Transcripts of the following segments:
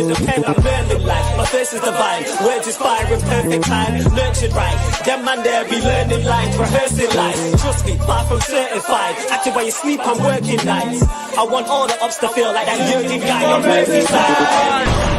with a pen, I'm learning life. My thirst is divine, words inspire in perfect time. Nurtured right, them man there be learning lines, rehearsing life. Trust me, far from certified. Acting while you sleep, I'm working nights. I want all the ups to feel like that Jurgen guy on Merseyside.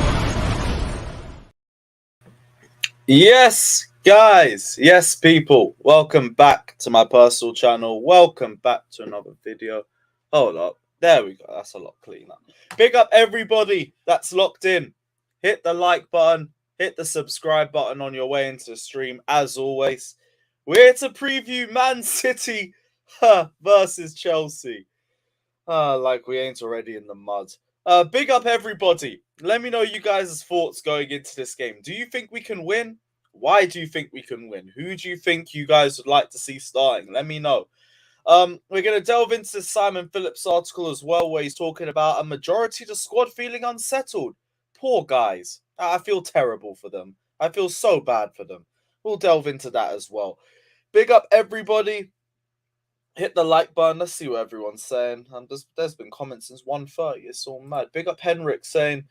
Yes, guys. Yes, people. Welcome back to my personal channel. Welcome back to another video. Hold up. There we go. That's a lot cleaner. Big up everybody that's locked in. Hit the like button. Hit the subscribe button on your way into the stream. As always, we're here to preview Man City versus Chelsea. Like we ain't already in the mud. Big up everybody. Let me know you guys' thoughts going into this game. Do you think we can win? Why do you think we can win? Who do you think you guys would like to see starting? Let me know. We're going to delve into Simon Phillips' article as well, where he's talking about a majority of the squad feeling unsettled. Poor guys. I feel terrible for them. I feel so bad for them. We'll delve into that as well. Big up everybody. Hit the like button. Let's see what everyone's saying. There's been comments since 1:30. It's all mad. Big up Henrik saying,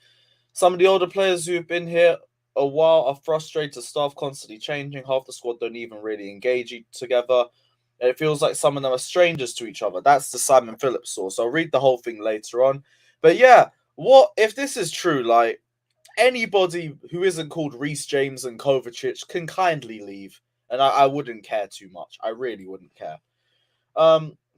some of the older players who have been here a while are frustrated. Staff constantly changing. Half the squad don't even really engage together. And it feels like some of them are strangers to each other. That's the Simon Phillips source. I'll read the whole thing later on. But yeah, what if this is true? Like, anybody who isn't called Reece James and Kovacic can kindly leave. And I wouldn't care too much. I really wouldn't care.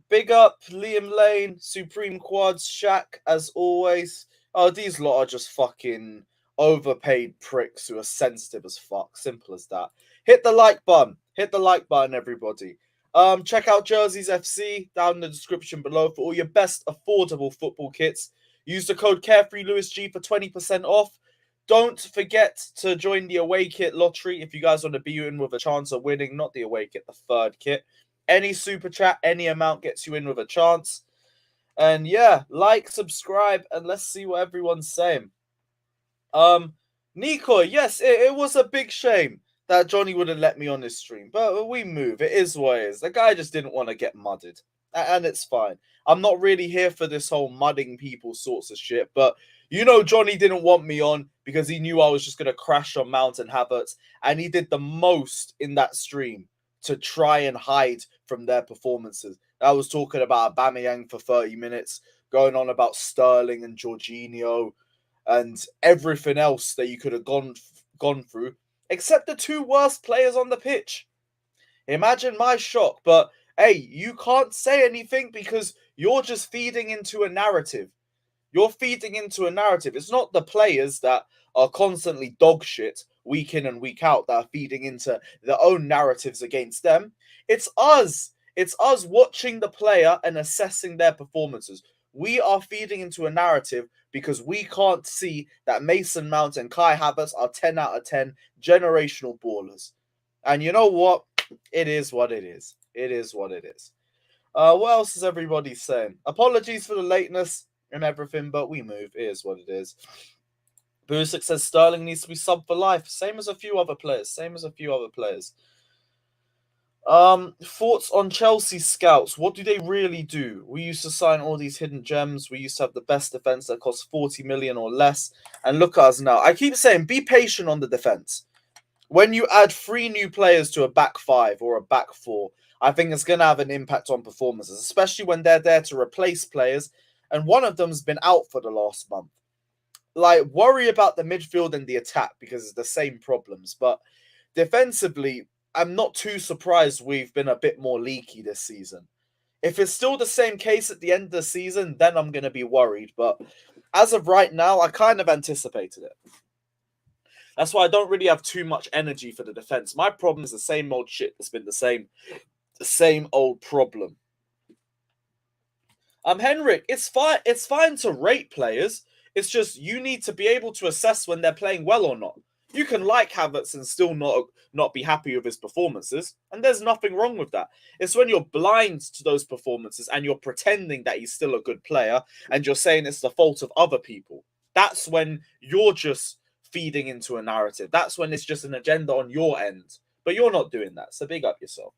Big up Liam Lane, Supreme Quads, Shaq, as always. Oh, these lot are just fucking overpaid pricks who are sensitive as fuck. Simple as that. Hit the like button. Hit the like button, everybody. Check out Jerseys FC down in the description below for all your best affordable football kits. Use the code CarefreeLewisG for 20% off. Don't forget to join the away kit lottery if you guys want to be in with a chance of winning. Not the away kit, the third kit. Any super chat, any amount gets you in with a chance. And yeah, like, subscribe, and let's see what everyone's saying. Nico, yes, it was a big shame that Johnny wouldn't let me on this stream. But we move. It is what it is. The guy just didn't want to get mudded. And it's fine. I'm not really here for this whole mudding people sorts of shit. But you know Johnny didn't want me on because he knew I was just going to crash on Mount and Havertz. And he did the most in that stream to try and hide from their performances. I was talking about Aubameyang for 30 minutes, going on about Sterling and Jorginho and everything else that you could have gone through, except the two worst players on the pitch. Imagine my shock. But hey, you can't say anything because you're just feeding into a narrative. You're feeding into a narrative. It's not the players that are constantly dog shit week in and week out that are feeding into their own narratives against them. It's us. It's us watching the player and assessing their performances. We are feeding into a narrative because we can't see that Mason Mount and Kai Havertz are 10 out of 10 generational ballers. And you know what? It is what it is. It is what it is. What else is everybody saying? Apologies for the lateness and everything, but we move. It is what it is. Busick says Sterling needs to be sub for life. Same as a few other players. Thoughts on Chelsea scouts? What do they really do? We used to sign all these hidden gems. We used to have the best defense that cost 40 million or less. And look at us now. I keep saying, be patient on the defense. When you add 3 new players to a back 5 or a back 4, I think it's going to have an impact on performances, especially when they're there to replace players. And one of them's been out for the last month. Like, worry about the midfield and the attack because it's the same problems. But defensively, I'm not too surprised we've been a bit more leaky this season. If it's still the same case at the end of the season, then I'm going to be worried. But as of right now, I kind of anticipated it. That's why I don't really have too much energy for the defense. My problem is the same old shit. It's been the same old problem. Henrik, it's fine to rate players. It's just you need to be able to assess when they're playing well or not. You can like Havertz and still not be happy with his performances, and there's nothing wrong with that. It's when you're blind to those performances and you're pretending that he's still a good player and you're saying it's the fault of other people. That's when you're just feeding into a narrative. That's when it's just an agenda on your end. But you're not doing that, so big up yourself.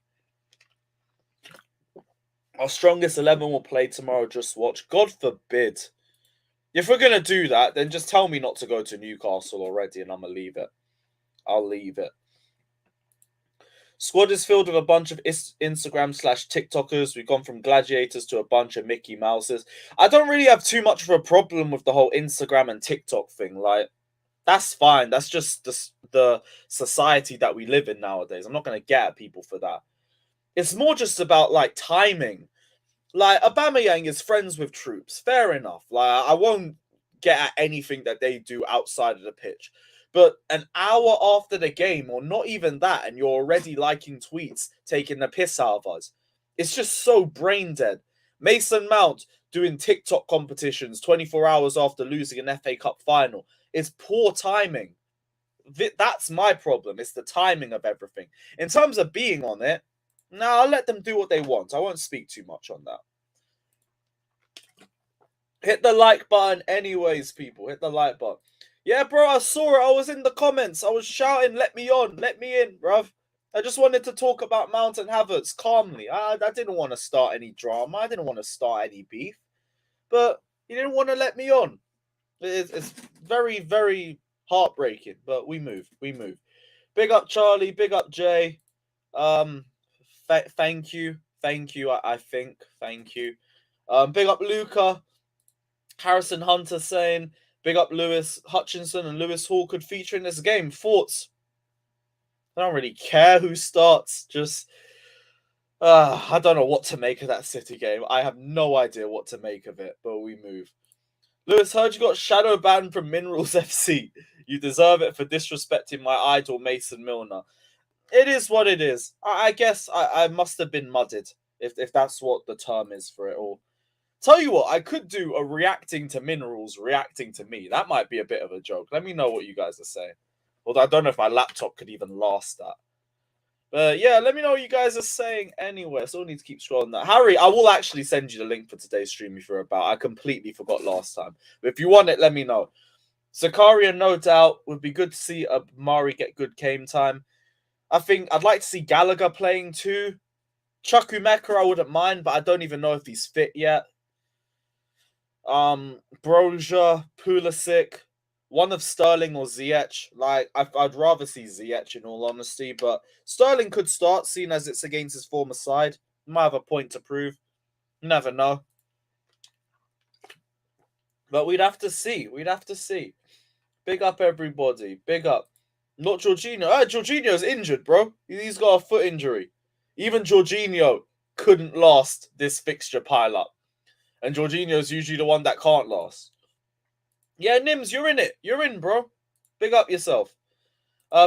Our strongest 11 will play tomorrow, just watch. God forbid. If we're gonna do that, then just tell me not to go to Newcastle already, and I'm gonna leave it. I'll leave it. Squad is filled with a bunch of Instagram/TikTokers. We've gone from gladiators to a bunch of Mickey Mouses. I don't really have too much of a problem with the whole Instagram and TikTok thing. Like, that's fine. That's just the society that we live in nowadays. I'm not going to get at people for that. It's more just about, like, timing. Like, Aubameyang is friends with troops. Fair enough. Like, I won't get at anything that they do outside of the pitch. But an hour after the game, or not even that, and you're already liking tweets, taking the piss out of us. It's just so brain dead. Mason Mount doing TikTok competitions 24 hours after losing an FA Cup final. It's poor timing. That's my problem. It's the timing of everything. In terms of being on it, I'll let them do what they want. I won't speak too much on that. Hit the like button anyways, people. Hit the like button. Yeah, bro, I saw it. I was in the comments. I was shouting, let me on, let me in, bruv. I just wanted to talk about Mount and Havertz calmly. I didn't want to start any drama. I didn't want to start any beef. But he didn't want to let me on. It's very, very heartbreaking. But we move. We move. Big up Charlie. Big up Jay. Thank you. Thank you, I think. Thank you. Big up Luca. Harrison Hunter saying... Big up Lewis Hutchinson and Lewis Hall could feature in this game. Thoughts? I don't really care who starts. Just, I don't know what to make of that City game. I have no idea what to make of it, but we move. Lewis, heard you got shadow banned from Minerals FC. You deserve it for disrespecting my idol, Mason Milner. It is what it is. I guess I must have been mudded, if that's what the term is for it all. Tell you what, I could do a reacting to Minerals, reacting to me. That might be a bit of a joke. Let me know what you guys are saying. Although I don't know if my laptop could even last that. But yeah, let me know what you guys are saying anyway. So I need to keep scrolling that. Harry, I will actually send you the link for today's stream if you're about. I completely forgot last time. But if you want it, let me know. Zakaria, no doubt. Would be good to see Mari get good game time. I think I'd like to see Gallagher playing too. Chukwuemeka, I wouldn't mind, but I don't even know if he's fit yet. Broja, Pulisic, one of Sterling or Ziyech. Like, I'd rather see Ziyech in all honesty, but Sterling could start, seeing as it's against his former side. Might have a point to prove. You never know. But we'd have to see. We'd have to see. Big up everybody. Big up. Not Jorginho. Jorginho's injured, bro. He's got a foot injury. Even Jorginho couldn't last this fixture pile-up. And Jorginho's usually the one that can't last. Yeah, Nims, you're in it. You're in, bro. Big up yourself.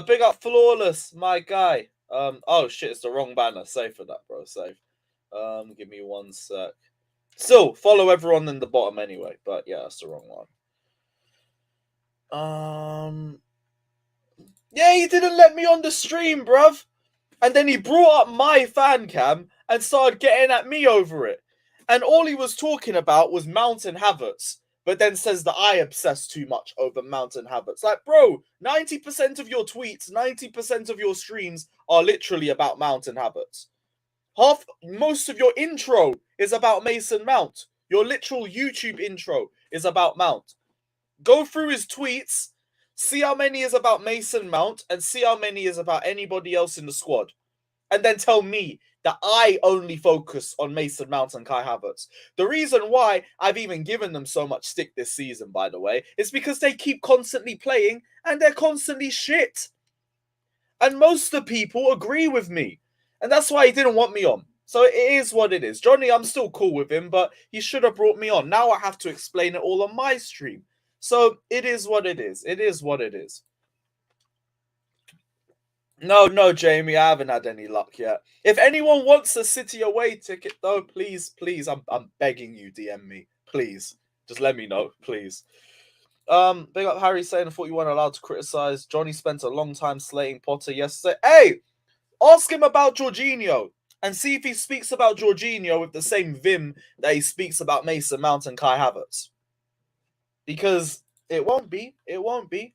Big up Flawless, my guy. Oh, shit, it's the wrong banner. Save for that, bro. Save. Give me 1 sec. Still, follow everyone in the bottom anyway. But, yeah, that's the wrong one. Yeah, he didn't let me on the stream, bruv. And then he brought up my fan cam and started getting at me over it. And all he was talking about was Mount and Havertz, but then says that I obsess too much over Mount and Havertz. Like, bro, 90% of your tweets, 90% of your streams are literally about Mount and Havertz. Most of your intro is about Mason Mount. Your literal YouTube intro is about Mount. Go through his tweets, see how many is about Mason Mount, and see how many is about anybody else in the squad. And then tell me that I only focus on Mason Mount and Kai Havertz. The reason why I've even given them so much stick this season, by the way, is because they keep constantly playing and they're constantly shit. And most of the people agree with me. And that's why he didn't want me on. So it is what it is. Johnny, I'm still cool with him, but he should have brought me on. Now I have to explain it all on my stream. So it is what it is. It is what it is. No, Jamie, I haven't had any luck yet. If anyone wants a City away ticket, though, please, I'm begging you, DM me. Please. Just let me know, please. Big up Harry saying, I thought you weren't allowed to criticize. Johnny spent a long time slating Potter yesterday. Hey, ask him about Jorginho and see if he speaks about Jorginho with the same vim that he speaks about Mason Mount and Kai Havertz. Because it won't be. It won't be.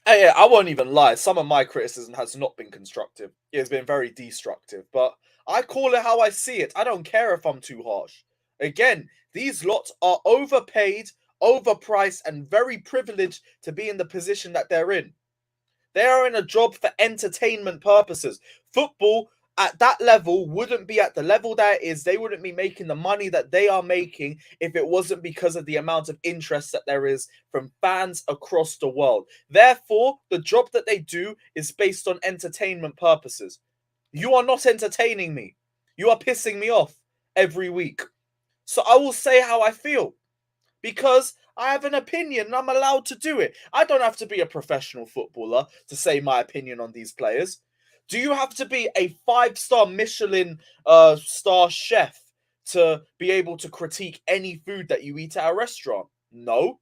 Hey, I won't even lie. Some of my criticism has not been constructive. It has been very destructive. But I call it how I see it. I don't care if I'm too harsh. Again, these lots are overpaid, overpriced, and very privileged to be in the position that they're in. They are in a job for entertainment purposes. Football at that level wouldn't be at the level that it is. They wouldn't be making the money that they are making if it wasn't because of the amount of interest that there is from fans across the world. Therefore, the job that they do is based on entertainment purposes. You are not entertaining me. You are pissing me off every week. So I will say how I feel because I have an opinion and I'm allowed to do it. I don't have to be a professional footballer to say my opinion on these players. Do you have to be a 5-star Michelin star chef to be able to critique any food that you eat at a restaurant? No.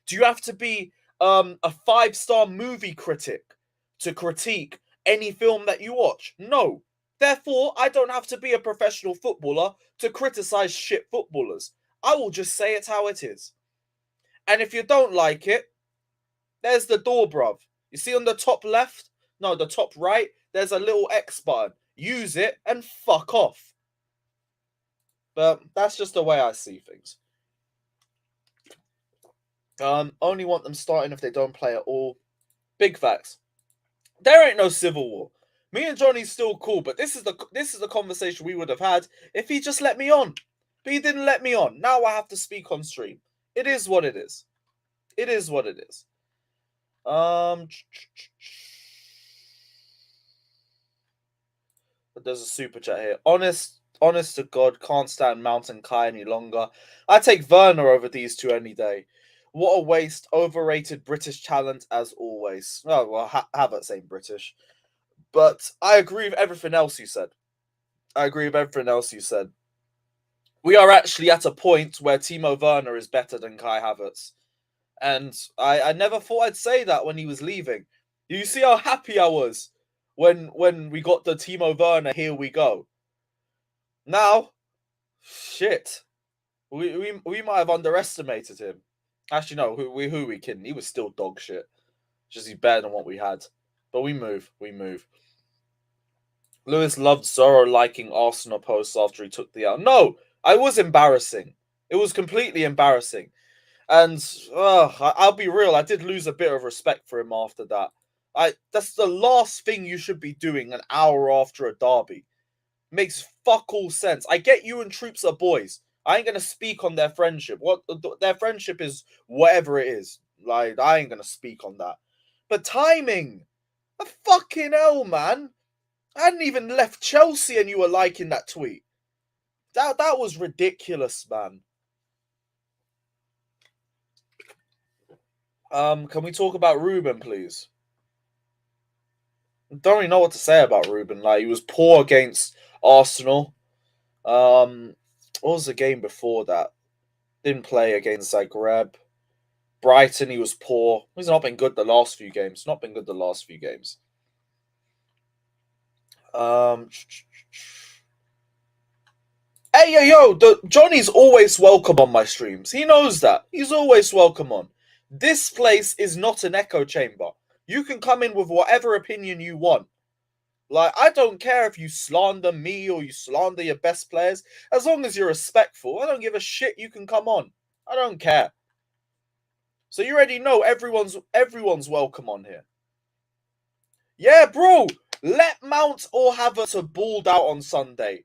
Do you have to be a 5-star movie critic to critique any film that you watch? No. Therefore, I don't have to be a professional footballer to criticize shit footballers. I will just say it how it is. And if you don't like it, there's the door, bruv. You see on the top left? No, the top right, there's a little X button. Use it and fuck off. But that's just the way I see things. Only want them starting if they don't play at all. Big facts. There ain't no civil war. Me and Johnny's still cool, but this is the conversation we would have had if he just let me on. But he didn't let me on. Now I have to speak on stream. It is what it is. It is what it is. But there's a super chat here. Honest to God, can't stand Mount and Kai any longer. I take Werner over these two any day. What a waste. Overrated British talent as always. Oh, well, Havertz ain't British. But I agree with everything else you said. We are actually at a point where Timo Werner is better than Kai Havertz. And I never thought I'd say that when he was leaving. You see how happy I was when we got the Timo Werner, here we go. Now, shit. We might have underestimated him. Actually, no, who we kidding? He was still dog shit. Just he's better than what we had. But we move. Lewis loved Zorro liking Arsenal posts after he took the L. No, I was embarrassing. It was completely embarrassing. And I'll be real, I did lose a bit of respect for him after that. That's the last thing you should be doing an hour after a derby. Makes fuck all sense. I get you and Troops are boys. I ain't gonna speak on their friendship. What their friendship is, whatever it is. Like, I ain't gonna speak on that. But timing, a fucking hell, man. I hadn't even left Chelsea and you were liking that tweet. That was ridiculous, man. Can we talk about Ruben, please? I don't really know what to say about Ruben. Like, he was poor against Arsenal. What was the game before that? Didn't play against Zagreb. Brighton, he was poor. He's not been good the last few games. Hey, yo, Johnny's always welcome on my streams. He knows that. He's always welcome on. This place is not an echo chamber. You can come in with whatever opinion you want. Like, I don't care if you slander me or you slander your best players. As long as you're respectful, I don't give a shit. You can come on. I don't care. So you already know everyone's welcome on here. Yeah, bro. Let Mount or Havertz have balled out on Sunday.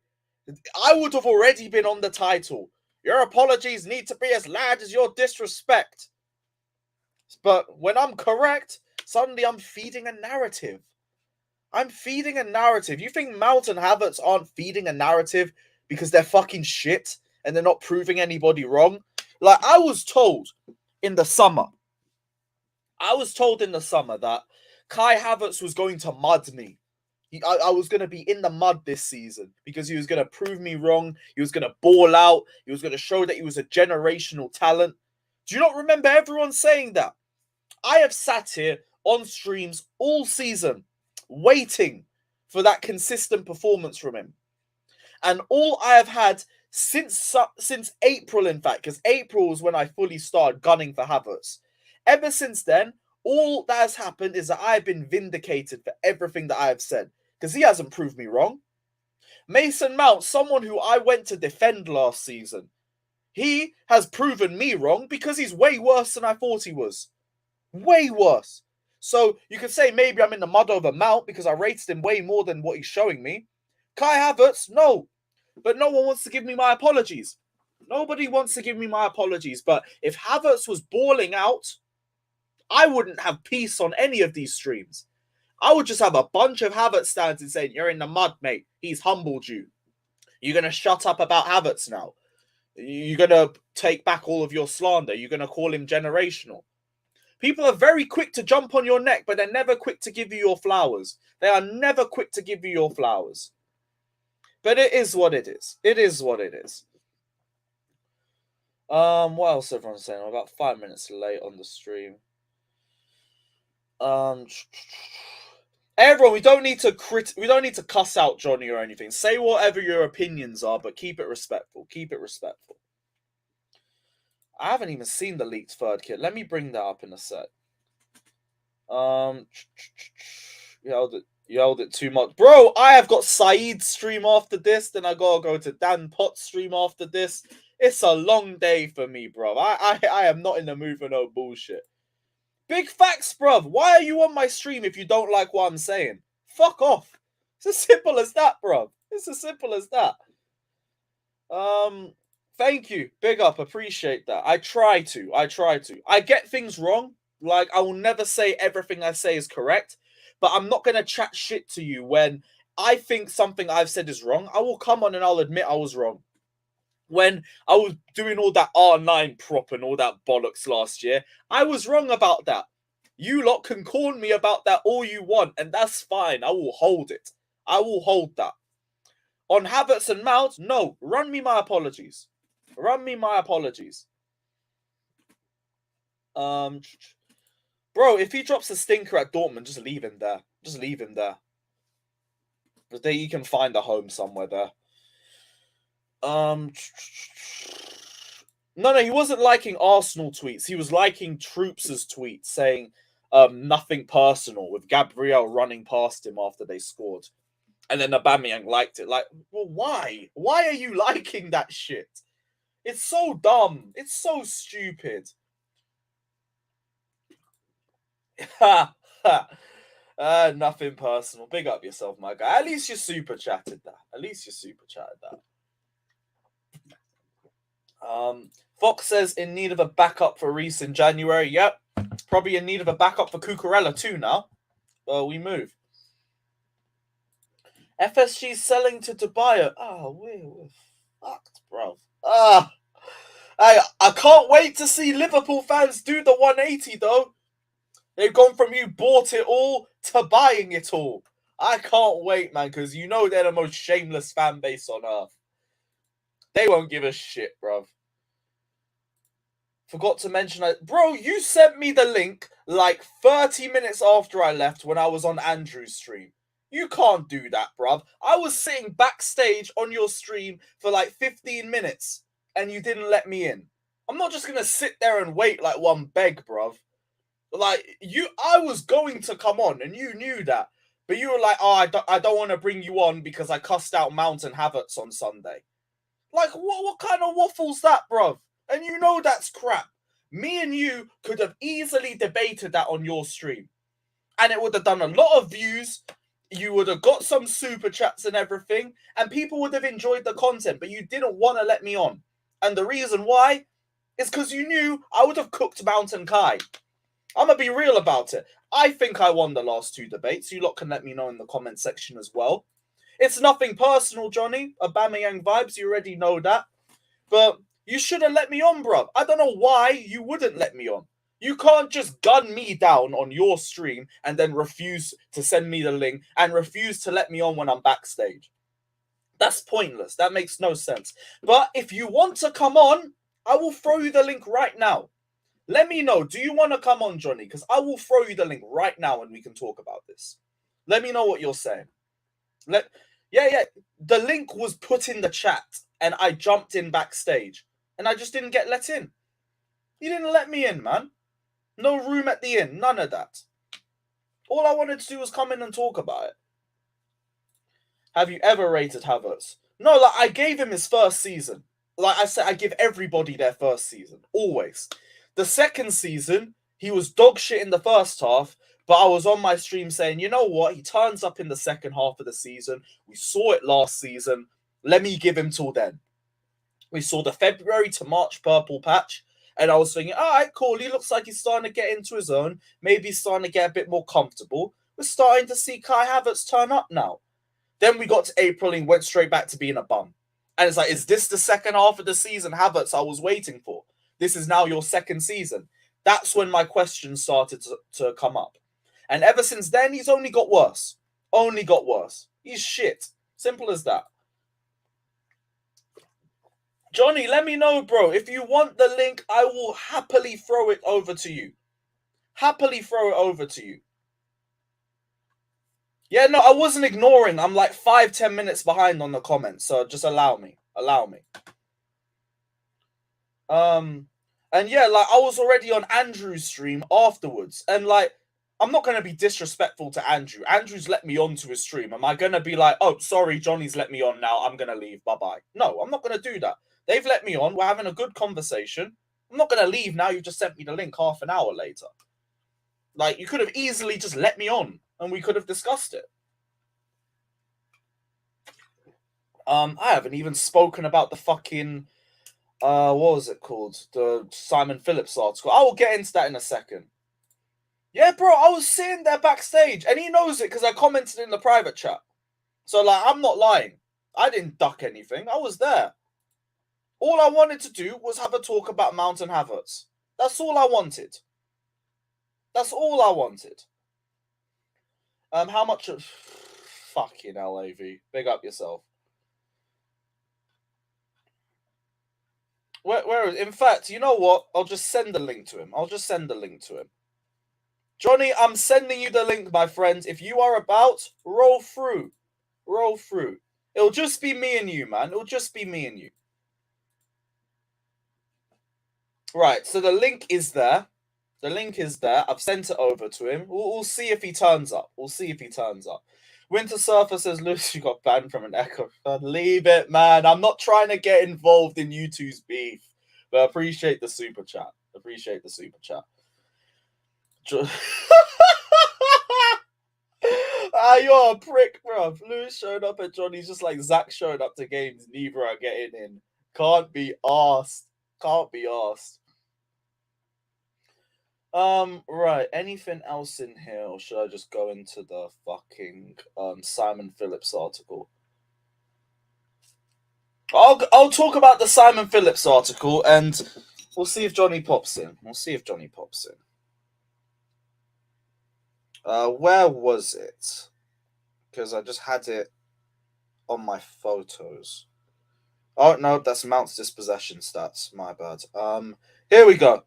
I would have already been on the title. Your apologies need to be as loud as your disrespect. But when I'm correct, suddenly I'm feeding a narrative. You think Mount and Havertz aren't feeding a narrative because they're fucking shit and they're not proving anybody wrong? Like, I was told in the summer that Kai Havertz was going to mud me. I was going to be in the mud this season because he was going to prove me wrong. He was going to ball out. He was going to show that he was a generational talent. Do you not remember everyone saying that? I have sat here on streams all season waiting for that consistent performance from him. And all I have had since April, in fact, because April was when I fully started gunning for Havertz. Ever since then, all that has happened is that I've been vindicated for everything that I have said. Because he hasn't proved me wrong. Mason Mount, someone who I went to defend last season, He has proven me wrong because he's way worse than I thought he was. Way worse. So you could say maybe I'm in the mud over Mount because I rated him way more than what he's showing me. Kai Havertz, no. But no one wants to give me my apologies. Nobody wants to give me my apologies. But if Havertz was balling out, I wouldn't have peace on any of these streams. I would just have a bunch of Havertz stands and saying, you're in the mud, mate. He's humbled you. You're going to shut up about Havertz now. You're going to take back all of your slander. You're going to call him generational. People are very quick to jump on your neck, but they're never quick to give you your flowers. They are never quick to give you your flowers. But it is what it is. It is what it is. What else everyone's saying? I'm about 5 minutes late on the stream. Everyone, we don't need to cuss out Johnny or anything. Say whatever your opinions are, but keep it respectful. Keep it respectful. I haven't even seen the leaked third kit. Let me bring that up in a sec. Yelled it too much. Bro, I have got Said's stream after this. Then I gotta go to Dan Potts' stream after this. It's a long day for me, bro. I am not in the mood for no bullshit. Big facts, bruv. Why are you on my stream if you don't like what I'm saying? Fuck off. It's as simple as that, bruv. It's as simple as that. Thank you. Big up. Appreciate that. I try to. I get things wrong. Like, I will never say everything I say is correct. But I'm not going to chat shit to you when I think something I've said is wrong. I will come on and I'll admit I was wrong. When I was doing all that R9 prop and all that bollocks last year, I was wrong about that. You lot can corn me about that all you want, and that's fine. I will hold it. I will hold that. On Havertz and Mount, no. Run me my apologies. Run me my apologies. Bro, if he drops a stinker at Dortmund, just leave him there. Just leave him there. But he can find a home somewhere there. No, he wasn't liking Arsenal tweets. He was liking Troops' tweets saying nothing personal with Gabriel running past him after they scored. And then Aubameyang liked it. Like, well, why? Why are you liking that shit? It's so dumb. It's so stupid. Nothing personal. Big up yourself, my guy. At least you super chatted that. Fox says in need of a backup for Reece in January. Yep. Probably in need of a backup for Cucurella too now. We move. FSG selling to Dubai. Oh, we're fucked, bro. I can't wait to see Liverpool fans do the 180 though. They've gone from you bought it all to buying it all. I can't wait, man, because you know they're the most shameless fan base on earth. They won't give a shit, bruv. Forgot to mention that. Bro, you sent me the link like 30 minutes after I left when I was on Andrew's stream. You can't do that, bruv. I was sitting backstage on your stream for like 15 minutes and you didn't let me in. I'm not just going to sit there and wait like one beg, bruv. Like, I was going to come on and you knew that. But you were like, oh, I don't want to bring you on because I cussed out Mount and Havertz on Sunday. Like, what kind of waffle's that, bruv? And you know that's crap. Me and you could have easily debated that on your stream. And it would have done a lot of views. You would have got some super chats and everything. And people would have enjoyed the content. But you didn't want to let me on. And the reason why is because you knew I would have cooked Mount and Kai. I'm going to be real about it. I think I won the last two debates. You lot can let me know in the comment section as well. It's nothing personal, Johnny. Aubameyang vibes, you already know that. But you should have let me on, bruv. I don't know why you wouldn't let me on. You can't just gun me down on your stream and then refuse to send me the link and refuse to let me on when I'm backstage. That's pointless. That makes no sense. But if you want to come on, I will throw you the link right now. Let me know. Do you want to come on, Johnny? Because I will throw you the link right now and we can talk about this. Let me know what you're saying. Yeah. The link was put in the chat and I jumped in backstage and I just didn't get let in. You didn't let me in, man. No room at the inn. None of that. All I wanted to do was come in and talk about it. Have you ever rated Havertz? No, like I gave him his first season. like I said, I give everybody their first season, always. The second season, he was dog shit in the first half, but I was on my stream saying, you know what? He turns up in the second half of the season. We saw it last season. Let me give him till then. We saw the February to March purple patch, and I was thinking, all right, cool. He looks like he's starting to get into his own. Maybe he's starting to get a bit more comfortable. We're starting to see Kai Havertz turn up now. Then we got to April and he went straight back to being a bum. And it's like, is this the second half of the season, Havertz, I was waiting for? This is now your second season. That's when my questions started to come up. And ever since then, he's only got worse. Only got worse. He's shit. Simple as that. Johnny, let me know, bro. If you want the link, I will happily throw it over to you. Happily throw it over to you. Yeah, no, I wasn't ignoring. I'm like 5-10 minutes behind on the comments, so just allow me. Allow me. And yeah, like I was already on Andrew's stream afterwards, and like I'm not gonna be disrespectful to Andrew. Andrew's let me on to his stream. Am I gonna be like, oh, sorry, Johnny's let me on now, I'm gonna leave, bye-bye? No, I'm not gonna do that. They've let me on, we're having a good conversation. I'm not gonna leave now, you just sent me the link half an hour later. Like, you could have easily just let me on, and we could have discussed it. I haven't even spoken about the fucking, what was it called? The Simon Phillips article. I will get into that in a second. Yeah, bro, I was sitting there backstage, and he knows it because I commented in the private chat. So, like, I'm not lying. I didn't duck anything. I was there. All I wanted to do was have a talk about Mount and Havertz. That's all I wanted. That's all I wanted. How much of... Fucking LAV. Big up yourself. Where is... In fact, you know what? I'll just send the link to him. I'll just send the link to him. Johnny, I'm sending you the link, my friend. If you are about, roll through. Roll through. It'll just be me and you, man. It'll just be me and you. Right, so the link is there. The link is there. I've sent it over to him. We'll see if he turns up. We'll see if he turns up. Winter Surfer says, Lucy got banned from an Echo. Leave it, man. I'm not trying to get involved in you two's beef. But I appreciate the super chat. Appreciate the super chat. You're a prick, bro. Lewis showed up at Johnny's just like Zach showed up to games. Neither are getting in. Can't be asked. Can't be asked. Right. Anything else in here, or should I just go into the fucking Simon Phillips article? I'll talk about the Simon Phillips article, and we'll see if Johnny pops in. We'll see if Johnny pops in. Where was it? Because I just had it on my photos. Oh no, that's Mount's dispossession stats. My bad. Here we go.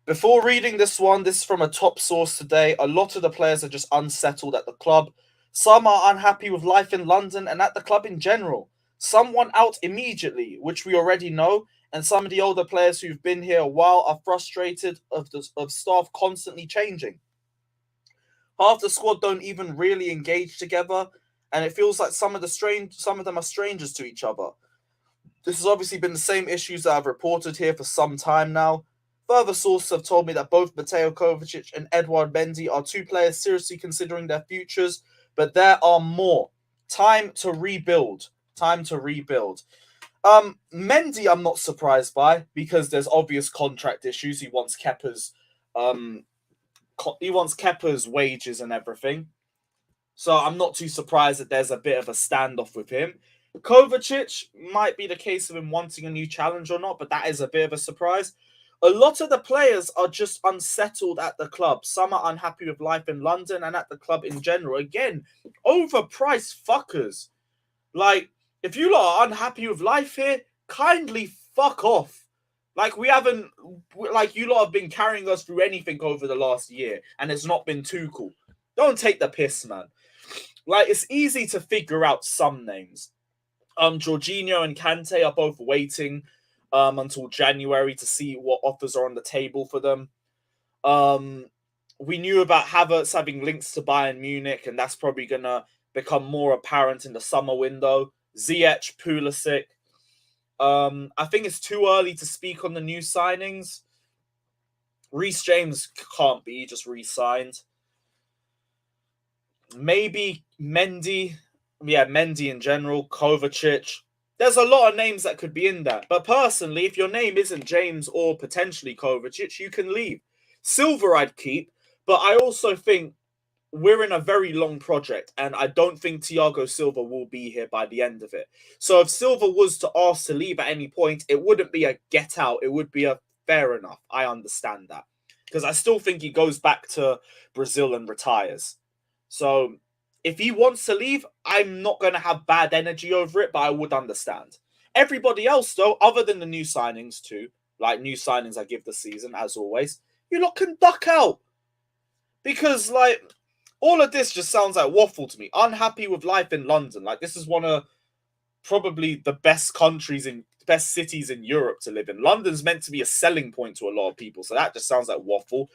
Before reading this one, this is from a top source today. A lot of the players are just unsettled at the club. Some are unhappy with life in London and at the club in general. Some want out immediately, which we already know. And some of the older players who've been here a while are frustrated of staff constantly changing. Half the squad don't even really engage together, and it feels like some of them are strangers to each other. This has obviously been the same issues that I've reported here for some time now. Further sources have told me that both Mateo Kovacic and Edouard Mendy are two players seriously considering their futures, but there are more. Time to rebuild. Time to rebuild. Mendy I'm not surprised by, because there's obvious contract issues. He wants Kepa's wages and everything. So I'm not too surprised that there's a bit of a standoff with him. Kovacic might be the case of him wanting a new challenge or not, but that is a bit of a surprise. A lot of the players are just unsettled at the club. Some are unhappy with life in London and at the club in general. Again, overpriced fuckers. Like, if you lot are unhappy with life here, kindly fuck off. Like, you lot have been carrying us through anything over the last year, and it's not been too cool. Don't take the piss, man. Like, it's easy to figure out some names. Jorginho and Kante are both waiting until January to see what offers are on the table for them. We knew about Havertz having links to Bayern Munich, and that's probably going to become more apparent in the summer window. Ziyech, Pulisic. I think it's too early to speak on the new signings. Reece James can't be just re-signed. Maybe Mendy. Yeah, Mendy in general. Kovacic. There's a lot of names that could be in that. But personally, if your name isn't James or potentially Kovacic, you can leave. Silva I'd keep. But I also think we're in a very long project, and I don't think Thiago Silva will be here by the end of it. So if Silva was to ask to leave at any point, it wouldn't be a get out. It would be a fair enough. I understand that. Because I still think he goes back to Brazil and retires. So if he wants to leave, I'm not going to have bad energy over it, but I would understand. Everybody else, though, other than the new signings too, like new signings I give the season, as always, you lot can duck out. Because, like, all of this just sounds like waffle to me. Unhappy with life in London. Like, this is one of probably the best best cities in Europe to live in. London's meant to be a selling point to a lot of people. So that just sounds like waffle.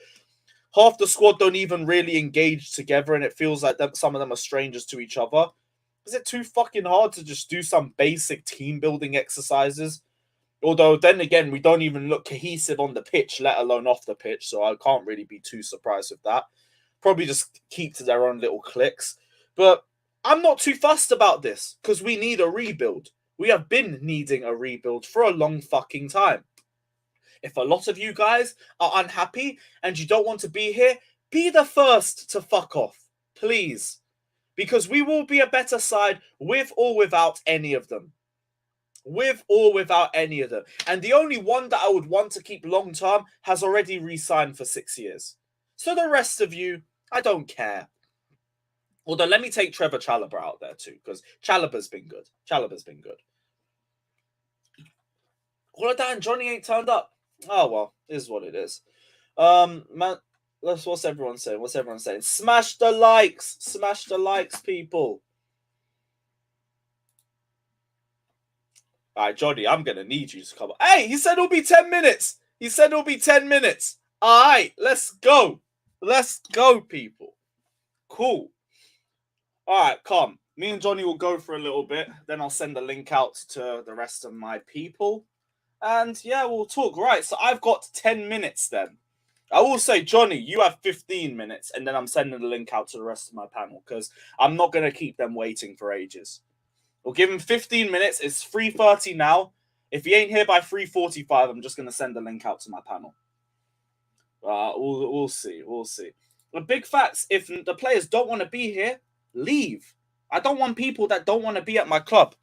Half the squad don't even really engage together, and it feels like some of them are strangers to each other. Is it too fucking hard to just do some basic team building exercises? Although, then again, we don't even look cohesive on the pitch, let alone off the pitch, so I can't really be too surprised with that. Probably just keep to their own little cliques. But I'm not too fussed about this, because we need a rebuild. We have been needing a rebuild for a long fucking time. If a lot of you guys are unhappy and you don't want to be here, be the first to fuck off, please. Because we will be a better side with or without any of them. With or without any of them. And the only one that I would want to keep long term has already re-signed for 6 years. So the rest of you, I don't care. Although let me take Trevor Chalobah out there too, because Chalobah's been good. Chalobah's been good. All of that and Johnny ain't turned up. Oh well, is what it is. Man, what's everyone saying? What's everyone saying? Smash the likes, people. All right, Johnny, I'm gonna need you to come up. Hey, he said it'll be 10 minutes. He said it'll be 10 minutes. All right, let's go. Let's go, people. Cool. All right, come. Me and Johnny will go for a little bit. Then I'll send the link out to the rest of my people. And yeah, we'll talk. Right, so I've got 10 minutes then. I will say, Johnny, you have 15 minutes, and then I'm sending the link out to the rest of my panel, because I'm not going to keep them waiting for ages. We'll give him 15 minutes. It's 3:30 now. If he ain't here by 3:45, I'm just going to send the link out to my panel. We'll see. We'll see. But big facts, if the players don't want to be here, leave. I don't want people that don't want to be at my club.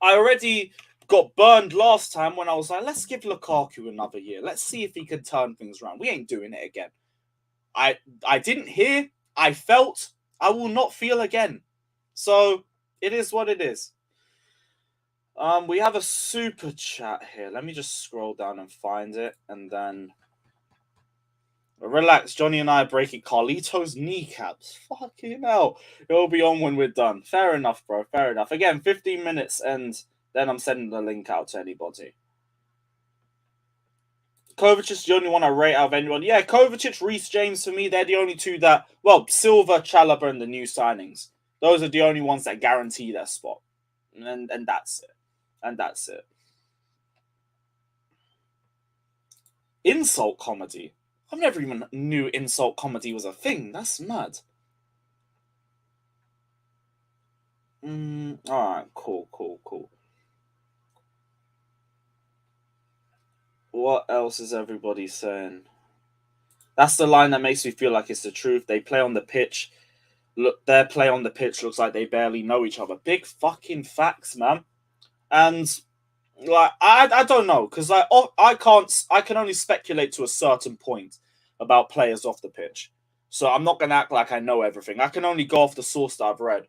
I already got burned last time when I was like, let's give Lukaku another year. Let's see if he can turn things around. We ain't doing it again. I didn't hear. I felt. I will not feel again. So it is what it is. We have a super chat here. Let me just scroll down and find it, and then relax. Johnny and I are breaking Carlito's kneecaps. Fucking hell. It'll be on when we're done. Fair enough, bro. Fair enough. Again, 15 minutes, and then I'm sending the link out to anybody. Kovacic is the only one I rate out of anyone. Yeah, Kovacic, Reece James, for me, they're the only two that... Well, Silva, Chalobah, and the new signings. Those are the only ones that guarantee their spot. And that's it. And that's it. Insult comedy? I never even knew insult comedy was a thing. That's mad. Alright, cool. What else is everybody saying? That's the line that makes me feel like it's the truth. They play on the pitch. Look, their play on the pitch looks like they barely know each other. Big fucking facts, man. And like I don't know, because like I can only speculate to a certain point about players off the pitch. So I'm not gonna act like I know everything. I can only go off the source that I've read.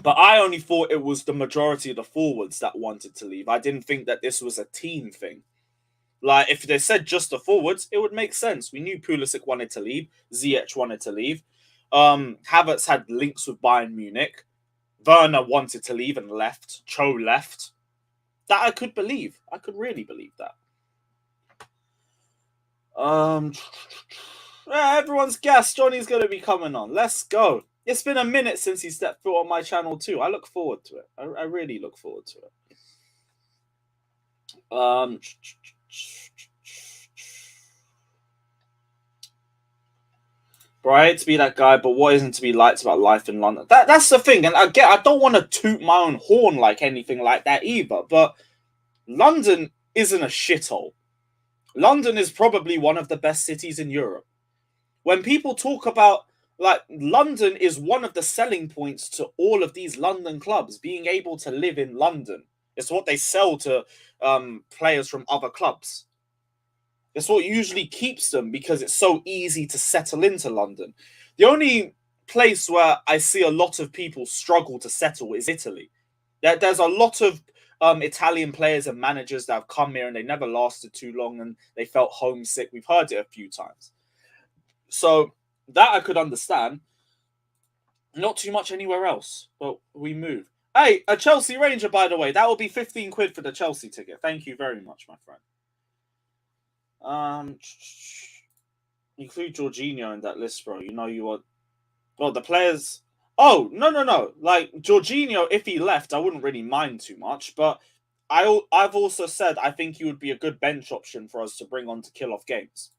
But I only thought it was the majority of the forwards that wanted to leave. I didn't think that this was a team thing. Like, if they said just the forwards, it would make sense. We knew Pulisic wanted to leave. Ziyech wanted to leave. Havertz had links with Bayern Munich. Werner wanted to leave and left. Cho left. That I could believe. I could really believe that. Everyone's gassed. Johnny's going to be coming on. Let's go. It's been a minute since he stepped foot on my channel too. I look forward to it. I really look forward to it. Bro, I hate to be that guy, but what isn't to be liked about life in London? That's the thing, and I don't want to toot my own horn like anything like that either, but London isn't a shithole. London is probably one of the best cities in Europe. When people talk about, like, London is one of the selling points to all of these London clubs, being able to live in London. It's what they sell to players from other clubs. It's what usually keeps them because it's so easy to settle into London. The only place where I see a lot of people struggle to settle is Italy. There's a lot of Italian players and managers that have come here and they never lasted too long and they felt homesick. We've heard it a few times. So that I could understand. Not too much anywhere else, but we move. Hey, a Chelsea Ranger, by the way. That will be 15 quid for the Chelsea ticket. Thank you very much, my friend. Include Jorginho in that list, bro. You know you want. Well, the players. Oh, no. Like, Jorginho, if he left, I wouldn't really mind too much. But I've also said I think he would be a good bench option for us to bring on to kill off games.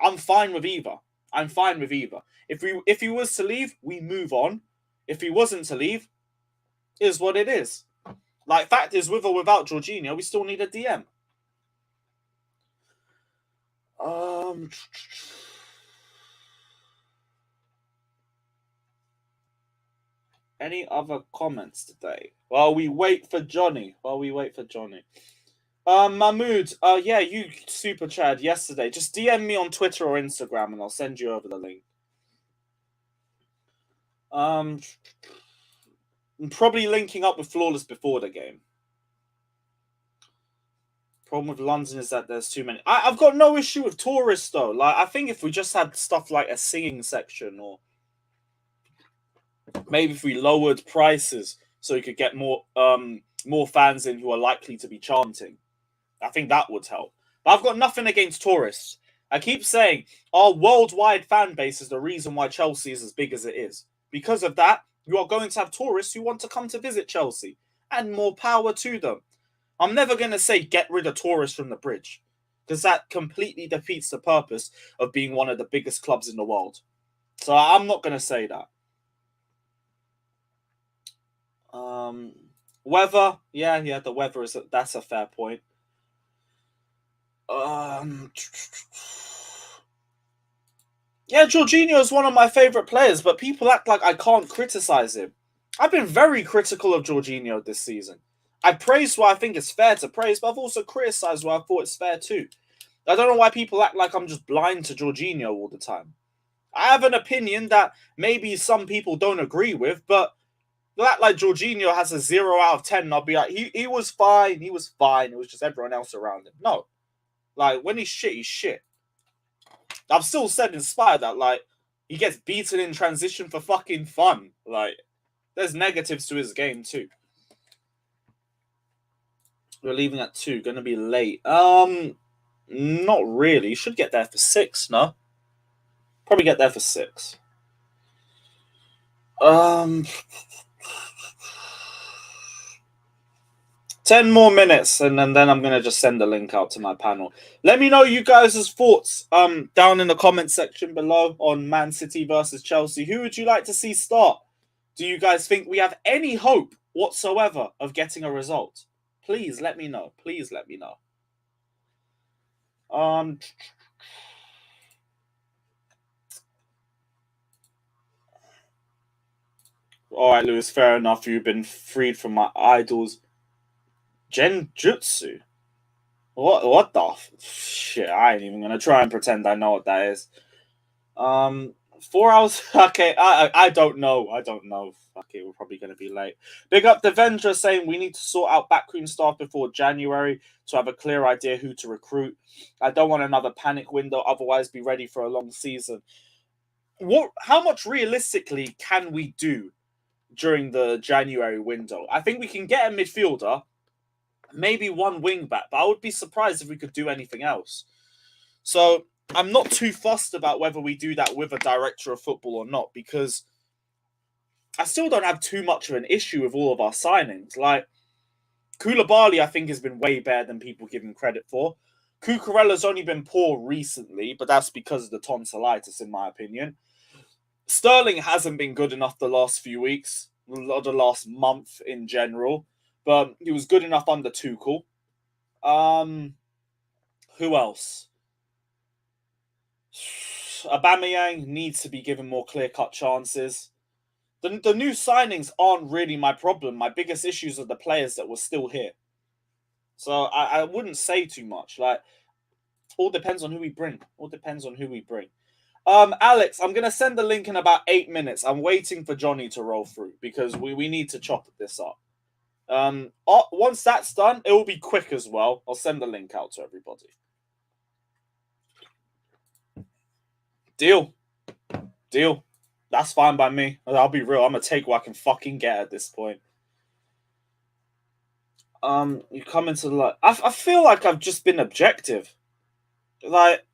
I'm fine with either. If he was to leave, we move on. If he wasn't to leave, is what it is. Like, fact is, with or without Jorginho, we still need a DM. Any other comments today? While we wait for Johnny. Mahmood, yeah, you super chat yesterday. Just DM me on Twitter or Instagram and I'll send you over the link. I'm probably linking up with Flawless before the game. Problem with London is that there's too many. I've got no issue with tourists though. Like, I think if we just had stuff like a singing section, or maybe if we lowered prices so we could get more fans in who are likely to be chanting, I think that would help. But I've got nothing against tourists. I keep saying our worldwide fan base is the reason why Chelsea is as big as it is. Because of that, you are going to have tourists who want to come to visit Chelsea, and more power to them. I'm never going to say get rid of tourists from the bridge, because that completely defeats the purpose of being one of the biggest clubs in the world. So I'm not going to say that. Weather, yeah, the weather that's a fair point. Yeah, Jorginho is one of my favourite players, but people act like I can't criticise him. I've been very critical of Jorginho this season. I praised what I think is fair to praise, but I've also criticised what I thought is fair too. I don't know why people act like I'm just blind to Jorginho all the time. I have an opinion that maybe some people don't agree with, but they'll act like Jorginho has a 0 out of 10, and I'll be like, he was fine, It was just everyone else around him. No. Like, when he's shit, he's shit. I've still said inspired that, like, he gets beaten in transition for fucking fun. Like, there's negatives to his game too. We're leaving at 2. Gonna be late. Not really. Should get there for 6, no? Probably get there for 6. 10 more minutes, and then I'm gonna just send the link out to my panel. Let me know you guys' thoughts down in the comment section below on Man City versus Chelsea. Who would you like to see start? Do you guys think we have any hope whatsoever of getting a result? Please let me know. All right, Lewis, fair enough. You've been freed from my idols. Genjutsu? What the shit? I ain't even gonna try and pretend I know what that is. 4 hours. Okay, I don't know. Fuck it, we're probably gonna be late. Big up Devendra saying we need to sort out backroom staff before January to have a clear idea who to recruit. I don't want another panic window. Otherwise, be ready for a long season. How much realistically can we do during the January window? I think we can get a midfielder. Maybe one wing back, but I would be surprised if we could do anything else. So I'm not too fussed about whether we do that with a director of football or not, because I still don't have too much of an issue with all of our signings. Like, Koulibaly, I think, has been way better than people give him credit for. Cucurella's only been poor recently, but that's because of the tonsillitis, in my opinion. Sterling hasn't been good enough the last few weeks, or the last month in general, but he was good enough under Tuchel. Who else? Aubameyang needs to be given more clear-cut chances. The new signings aren't really my problem. My biggest issues are the players that were still here. So I wouldn't say too much. Like, all depends on who we bring. All depends on who we bring. Alex, I'm going to send the link in about 8 minutes. I'm waiting for Johnny to roll through because we need to chop this up. Once that's done, it will be quick as well. I'll send the link out to everybody. Deal. That's fine by me. I'll be real. I'm going to take what I can fucking get at this point. You come into the... I feel like I've just been objective. Like,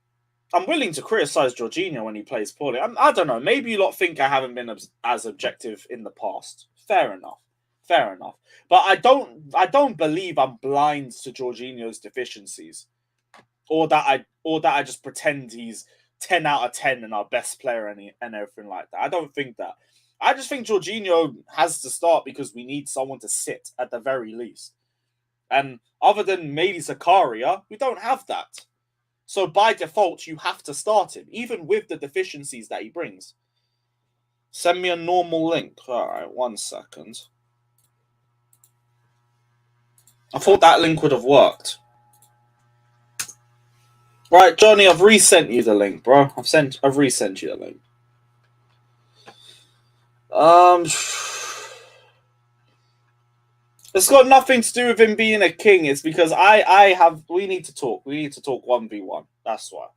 I'm willing to criticize Jorginho when he plays poorly. I don't know. Maybe you lot think I haven't been as objective in the past. Fair enough. But I don't believe I'm blind to Jorginho's deficiencies, or that I just pretend he's 10 out of 10 and our best player and everything like that. I don't think that. I just think Jorginho has to start because we need someone to sit at the very least. And other than maybe Zakaria, we don't have that. So by default, you have to start him, even with the deficiencies that he brings. Send me a normal link. All right, 1 second. I thought that link would have worked. Right, Johnny, I've resent you the link, bro. I've resent you the link. It's got nothing to do with him being a king. It's because we need to talk. We need to talk 1v1. That's why.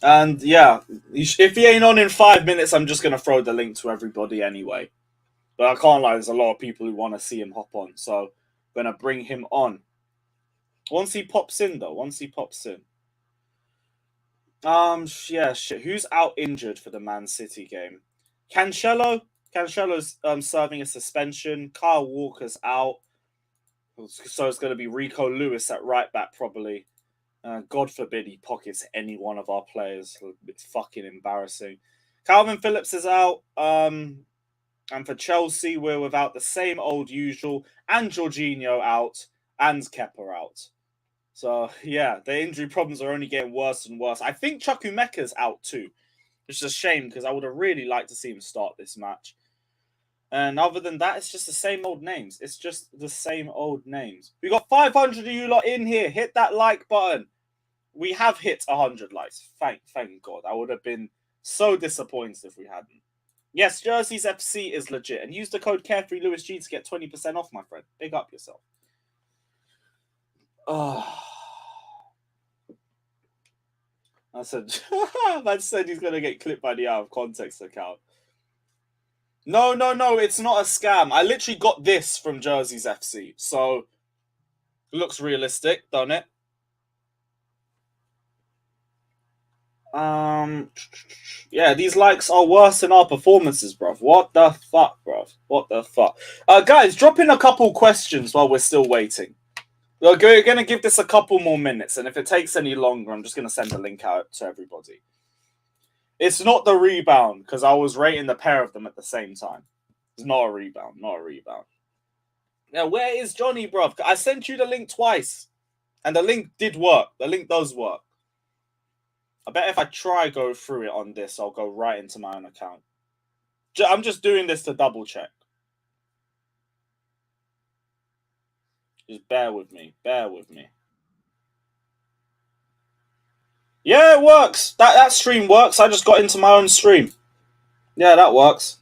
And yeah, if he ain't on in 5 minutes, I'm just going to throw the link to everybody anyway. But I can't lie, there's a lot of people who want to see him hop on. So I'm going to bring him on. Once he pops in, though. Yeah, shit. Who's out injured for the Man City game? Cancelo's serving a suspension. Kyle Walker's out. So it's going to be Rico Lewis at right back, probably. God forbid he pockets any one of our players. It's fucking embarrassing. Calvin Phillips is out. And for Chelsea, we're without the same old usual. And Jorginho out. And Kepa out. So, yeah, the injury problems are only getting worse and worse. I think Chukwuemeka's out too. Which is a shame because I would have really liked to see him start this match. And other than that, it's just the same old names. We got 500 of you lot in here. Hit that like button. We have hit 100 likes. Thank God. I would have been so disappointed if we hadn't. Yes, Jerseys FC is legit. And use the code CarefreeLewisG to get 20% off, my friend. Big up yourself. I said, man said he's going to get clipped by the out of context account. No, it's not a scam. I literally got this from Jerseys FC. So, it looks realistic, doesn't it? Yeah, these likes are worse than our performances, bruv. What the fuck, bruv? Guys, drop in a couple questions while we're still waiting. We're going to give this a couple more minutes, and if it takes any longer, I'm just going to send the link out to everybody. It's not the rebound, because I was rating the pair of them at the same time. It's not a rebound. Now, where is Johnny, bruv? I sent you the link twice, and the link did work. The link does work. I bet if I try go through it on this, I'll go right into my own account. I'm just doing this to double check. Just bear with me. Yeah, it works. That stream works. I just got into my own stream. Yeah, that works.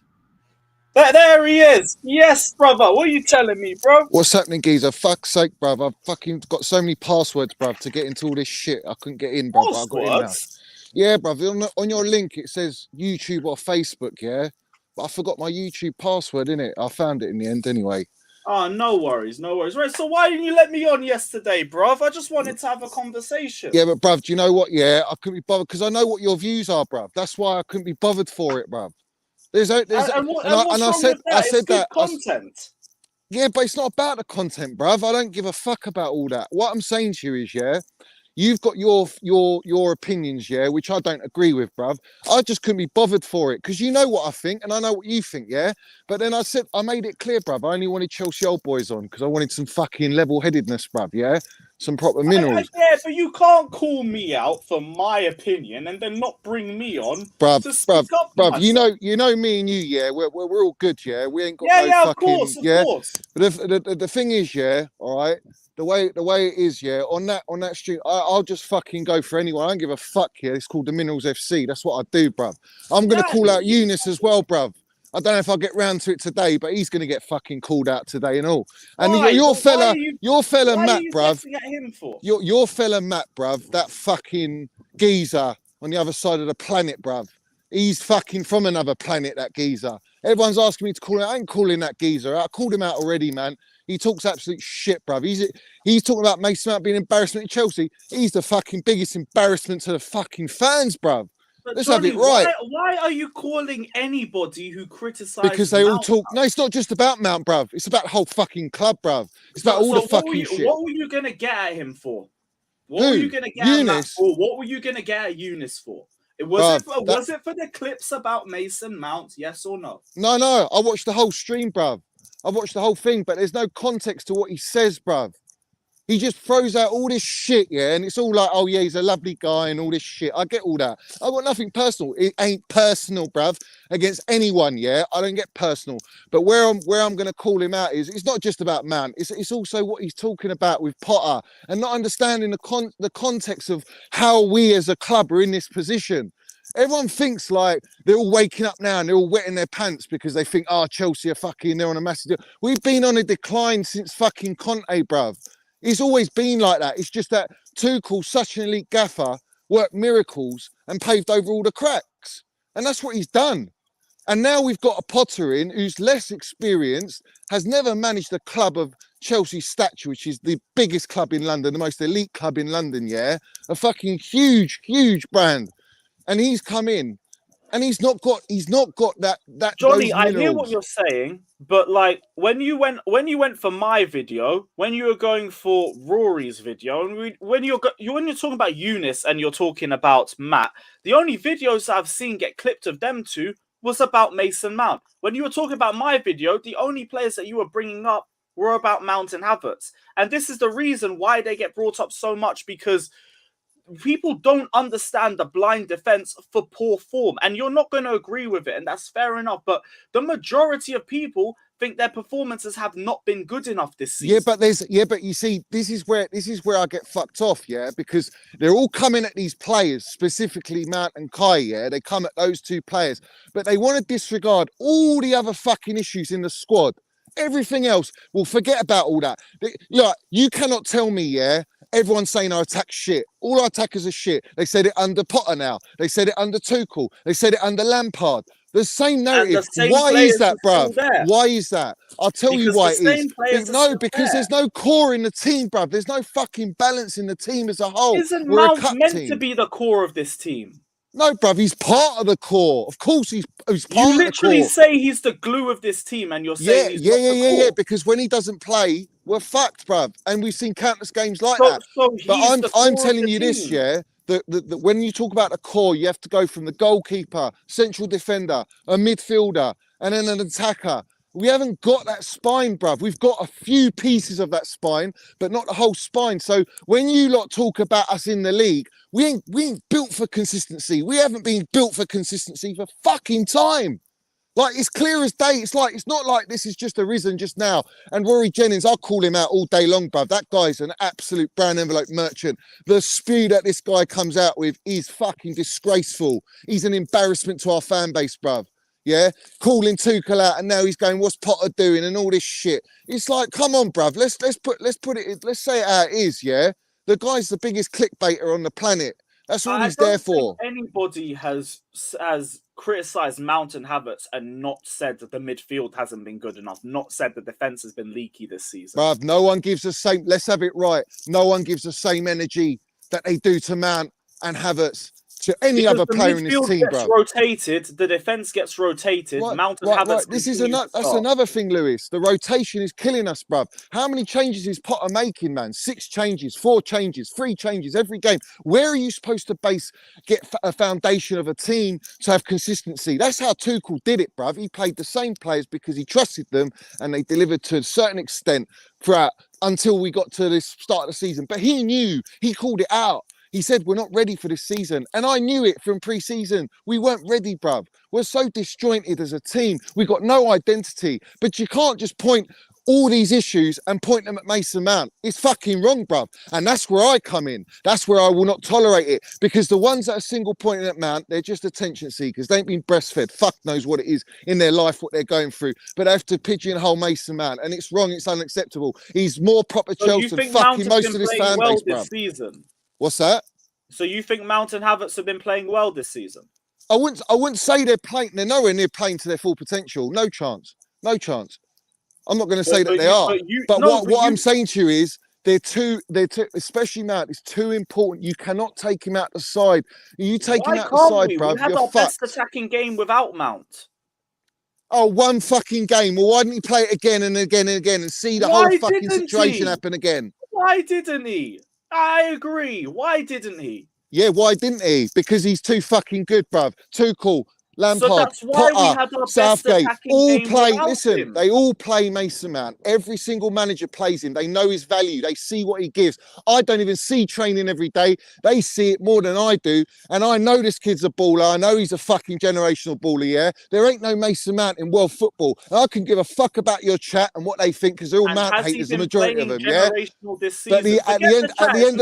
There he is. Yes, brother. What are you telling me, bro? What's happening, geezer? Fuck's sake, bruv. I've fucking got so many passwords, bruv, to get into all this shit. I couldn't get in, bruv. But I got in now. Yeah, bruv. On your link, it says YouTube or Facebook, yeah? But I forgot my YouTube password, innit? I found it in the end anyway. Oh, no worries, no worries. Right, so why didn't you let me on yesterday, bruv? I just wanted to have a conversation. Yeah, but bruv, do you know what? Yeah, I couldn't be bothered because I know what your views are, bruv. That's why I couldn't be bothered for it, bruv. There's And what's wrong with that? I It's said good that. content. Yeah, but it's not about the content, bruv. I don't give a fuck about all that. What I'm saying to you is, yeah, you've got your opinions, yeah, which I don't agree with, bruv. I just couldn't be bothered for it because you know what I think and I know what you think, yeah. But then I made it clear, bruv. I only wanted Chelsea old boys on because I wanted some fucking level-headedness, bruv, yeah, some proper minerals. Yeah, but you can't call me out for my opinion and then not bring me on Bruv, to speak up for bruv, myself. you know me and you, yeah, we're all good, yeah. We ain't got Yeah, no yeah, fucking, of yeah. course. But the thing is, yeah, all right, the way it is, yeah, on that street, I'll just fucking go for anyone. I don't give a fuck, yeah. It's called the Minerals FC. That's what I do, bruv. I'm gonna call out Eunice as well, bruv. I don't know if I'll get round to it today, but he's gonna get fucking called out today and all. And Why? your fella Why Matt, are you bruv. getting at him for? Your fella Matt, bruv, that fucking geezer on the other side of the planet, bruv. He's fucking from another planet, that geezer. Everyone's asking me to call him. I ain't calling that geezer. I called him out already, man. He talks absolute shit, bruv. He's talking about Mason Mount being an embarrassment in Chelsea. He's the fucking biggest embarrassment to the fucking fans, bruv. But Let's Johnny, have it right. Why are you calling anybody who criticizes Because they all Mount talk. No, it's not just about Mount, bruv. It's about the whole fucking club, bruv. It's about all the fucking shit. What were you gonna get at him for? What Who? were you gonna get at Matt Eunice? for? What were you gonna get at Eunice for? Was it for the clips about Mason Mount? Yes or no? No. I watched the whole stream, bruv. I watched the whole thing, but there's no context to what he says, bruv. He just throws out all this shit, yeah, and it's all like, oh yeah, he's a lovely guy and all this shit. I get all that. I got nothing personal. It ain't personal, bruv, against anyone, yeah. I don't get personal. But where I'm gonna call him out is it's not just about Mount. It's also what he's talking about with Potter and not understanding the context of how we as a club are in this position. Everyone thinks like they're all waking up now and they're all wetting their pants because they think, oh, Chelsea are fucking, they're on a massive deal. We've been on a decline since fucking Conte, bruv. It's always been like that. It's just that Tuchel, such an elite gaffer, worked miracles and paved over all the cracks. And that's what he's done. And now we've got a Potter in who's less experienced, has never managed a club of Chelsea stature, which is the biggest club in London, the most elite club in London, yeah? A fucking huge, huge brand. And he's come in and he's not got that Johnny, I hear what you're saying, but like when you went for my video, when you were going for Rory's video, and when you're talking about Eunice and you're talking about Matt, the only videos I've seen get clipped of them two was about Mason Mount. When you were talking about my video, the only players that you were bringing up were about Mount and Havertz, and this is the reason why they get brought up so much, because people don't understand the blind defense for poor form, and you're not going to agree with it, and that's fair enough, but the majority of people think their performances have not been good enough this season. But you see, this is where I get fucked off, yeah, because they're all coming at these players, specifically Mount and Kai, yeah, they come at those two players, but they want to disregard all the other fucking issues in the squad. Everything else, we'll forget about all that. Look, you cannot tell me, yeah, everyone's saying our attack's shit. All our attackers are shit. They said it under Potter now. They said it under Tuchel. They said it under Lampard. The same narrative. Why is that, bruv? Why is that? I'll tell you why it is. No, because there's no core in the team, bruv. There's no fucking balance in the team as a whole. Isn't Mount meant to be the core of this team? No, bruv, he's part of the core. Of course, he's part of the core. You literally say he's the glue of this team, and you're saying he's not the core. Because when he doesn't play, we're fucked, bruv. And we've seen countless games like that. But I'm telling you this, yeah, that when you talk about the core, you have to go from the goalkeeper, central defender, a midfielder, and then an attacker. We haven't got that spine, bruv. We've got a few pieces of that spine, but not the whole spine. So when you lot talk about us in the league, we ain't built for consistency. We haven't been built for consistency for fucking time. Like, it's clear as day. It's not like this is just arisen just now. And Rory Jennings, I'll call him out all day long, bruv. That guy's an absolute brown envelope merchant. The spew that this guy comes out with is fucking disgraceful. He's an embarrassment to our fan base, bruv. Yeah, calling Tuchel out, and now he's going, what's Potter doing, and all this shit. It's like, come on, bruv. Let's say it how it is. Yeah, the guy's the biggest clickbaiter on the planet. That's all he's there for. Anybody has criticised Mount and Havertz and not said that the midfield hasn't been good enough, not said the defence has been leaky this season. Bruv, no one gives the same, let's have it right, no one gives the same energy that they do to Mount and Havertz to any other player in this team, bro. Rotated, the defense gets rotated. Right, Mount and Havertz. This is that's another thing, Lewis. The rotation is killing us, bruv. How many changes is Potter making, man? 6 changes, 4 changes, 3 changes every game. Where are you supposed to get a foundation of a team to have consistency? That's how Tuchel did it, bruv. He played the same players because he trusted them and they delivered to a certain extent throughout until we got to this start of the season. But he knew, he called it out. He said, we're not ready for this season. And I knew it from pre-season. We weren't ready, bruv. We're so disjointed as a team. We got no identity. But you can't just point all these issues and point them at Mason Mount. It's fucking wrong, bruv. And that's where I come in. That's where I will not tolerate it. Because the ones that are single pointing at Mount, they're just attention seekers. They ain't been breastfed. Fuck knows what it is in their life, what they're going through. But they have to pigeonhole Mason Mount. And it's wrong. It's unacceptable. He's more proper Chelsea than fucking most of this fan base, bruv. Season? What's that? So you think Mount and Havertz have been playing well this season? I wouldn't say they're playing. They're nowhere near playing to their full potential. No chance. No chance. I'm not going to say that they are. But what I'm saying to you is they're too. Especially Mount is too important. You cannot take him out the side. You take him out the side, bro. We had our best attacking game without Mount. Oh, one fucking game. Well, why didn't he play it again and again and again and see the whole fucking situation happen again? Why didn't he? I agree. Why didn't he? Yeah, why didn't he? Because he's too fucking good, bruv. Tuchel, Lampard, Potter, Southgate, all play. Listen, they all play Mason Mount. Every single manager plays him. They know his value. They see what he gives. I don't even see training every day. They see it more than I do. And I know this kid's a baller. I know he's a fucking generational baller, yeah? There ain't no Mason Mount in world football. And I can give a fuck about your chat and what they think because they're all Mount haters, the majority of them, yeah? But at the end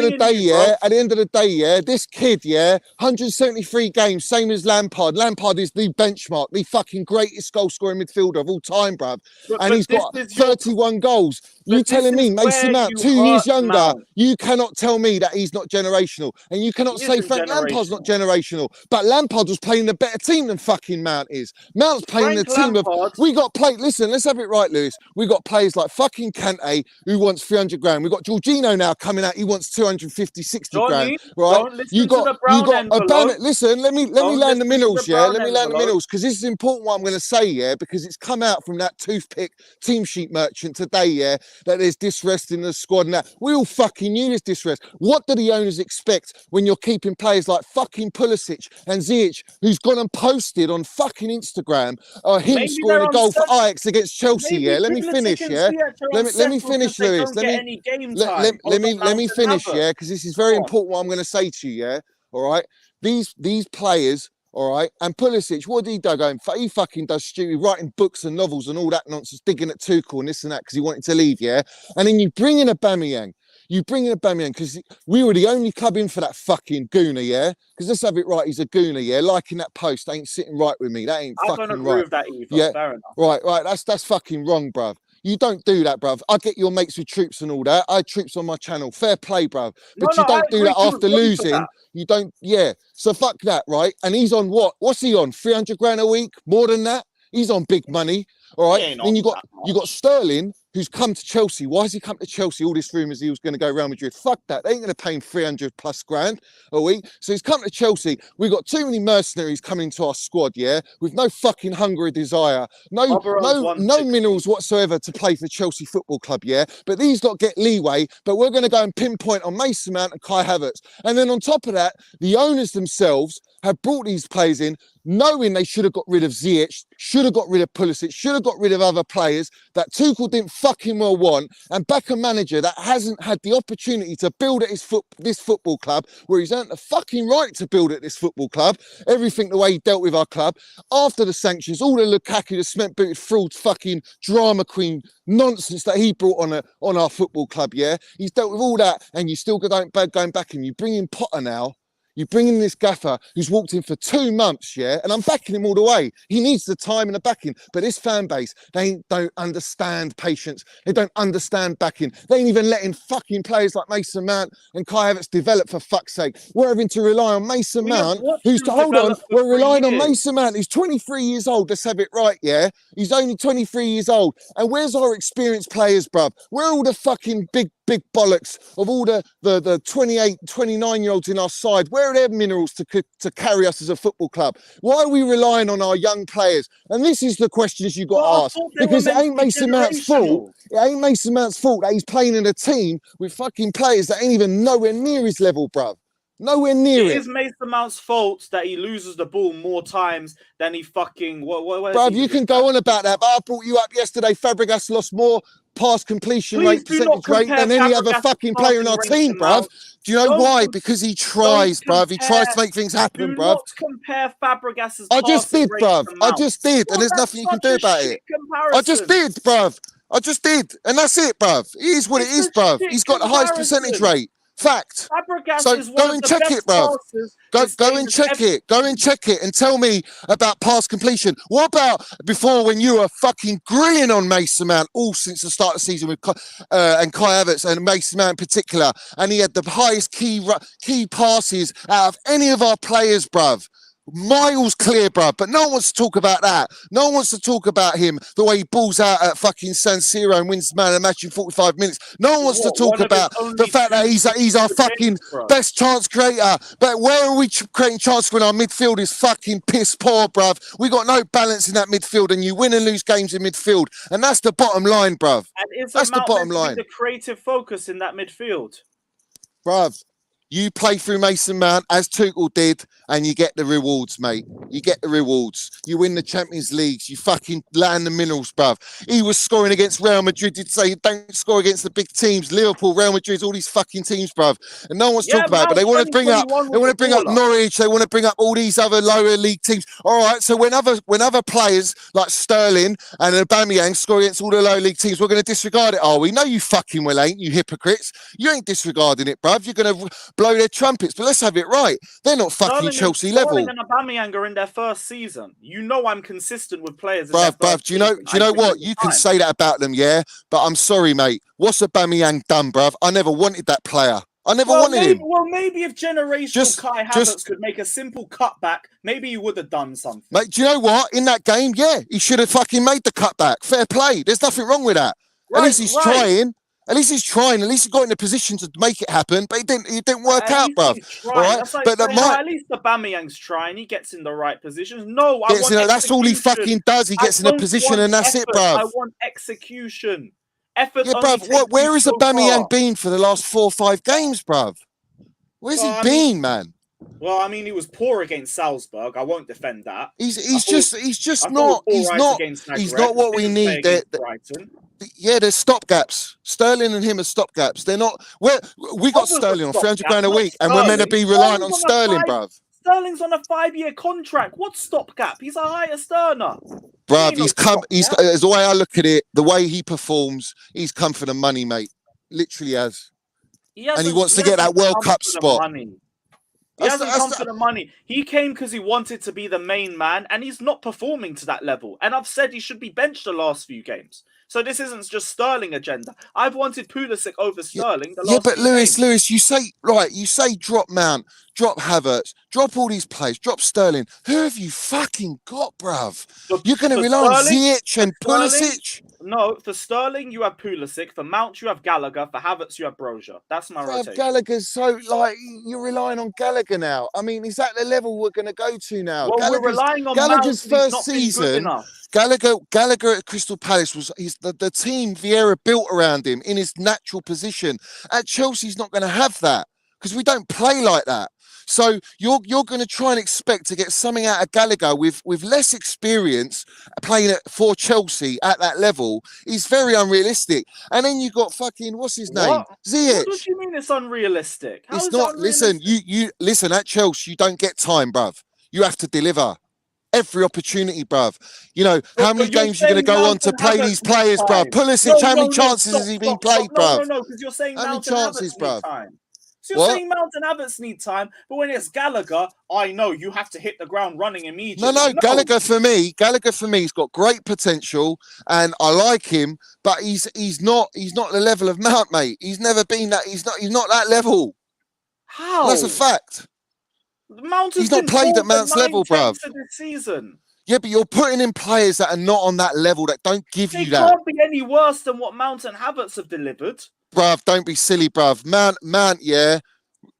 of the day, yeah, this kid, yeah, 173 games, same as Lampard. Lampard is the benchmark, the fucking greatest goal scoring midfielder of all time, bruv. And he's got 31 goals. You telling me Mason Mount, 2 years younger, you cannot tell me that he's not generational. And you cannot say Frank Lampard's not generational. But Lampard was playing a better team than fucking Mount is. Mount's playing a team of... We got listen, let's have it right, Lewis. We got players like fucking Kante, who wants 300 grand. We got Jorginho now coming out, he wants 250, 60 grand. Right? You got Obama. Listen, let me land the minerals, yeah? Let me land the minerals, because this is important what I'm going to say, yeah? Because it's come out from that toothpick team sheet merchant today, yeah? That there's disrest in the squad and that. We all fucking knew there's disrest. What do the owners expect when you're keeping players like fucking Pulisic and Savić, who's gone and posted on fucking Instagram, him scoring a goal for Ajax against Chelsea, yeah? Let me finish, yeah? Let me finish, Lewis. Let me finish, yeah? Because this is very important what I'm going to say to you, yeah? All right? These players... All right, and Pulisic, what did he do? He fucking does stupid, writing books and novels and all that nonsense, digging at Tuchel and this and that because he wanted to leave, yeah? And then you bring in Aubameyang. Because we were the only club in for that fucking gooner, yeah? Because let's have it right, he's a gooner, yeah? Liking that post ain't sitting right with me. That ain't fucking right. I don't agree with that either, yeah? Fair enough. Right, that's fucking wrong, bruv. You don't do that, bruv. I get your mates with troops and all that. I had troops on my channel. Fair play, bruv. But you don't do that after losing. You don't, yeah. So fuck that, right? And he's on what? What's he on? 300 grand a week? More than that? He's on big money, all right? Then you got Sterling, who's come to Chelsea. Why has he come to Chelsea? All this rumours he was going to go Real Madrid. Fuck that. They ain't going to pay him 300 plus grand a week. So he's come to Chelsea. We've got too many mercenaries coming into our squad, yeah? With no fucking hunger or desire. No minerals whatsoever to play for Chelsea Football Club, yeah? But these lot get leeway. But we're going to go and pinpoint on Mason Mount and Kai Havertz. And then on top of that, the owners themselves have brought these players in knowing they should have got rid of Savić, should have got rid of Pulisic, should have got rid of other players that Tuchel didn't fucking well want, and back a manager that hasn't had the opportunity to build at this football club, where he's earned the fucking right to build at this football club, everything the way he dealt with our club, after the sanctions, all the Lukaku, the cement-booted fraud fucking drama queen nonsense that he brought on our football club, yeah? He's dealt with all that, and you still going back and you bring in Potter now. You bring in this gaffer who's walked in for 2 months, yeah, and I'm backing him all the way. He needs the time and the backing. But this fan base, they don't understand patience. They don't understand backing. They ain't even letting fucking players like Mason Mount and Kai Havertz develop, for fuck's sake. We're having to rely on Mason Mount, who's to hold on. We're relying on Mason Mount, who's 23 years old. Let's have it right, yeah. He's only 23 years old. And where's our experienced players, bruv? Where are all the fucking big bollocks of all the 28, 29-year-olds in our side? Where are their minerals to carry us as a football club? Why are we relying on our young players? And this is the questions you got to ask. Because it ain't Mason Mount's fault. It ain't Mason Mount's fault that he's playing in a team with fucking players that ain't even nowhere near his level, bruv. Nowhere near it. It is Mason Mount's fault that he loses the ball more times than he fucking... Bruv, you can go on about that, but I brought you up yesterday. Fabregas lost more pass completion percentage rate than any other fucking player in our team, bruv. Do you know why? Because he tries, bruv. He tries to make things happen, bruv. Do not compare Fabregas's I just did, bruv. I just did, and there's nothing you can do about it. I just did, bruv. I just did, and that's it, bruv. It is what it is, bruv. He's got the highest percentage rate. Fact. So go and check it, bro. Go and check it. Go and check it and tell me about pass completion. What about before, when you were fucking grilling on Mason Mount all since the start of the season with and Kai Havertz and Mason Mount in particular, and he had the highest key passes out of any of our players, bruv. Miles clear, bruv, but no one wants to talk about that. No one wants to talk about him, the way he balls out at fucking San Siro and wins man of the match in 45 minutes. No one wants to talk about the fact that he's our fucking best chance creator. But where are we creating chance when our midfield is fucking piss poor, bruv? We got no balance in that midfield, and you win and lose games in midfield. And that's the bottom line, bruv. That's the bottom line. The creative focus in that midfield. Bruv. You play through Mason Mount, as Tuchel did, and you get the rewards, mate. You get the rewards. You win the Champions Leagues. You fucking land the minerals, bruv. He was scoring against Real Madrid. He'd say, don't score against the big teams. Liverpool, Real Madrid, all these fucking teams, bruv. And no one's talking about it, but they want to bring up, Norwich. They want to bring up all these other lower league teams. All right, so when other players like Sterling and Aubameyang score against all the lower league teams, we're going to disregard it, are we? No, you fucking well ain't, you hypocrites. You ain't disregarding it, bruv. You're going to blow their trumpets, but let's have it right. They're not fucking Chelsea level. Sterling and Aubameyang are in their first season. You know I'm consistent with players. Bruv, do you know what? You can say that about them, yeah, but I'm sorry, mate. What's Aubameyang done, bruv? I never wanted that player. I never wanted him. Well, maybe if generational Kai Havertz could make a simple cutback, maybe he would have done something. Mate, do you know what? In that game, yeah, he should have fucking made the cutback. Fair play. There's nothing wrong with that. At least he's trying. At least he's trying. At least he got in a position to make it happen, but it didn't work out, bruv. All right, but at least Aubameyang's trying. He gets in the right positions. No, that's all he fucking does. He gets in a position, and that's it, bruv. I want execution. Effort. Yeah, bruv. Where has Aubameyang been for the last 4 or 5 games, bruv? Where's he been, man? Well, I mean, he was poor against Salzburg. I won't defend that. He's not what we need. Yeah, there's stopgaps. Sterling and him are stopgaps. They're not. We got Sterling on 300 grand a week, and we're meant to be reliant on Sterling, bruv. Sterling's on a 5-year contract. What stopgap? He's a highest earner. Bruv, as the way I look at it, the way he performs, he's come for the money, mate. Literally has. And he wants to get that World Cup spot. He hasn't come for the money. He came because he wanted to be the main man, and he's not performing to that level. And I've said he should be benched the last few games. So this isn't just Sterling agenda. I've wanted Pulisic over Sterling. But Lewis, you say drop Mount, drop Havertz, drop all these players, drop Sterling. Who have you fucking got, bruv? You're going to rely on Savić and Pulisic? No, for Sterling, you have Pulisic. For Mount, you have Gallagher. For Havertz, you have Broja. That's my rotation. Gallagher's you're relying on Gallagher now. I mean, is that the level we're going to go to now? Well, we're relying on Gallagher's first season. Gallagher at Crystal Palace was the team Vieira built around him in his natural position. At Chelsea, he's not going to have that because we don't play like that. So you're going to try and expect to get something out of Gallagher with less experience playing for Chelsea at that level is very unrealistic. And then you got fucking what's his name? Savić. What do you mean it's unrealistic? It's not. Listen, you listen at Chelsea. You don't get time, bruv. You have to deliver. Every opportunity, bruv. You know, how many games are you going to go on to play these players, bruv? Pulisic, how many chances has he been played, bruv? No, because you're saying how many chances, bruv? So you're saying Mount and Havertz need time, but when it's Gallagher, I know you have to hit the ground running immediately. No, Gallagher for me, he's got great potential, and I like him, but he's not the level of Mount, mate. He's never been that. He's not that level. How? That's a fact. Mount he's not played at Mount's level, bruv. This season. Yeah, but you're putting in players that are not on that level, that don't give you that. They can't be any worse than what Mount and Havertz have delivered. Bruv, don't be silly, bruv. Mount, yeah,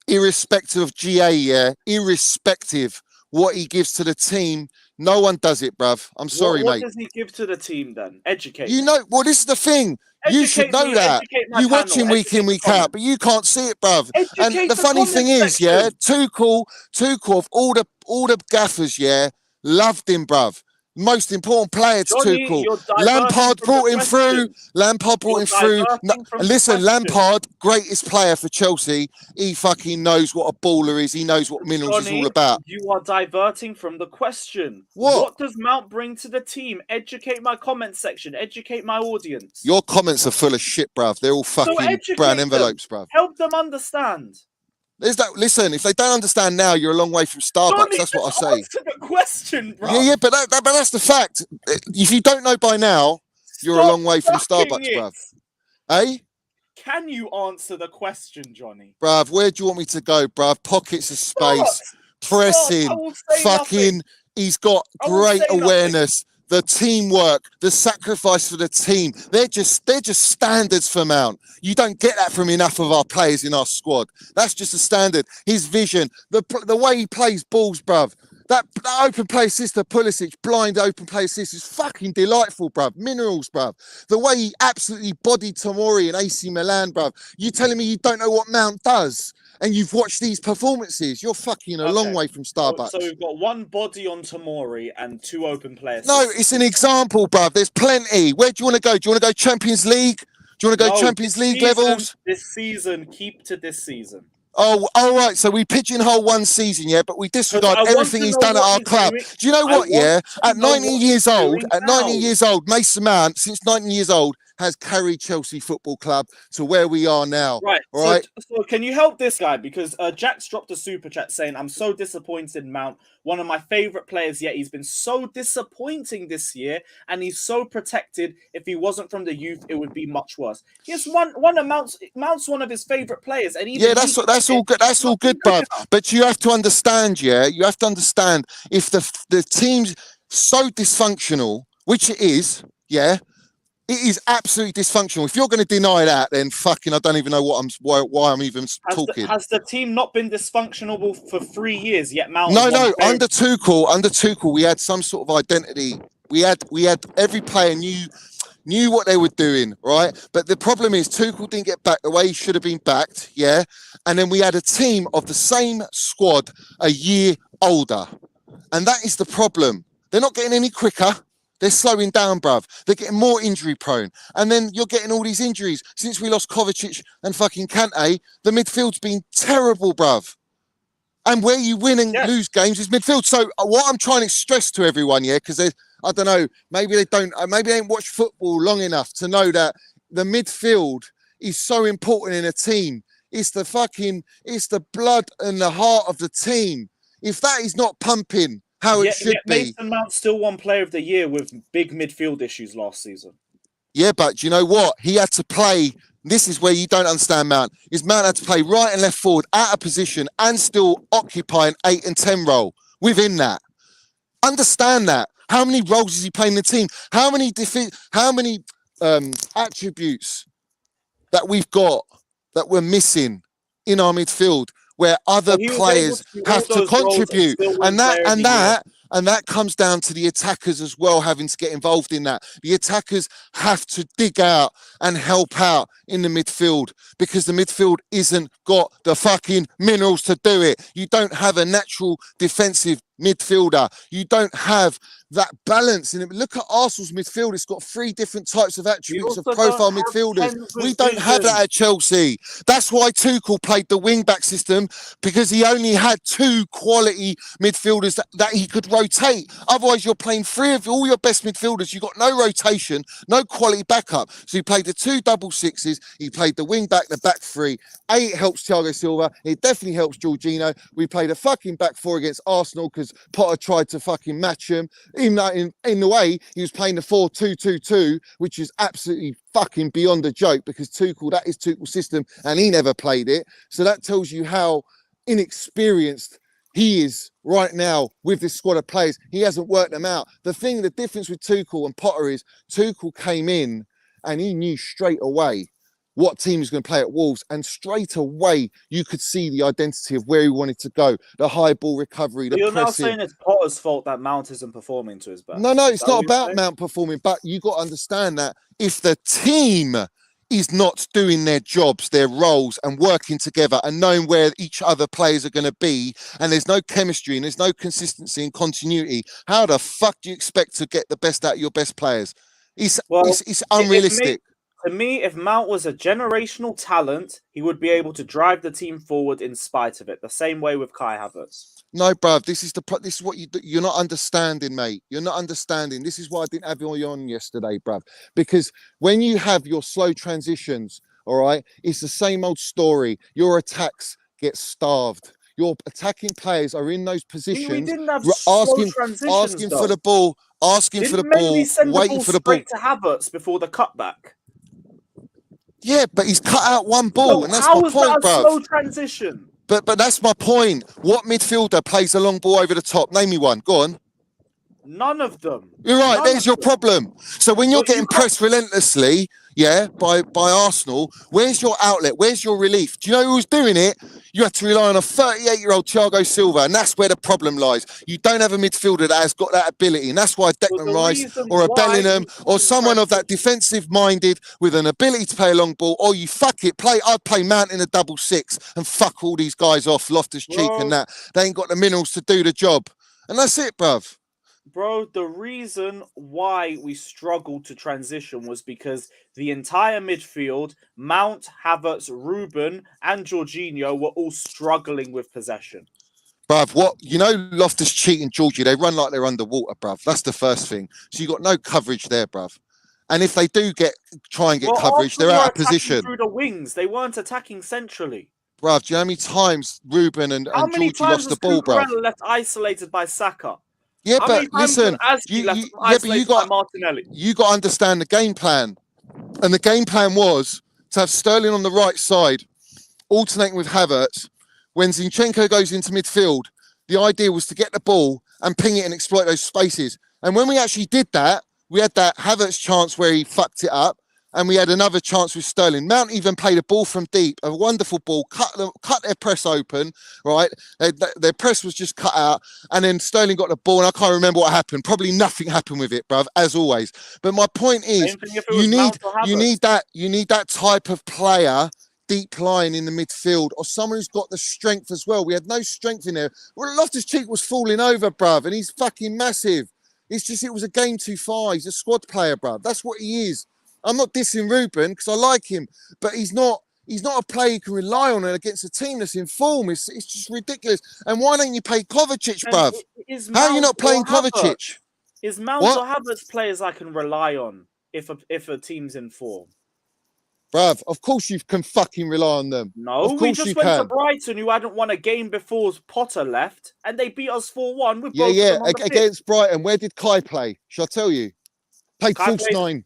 irrespective of GA, yeah, irrespective what he gives to the team, no one does it, bruv. I'm sorry, mate. What does he give to the team then? Educate. You know, well, this is the thing. You should know that. You watch him week in, week out, but you can't see it, bruv. And the funny thing is, yeah, Tuchel of all the gaffers, yeah, loved him, bruv. Most important player to Tuchel. Lampard brought him through. Listen, Lampard, greatest player for Chelsea. He fucking knows what a baller is. He knows what minerals is all about. You are diverting from the question. What does Mount bring to the team? Educate my comment section. Educate my audience. Your comments are full of shit, bruv. They're all fucking brown envelopes, bruv. Help them understand. Listen, if they don't understand now, you're a long way from Starbucks. Johnny, that's what I say. Answer the question, bro. Yeah, but that's the fact. If you don't know by now, you're a long way from Starbucks, bruv. Eh? Can you answer the question, Johnny? Bruv, where do you want me to go, bruv? Pockets of space, pressing, fucking. He's got great awareness. The teamwork, the sacrifice for the team. They're just standards for Mount. You don't get that from enough of our players in our squad. That's just a standard. His vision, the way he plays balls, bruv. That open play assist to Pulisic, blind open play assist is fucking delightful, bruv. Minerals, bruv. The way he absolutely bodied Tomori in AC Milan, bruv. You telling me you don't know what Mount does? And you've watched these performances. You're fucking a long way from Starbucks. So we've got one body on Tomori and two open players. No, it's an example, bruv. There's plenty. Where do you want to go? Do you want to go Champions League? Do you want to go Champions League levels? This season, keep to this season. Oh, all right. So we pigeonhole one season, yeah, but we disregard everything he's done at our club. Do you know what? Yeah, at 19 years old, Mason Mount, since 19 years old, has carried Chelsea Football Club to where we are now. Right. All right. So can you help this guy? Because Jack's dropped a super chat saying, I'm so disappointed in Mount, one of my favourite players, yet he's been so disappointing this year, and he's so protected. If he wasn't from the youth, it would be much worse. Yes, one of Mount's one of his favourite players. And that's all good. That's all good, bud. But you have to understand, yeah, if the team's so dysfunctional, which it is, yeah. It is absolutely dysfunctional. If you're going to deny that, then fucking, I don't even know why I'm even talking. Has the team not been dysfunctional for 3 years yet? Mount. No. Under Tuchel, we had some sort of identity. We had every player knew what they were doing, right? But the problem is Tuchel didn't get back the way he should have been backed, yeah. And then we had a team of the same squad a year older, and that is the problem. They're not getting any quicker. They're slowing down, bruv. They're getting more injury prone. And then you're getting all these injuries. Since we lost Kovacic and fucking Kante, the midfield's been terrible, bruv. And where you win and lose games is midfield. So what I'm trying to stress to everyone, yeah, because I don't know, maybe they ain't watched football long enough to know that the midfield is so important in a team. It's the blood and the heart of the team. If that is not pumping, how it should be. Mason Mount still won Player of the Year with big midfield issues last season. Yeah, but you know what? He had to play. This is where you don't understand Mount. Mount had to play right and left forward out of position and still occupy an 8 and 10 role within that. Understand that. How many roles is he playing in the team? How many attributes that we've got that we're missing in our midfield, where other players have to contribute, and that comes down to the attackers as well, having to get involved in that. The attackers have to dig out and help out in the midfield, because the midfield isn't got the fucking minerals to do it. You don't have a natural defensive midfielder. You don't have that balance in it. Look at Arsenal's midfield. It's got 3 different types of attributes of profile midfielders. We don't have that at Chelsea. That's why Tuchel played the wing-back system, because he only had 2 quality midfielders that he could rotate. Otherwise, you're playing 3 of all your best midfielders. You've got no rotation, no quality backup. So he played the 2 double sixes. He played the wing-back, the back 3. It helps Thiago Silva. It definitely helps Jorginho. We played a fucking back 4 against Arsenal because Potter tried to fucking match him. Even though in the way he was playing the 4-2-2-2, which is absolutely fucking beyond a joke, because Tuchel, that is Tuchel's system, and he never played it. So that tells you how inexperienced he is right now with this squad of players. He hasn't worked them out. The difference with Tuchel and Potter is Tuchel came in and he knew straight away what team is going to play at Wolves, and straight away you could see the identity of where he wanted to go, the high ball recovery, the You're pressing. now saying it's Potter's fault that Mount isn't performing to his best. No, it's not about Mount performing, but you got to understand that if the team is not doing their jobs, their roles, and working together and knowing where each other players are going to be, and there's no chemistry and there's no consistency and continuity, how the fuck do you expect to get the best out of your best players? It's unrealistic. To me, if Mount was a generational talent, he would be able to drive the team forward in spite of it. The same way with Kai Havertz. No, bruv, this is what you're not understanding, mate. You're not understanding. This is why I didn't have you on yesterday, bruv. Because when you have your slow transitions, all right, it's the same old story. Your attacks get starved. Your attacking players are in those positions. We didn't have asking though. for the ball, waiting for the ball. To Havertz before the cutback. Yeah, but he's cut out one ball, and that's my point, that bruv. Slow transition. But that's my point. What midfielder plays a long ball over the top? Name me one. Go on. None of them. You're right. There's your problem. So when you're getting pressed relentlessly, by Arsenal, where's your outlet? Where's your relief? Do you know who was doing it? You had to rely on a 38-year-old Thiago Silva, and that's where the problem lies. You don't have a midfielder that has got that ability, and that's why Declan Rice or a Bellingham or someone of that defensive-minded with an ability to play a long ball, or you I'd play Mount in a double 6 and fuck all these guys off, Loftus-Cheek and that. They ain't got the minerals to do the job. And that's it, bruv. Bro, the reason why we struggled to transition was because the entire midfield, Mount, Havertz, Ruben, and Jorginho were all struggling with possession. Bruv, Loftus-Cheek and Georgie, they run like they're underwater, bruv. That's the first thing. So you got no coverage there, bruv. And if they do try and get coverage, they're out of position. Through the wings, they weren't attacking centrally. Bruv, do you know how many times Ruben and Georgie lost the ball, bruv? Left isolated by Saka. Yeah, but listen, you got to understand the game plan. And the game plan was to have Sterling on the right side, alternating with Havertz. When Zinchenko goes into midfield, the idea was to get the ball and ping it and exploit those spaces. And when we actually did that, we had that Havertz chance where he fucked it up. And we had another chance with Sterling. Mount even played a ball from deep, a wonderful ball, cut their press open, right? Their press was just cut out. And then Sterling got the ball, and I can't remember what happened. Probably nothing happened with it, bruv, as always. But my point is, you need that type of player deep lying in the midfield, or someone who's got the strength as well. We had no strength in there. Well, Loftus-Cheek was falling over, bruv, and he's fucking massive. It was a game too far. He's a squad player, bruv. That's what he is. I'm not dissing Ruben because I like him, but he's not a player you can rely on against a team that's in form. It's just ridiculous. And why don't you play Kovacic, bruv? How are you not playing Kovacic? Is Mount or Havertz players I can rely on if a team's in form? Bruv, of course you can fucking rely on them. No, we just went to Brighton, who hadn't won a game before Potter left, and they beat us 4-1 with both of them on the against Brighton. Where did Kai play? Shall I tell you? Played false 9.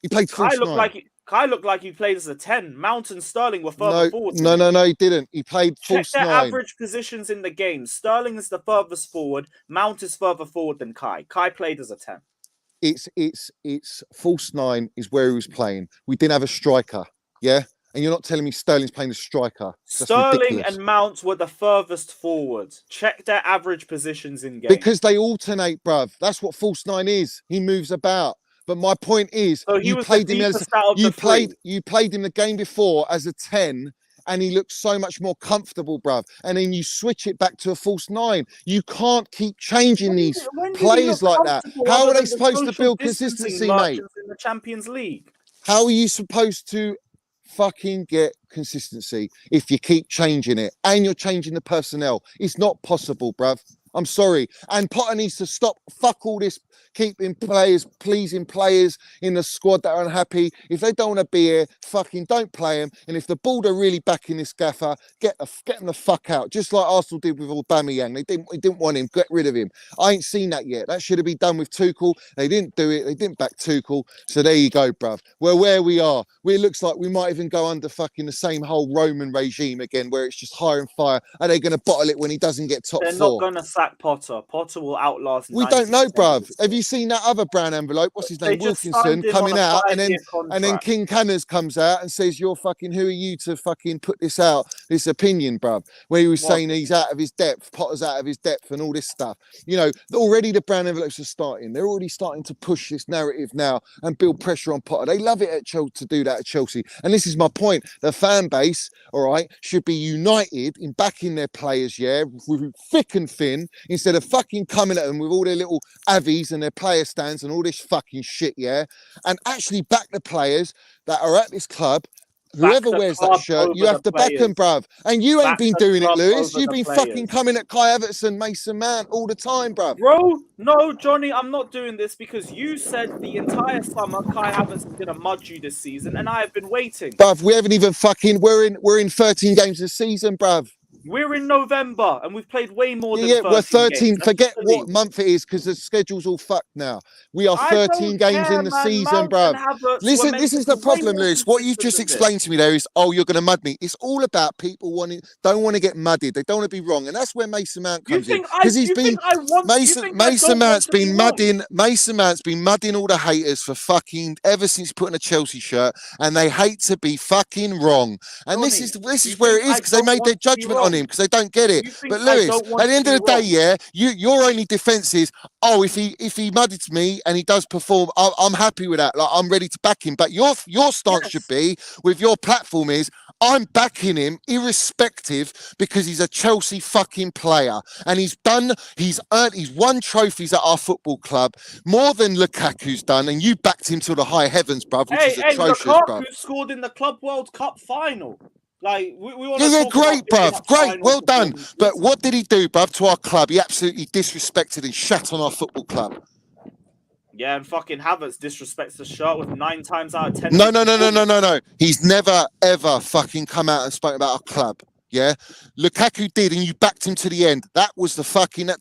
He played false 9. Kai looked like he played as a 10. Mount and Sterling were further forward. No, he didn't. He played false 9. Check their average positions in the game. Sterling is the furthest forward. Mount is further forward than Kai. Kai played as a 10. It's false 9 is where he was playing. We didn't have a striker, yeah? And you're not telling me Sterling's playing a striker. That's Sterling ridiculous. and Mount were the furthest forward. Check their average positions in game. Because they alternate, bruv. That's what false 9 is. He moves about. But my point is, you played him the game before as a 10, and he looks so much more comfortable, bruv. And then you switch it back to a false nine. You can't keep changing these players like that. How are they supposed to build consistency, mate? In the Champions League. How are you supposed to fucking get consistency if you keep changing it and you're changing the personnel? It's not possible, bruv. I'm sorry. And Potter needs to stop. Fuck all this keeping players, pleasing players in the squad that are unhappy. If they don't want to be here, fucking don't play them. And if the board are really backing this gaffer, get them the fuck out. Just like Arsenal did with Aubameyang. They didn't want him. Get rid of him. I ain't seen that yet. That should have been done with Tuchel. They didn't do it. They didn't back Tuchel. So there you go, bruv. Well, where we are, it looks like we might even go under fucking the same whole Roman regime again, where it's just hire and fire. Are they going to bottle it when he doesn't get top 4? They're not going to sack Potter. Potter will outlast. We don't know, bruv. Have you seen that other brown envelope? What's his name? Wilkinson coming out, and then King Canners comes out and says, "You're fucking. Who are you to fucking put this out? This opinion, bruv?" Where he was saying he's out of his depth, Potter's out of his depth, and all this stuff. You know, already the brown envelopes are starting. They're already starting to push this narrative now and build pressure on Potter. They love it at Chelsea to do that at Chelsea, and this is my point. The fan base, all right, should be united in backing their players, yeah, with thick and thin, instead of fucking coming at them with all their little avies and their player stands and all this fucking shit, yeah, and actually back the players that are at this club. Whoever wears that shirt, you have to back them, bruv. And you ain't been doing it, Lewis. You've been fucking coming at Kai Havertz and Mason Mount all the time, bruv. Bro, no, Johnny, I'm not doing this because you said the entire summer Kai Havertz is going to mud you this season, and I have been waiting. Bruv, we haven't even fucking... We're in 13 games this season, bruv. We're in November and we've played way more than 13 we're 13. Games. Forget what month it is because the schedule's all fucked now. We are 13 games in the season, bruv. Listen, this is the problem, Lewis. What you've just explained to me there is, oh, you're going to mud me. It's all about people don't want to get mudded. They don't want to be wrong. And that's where Mason Mount comes in. Because he's been... Mason Mount's been mudding... Mason Mount's been mudding all the haters for fucking... ever since putting a Chelsea shirt. And they hate to be fucking wrong. And this is where it is because they made their judgment on him because they don't get it. But Lewis, at the end of the day, yeah, your only defense is, oh, if he muddeds me and he does perform, I'm happy with that. Like, I'm ready to back him. But your stance should be, with your platform, is I'm backing him irrespective because he's a Chelsea fucking player and he's won trophies at our football club more than Lukaku's done, and you backed him to the high heavens, bruv, which is atrocious, bruv. Lukaku scored in the Club World Cup final. Like, we want great, bruv. Great, well done. But what did he do, bruv, to our club? He absolutely disrespected and shat on our football club. Yeah, and fucking Havertz disrespects the shirt with 9 times out of 10. No. He's never, ever fucking come out and spoken about our club. Yeah? Lukaku did, and you backed him to the end. That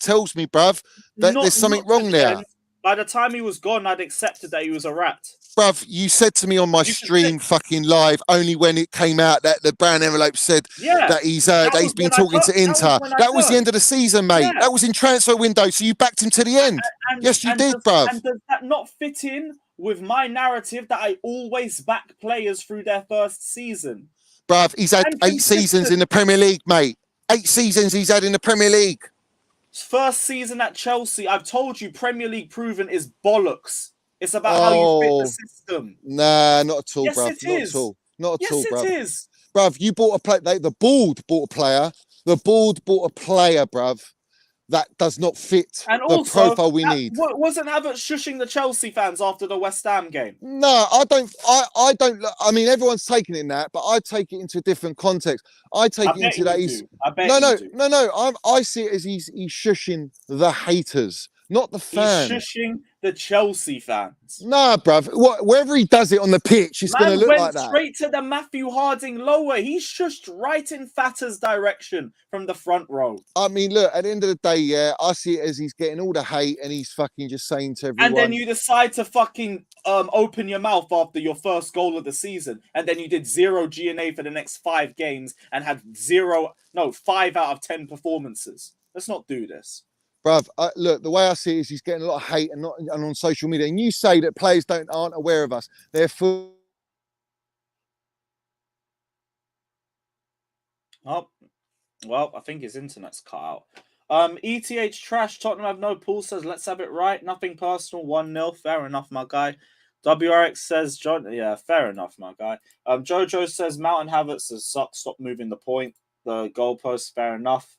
tells me, bruv, that there's something wrong there. By the time he was gone, I'd accepted that he was a rat. Bruv, you said to me on my stream fucking live, only when it came out that the brown envelope said that he's been talking to Inter. That was the end of the season, mate. Yeah. That was in transfer window, so you backed him to the end. Yes, you did, bruv. And does that not fit in with my narrative that I always back players through their first season? Bruv, he's had 8 seasons in the Premier League, mate. 8 seasons he's had in the Premier League. First season at Chelsea, I've told you Premier League proven is bollocks. It's about how you fit the system. Nah, not at all, yes, bruv. It is. Not at all, bruv. Yes, it is. Bruv, you bought a player. The board bought a player. The board bought a player, bruv, that does not fit the profile we need. Wasn't Havertz shushing the Chelsea fans after the West Ham game? No, I don't. I mean, everyone's taking it in that, but I take it into a different context. I take it into that he's... No. I see it as he's shushing the haters, not the fans. He's shushing the Chelsea fans. Nah, bruv. Wherever he does it on the pitch, it's going to look like that. Went straight to the Matthew Harding lower. He shushed right in Fatter's direction from the front row. I mean, look, at the end of the day, yeah, I see it as he's getting all the hate and he's fucking just saying to everyone... And then you decide to fucking open your mouth after your first goal of the season. And then you did 0 GNA for the next 5 games and had 5 out of 10 performances. Let's not do this. Bruv, look, the way I see it is he's getting a lot of hate and on social media. And you say that players aren't aware of us. They're full. Oh, well, I think his internet's cut out. ETH trash. Tottenham have no pool. Says let's have it right. Nothing personal. 1-0. Fair enough, my guy. WRX says John. Yeah, fair enough, my guy. Jojo says Mount and Havertz has sucked. Stop moving the goalpost. Fair enough.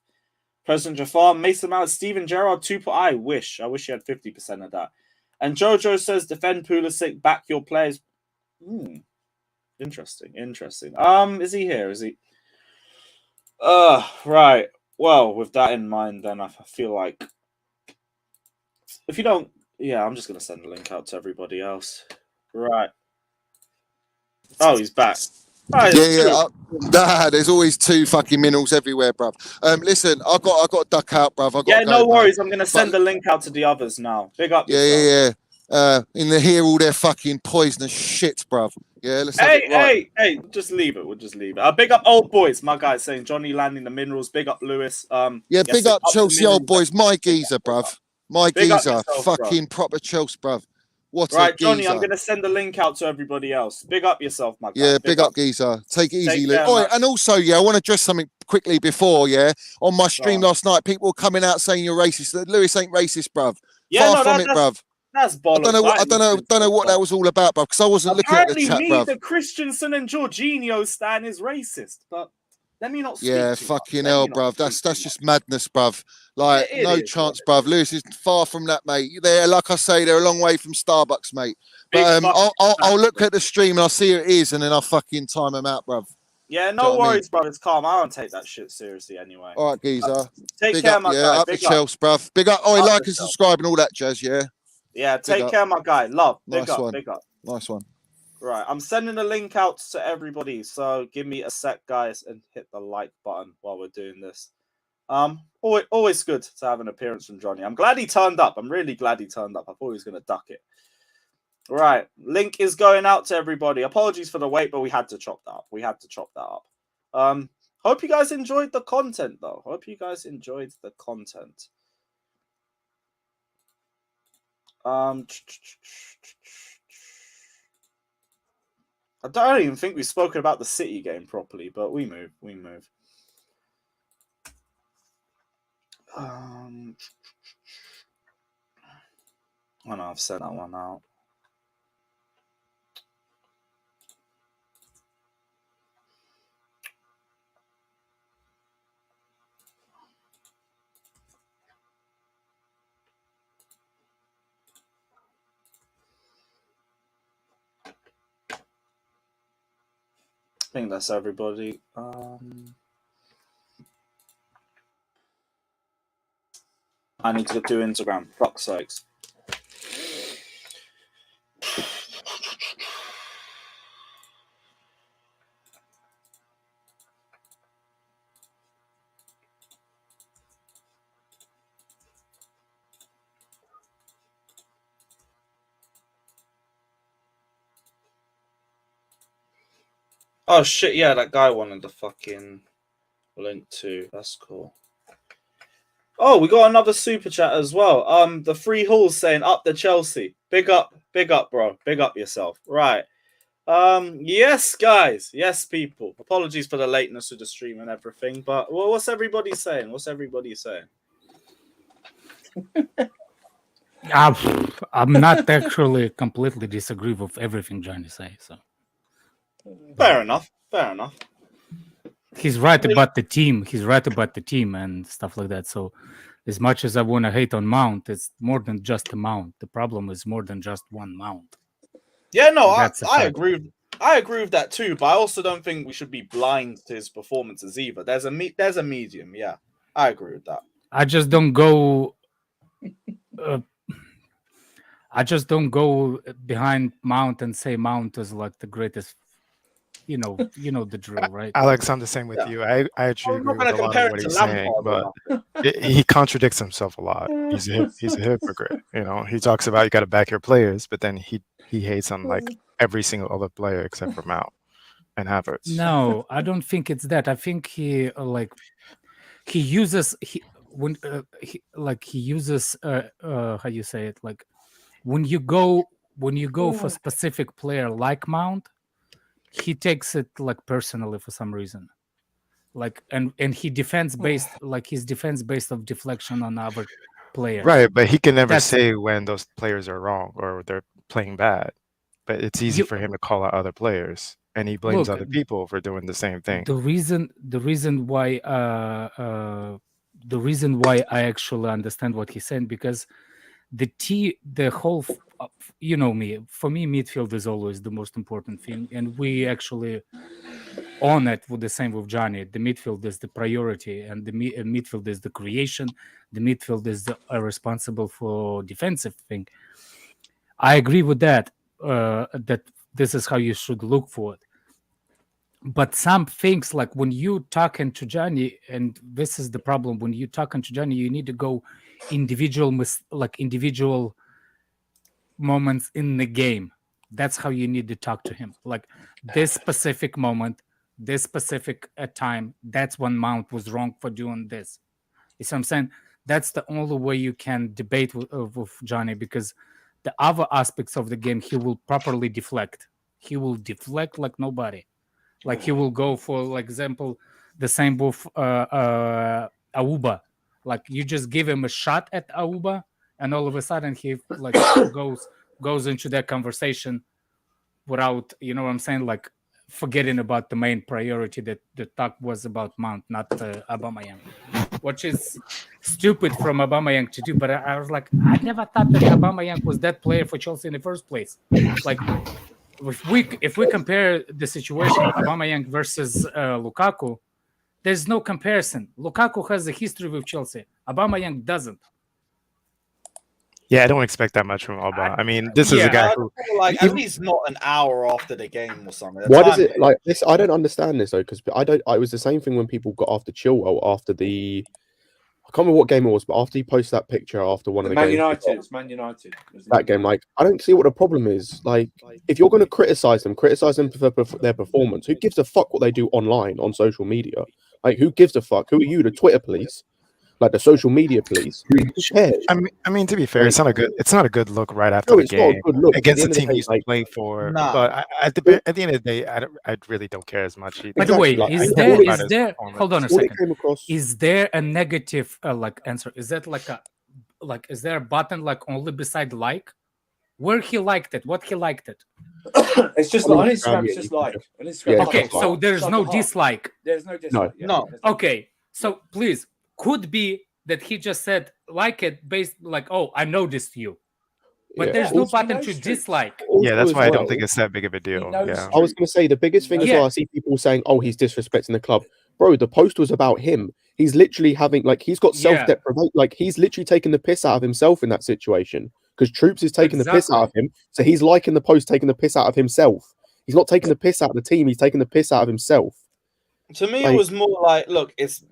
President Jafar, Mason Mount, Steven Gerrard, 2. I wish he had 50% of that. And Jojo says defend Pulisic, back your players. Interesting. Is he here? Is he? Right. Well, with that in mind, then I feel like if you don't, yeah, I'm just gonna send a link out to everybody else. Right. Oh, he's back. There's always 2 fucking minerals everywhere, bruv. Listen, I got to duck out, bruv. No worries. I'm gonna send the link out to the others now. Big up. Yeah. In the hear all their fucking poisonous shit, bruv. Yeah, let's hey, just leave it. We'll just leave it. Big up old boys. My guy's saying Johnny landing the minerals. Big up Lewis. Big up Chelsea old boys. My geezer, bruv. My geezer, fucking proper Chelsea, bruv. What right, Johnny, I'm going to send the link out to everybody else. Big up yourself, my guy. Yeah, big up, geezer. Take it easy, Luke. And also, I want to address something quickly before, on my stream last night, people were coming out saying you're racist. Lewis ain't racist, bruv. Far from it, bruv. That's bollocks. I don't know what that was all about, bruv, because I wasn't looking at the chat, bruv. The Christensen and Jorginho stan is racist, but let me not speak fucking hell, bruv. That's just madness, bruv. Like, no chance, bruv. Lewis is far from that, mate. They're, like I say, they're a long way from Starbucks, mate. But I'll look at the stream and I'll see who it is, and then I'll fucking time them out, bruv. Yeah, no worries, bruv. It's calm. I don't take that shit seriously anyway. All right, geezer. Take care, my guy. Up the Chelsea, bruv. Big up. Like and subscribe and all that jazz, yeah? Yeah, take care, my guy. Love. Big up. Nice one. Right, I'm sending the link out to everybody, so give me a sec, guys, and hit the like button while we're doing this. Always good to have an appearance from Johnny. I'm glad he turned up. I'm really glad he turned up. I thought he was going to duck it. Right, link is going out to everybody. Apologies for the wait, but we had to chop that up. Hope you guys enjoyed the content, though. I don't even think we've spoken about the City game properly, but we move. I know I've sent that one out. I think that's everybody. I need to do Instagram. Fuck's sakes. Oh shit, yeah, that guy wanted the fucking link too. That's cool. Oh, we got another super chat as well. The Free Halls saying up the Chelsea. Big up, bro. Big up yourself. Right. Yes, guys. Yes, people. Apologies for the lateness of the stream and everything, but what's everybody saying? I'm not actually completely disagree with everything Johnny says. So fair enough. He's right about the team. And stuff like that. So as much as I want to hate on Mount, it's more than just a Mount. The problem is more than just one Mount. Yeah, no, I agree. I agree with that too, but I also don't think we should be blind to his performances either. There's a medium. Yeah, I agree with that. I just don't go. Behind Mount and say Mount is like the greatest. You know the drill, right? Alex, I'm the same with you. I actually agree with a lot of what he's saying, but he contradicts himself a lot. He's a hypocrite. He talks about you got to back your players, but then he hates on like every single other player except for Mount and Havertz. No, I don't think it's that. I think he uses how you say it, like when you go for specific player like Mount. He takes it like personally for some reason, like and he defends based like his defense based of deflection on other players. Right, but he can never say when those players are wrong or they're playing bad. but it's easy for him to call out other players, and he blames other people for doing the same thing. The reason why I actually understand what he's saying, because the whole, you know me, for me, midfield is always the most important thing, and we actually on it with the same with Johnny. The midfield is the priority, and the midfield is the creation. The midfield is responsible for defensive thing. I agree with that. That this is how you should look for it. But some things, like when you talking to Johnny, and this is the problem, when you talking to Johnny, you need to go individual moments in the game. That's how you need to talk to him. Like this specific moment, this specific time, that's when Mount was wrong for doing this. You see what I'm saying? That's the only way you can debate with Johnny, because the other aspects of the game, he will properly deflect. He will deflect like nobody. Like he will go for, like, example, the same with Auba. Like you just give him a shot at Auba, and all of a sudden he like goes into that conversation without, you know what I'm saying, like forgetting about the main priority that the talk was about Mount, not Aubameyang, which is stupid from Aubameyang to do. But I was like, I never thought that Aubameyang was that player for Chelsea in the first place. Like, if we compare the situation of Aubameyang versus Lukaku, there's no comparison. Lukaku has a history with Chelsea. Aubameyang doesn't. Yeah, I don't expect that much from Auba. I mean, this is a guy who, like, at least not an hour after the game or something. Why does it like this? I don't understand this though, because it was the same thing when people got after Chilwell after the. I can't remember what game it was, but after he posted that picture after one of the Man games, United, it's Man United. That game, like, I don't see what the problem is. Like, if you're going to criticize them for their performance. Who gives a fuck what they do online on social media? Like, who gives a fuck? Who are you, the Twitter police? Like the social media police? Who cares? I mean, to be fair, it's not a good look right after the game not a good look. against the team he's playing for. Nah. But at the end of the day, I really don't care as much. By the way, Like, is there? Hold on a All it second. came across. Is there a negative like answer? Is that is there a button like only beside like? Where he liked it? What he liked it? It's just like on Instagram. It's just like on Instagram. Yeah, Okay, so there's no dislike. There's no dislike. No. Okay, so please, could be that he just said like it based like, oh, I noticed you, but Yeah. there's no Also, button no to streaks. dislike. Yeah, that's Also why I as don't well, think it's that big of a deal. knows Yeah. I was going to say the biggest thing as Yeah. well. I see people saying, "Oh, he's disrespecting the club." Bro, the post was about him. He's literally having he's got self-deprivation. Like he's literally taking the piss out of himself in that situation because Troops is taking the piss out of him. So he's liking the post, taking the piss out of himself. He's not taking the piss out of the team. He's taking the piss out of himself. To me, it was more like, look, it's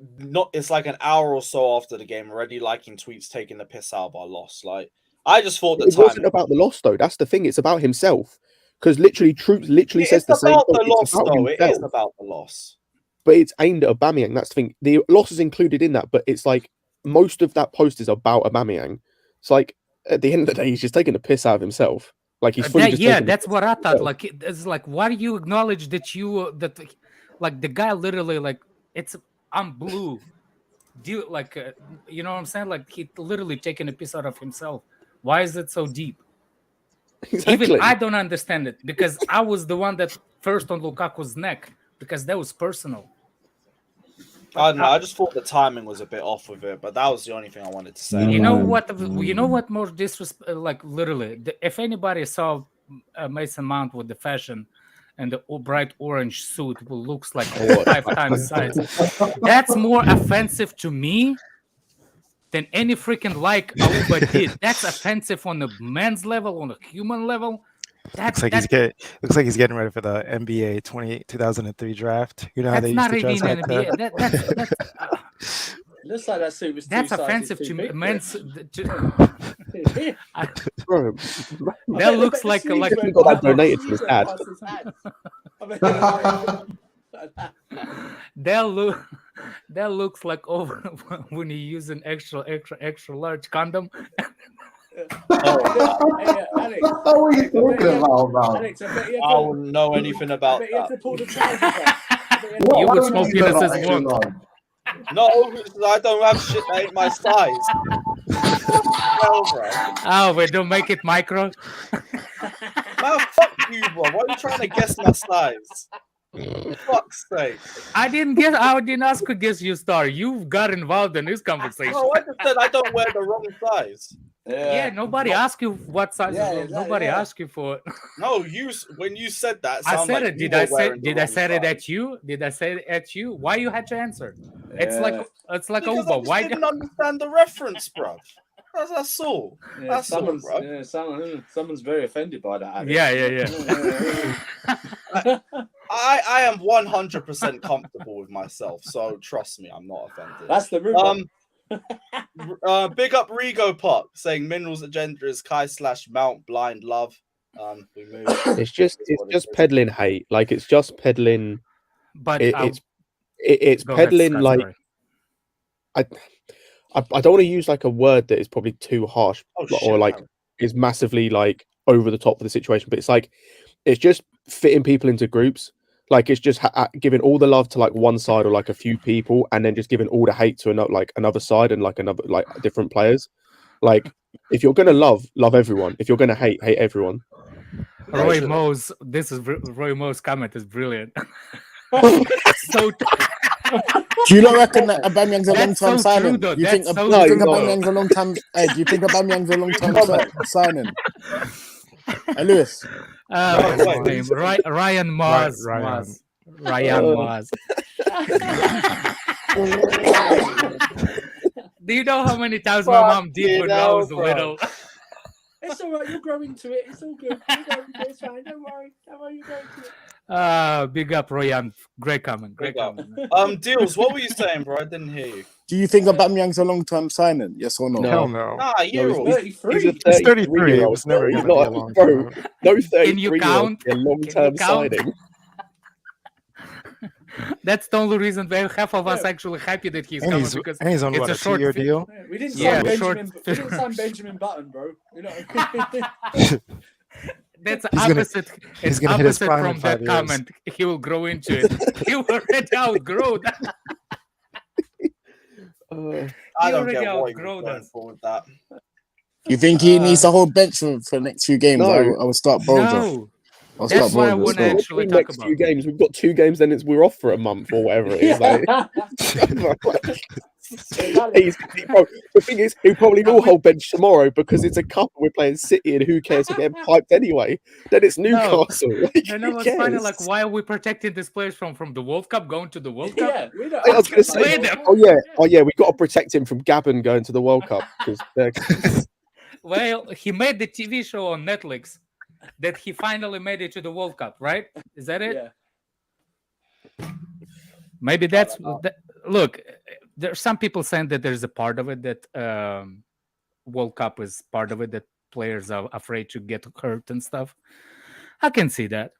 like an hour or so after the game, already liking tweets taking the piss out of our loss. Like, I just thought It wasn't about the loss though. That's the thing. It's about himself. Because literally, Troops literally says the same thing. It's about the loss, though. It is about the loss. But it's aimed at Aubameyang. That's the thing. The loss is included in that, but it's like most of that post is about Aubameyang. It's like at the end of the day, he's just taking the piss out of himself. Like he's fully That's what I thought. Like it's like, why do you acknowledge that like the guy literally like I'm blue. Do you like you know what I'm saying? Like he literally taking a piss out of himself. Why is it so deep? Exactly. Even I don't understand it because I was the one that first on Lukaku's neck because that was personal. I don't know. I just thought the timing was a bit off with it, but that was the only thing I wanted to say. You know what? You know what? More disrespect. Like literally, if anybody saw Mason Mount with the fashion and the bright orange suit, who looks like 5 times size, that's more offensive to me than any freaking like Auba did. That's offensive on the men's level, on the human level. Looks like he's getting ready for the NBA 2003 draft. You know how they used to dress like that? It looks like that suit was That's two sizes offensive too to big for men's. Bro, That looks like he got that donated from his dad. That looks like over when you use an extra large condom. Alex, What are you talking about, man? Alex, I don't know anything about that. You would smoke penises once. No, because I don't have shit that ain't my size. Well, bro. Oh, we don't make it micro. Man, fuck you, bro. Why are you trying to guess my size? For fuck's sake. I didn't ask to guess your star. You got involved in this conversation. No, I just said I don't wear the wrong size. Yeah, nobody asked you what size. Nobody asked you for it. No, when you said that, it I sounded said like it. you Did I were wearing say? the Did I wrong say it size. at you? Did I say it at you? Why you had to answer? It's like Because over. I just Why? didn't understand the reference, bruv. That's all. That's all, bro. Yeah, someone's very offended by that. Alex. Yeah. I am 100% comfortable with myself, so trust me, I'm not offended. That's the rumor. Big up Rigo Pop saying Minerals agenda is Kai/Mount blind love. We move. It's just peddling hate. Like it's just peddling. But it's peddling like I don't want to use like a word that is probably too harsh or like is massively like over the top of the situation, but it's like it's just fitting people into groups. Like it's just giving all the love to like one side or like a few people, and then just giving all the hate to another side and like another like different players. Like if you're gonna love everyone. If you're gonna hate everyone. Roy Mo's Roy Mo's comment is brilliant. So do you not reckon that Aubameyang's a long-term signing? Do you think Aubameyang's a long-term? Hey, do you think Aubameyang's a long-term signing? Hey, Lewis. Ryan Mars. Ryan Mars. Do you know how many times my mom did when I was little? It's all right. You'll grow into it. It's all good. It's fine. Don't worry. You go into it. Big up, Ryan. Great comment. Deals, what were you saying, bro? I didn't hear you. Do you think Aubameyang's a long-term signing? Yes or no? Hell no. Nah, you're 33. He's 33. It was never going to be a long term. No 33 Can you count? A long-term signing. That's the only reason why half of us actually happy that he's coming because he's on it's a short 2-year deal. We didn't sign Benjamin Button, bro. You know. That's opposite. He's It's gonna hit his opposite prime from in that 5 years. comment. He will grow into it. He will already outgrow that. I don't get what you're going for with that. You think he needs to hold bench for the next few games? No. I would start Bojo. No. I'll That's start what I Bojo. want to still. actually talk Next about. few games, we've got 2 games, then we're off for a month or whatever it is. Like, the thing is, he probably will hold bench tomorrow because it's a cup and we're playing City, and who cares if they're piped anyway? Then it's Newcastle. Like, I know it's funny. Like, why are we protecting these players from the World Cup going to the World Cup? Yeah, we don't. I was going to say, them. oh yeah, we've got to protect him from Gabon going to the World Cup because Well, he made the TV show on Netflix that he finally made it to the World Cup, right? Is that it? Yeah. Maybe that's look. There's some people saying that there's a part of it that World Cup is part of it, that players are afraid to get hurt and stuff. I can see that.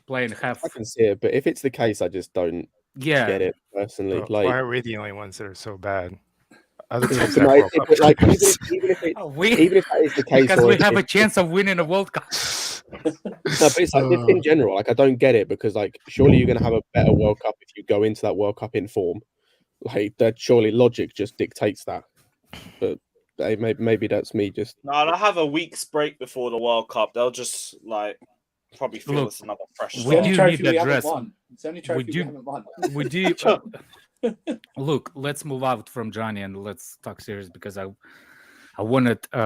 Playing half. I can see it, but if it's the case, I just don't get it personally. Well, like, why are we the only ones that are so bad? Other teams but have like, World Cup. but like, even if that is the case, because we have a chance of winning a World Cup. No, but it's like just in general. Like, I don't get it because, like, surely you're going to have a better World Cup if you go into that World Cup in form. Like, that surely logic just dictates that. But maybe that's me just. No, they'll have a week's break before the World Cup. They'll just like probably feel it's another fresh We start. do need that dress. It's the only trophy we haven't won. We do. Look, let's move out from Johnny and let's talk serious because I wanted We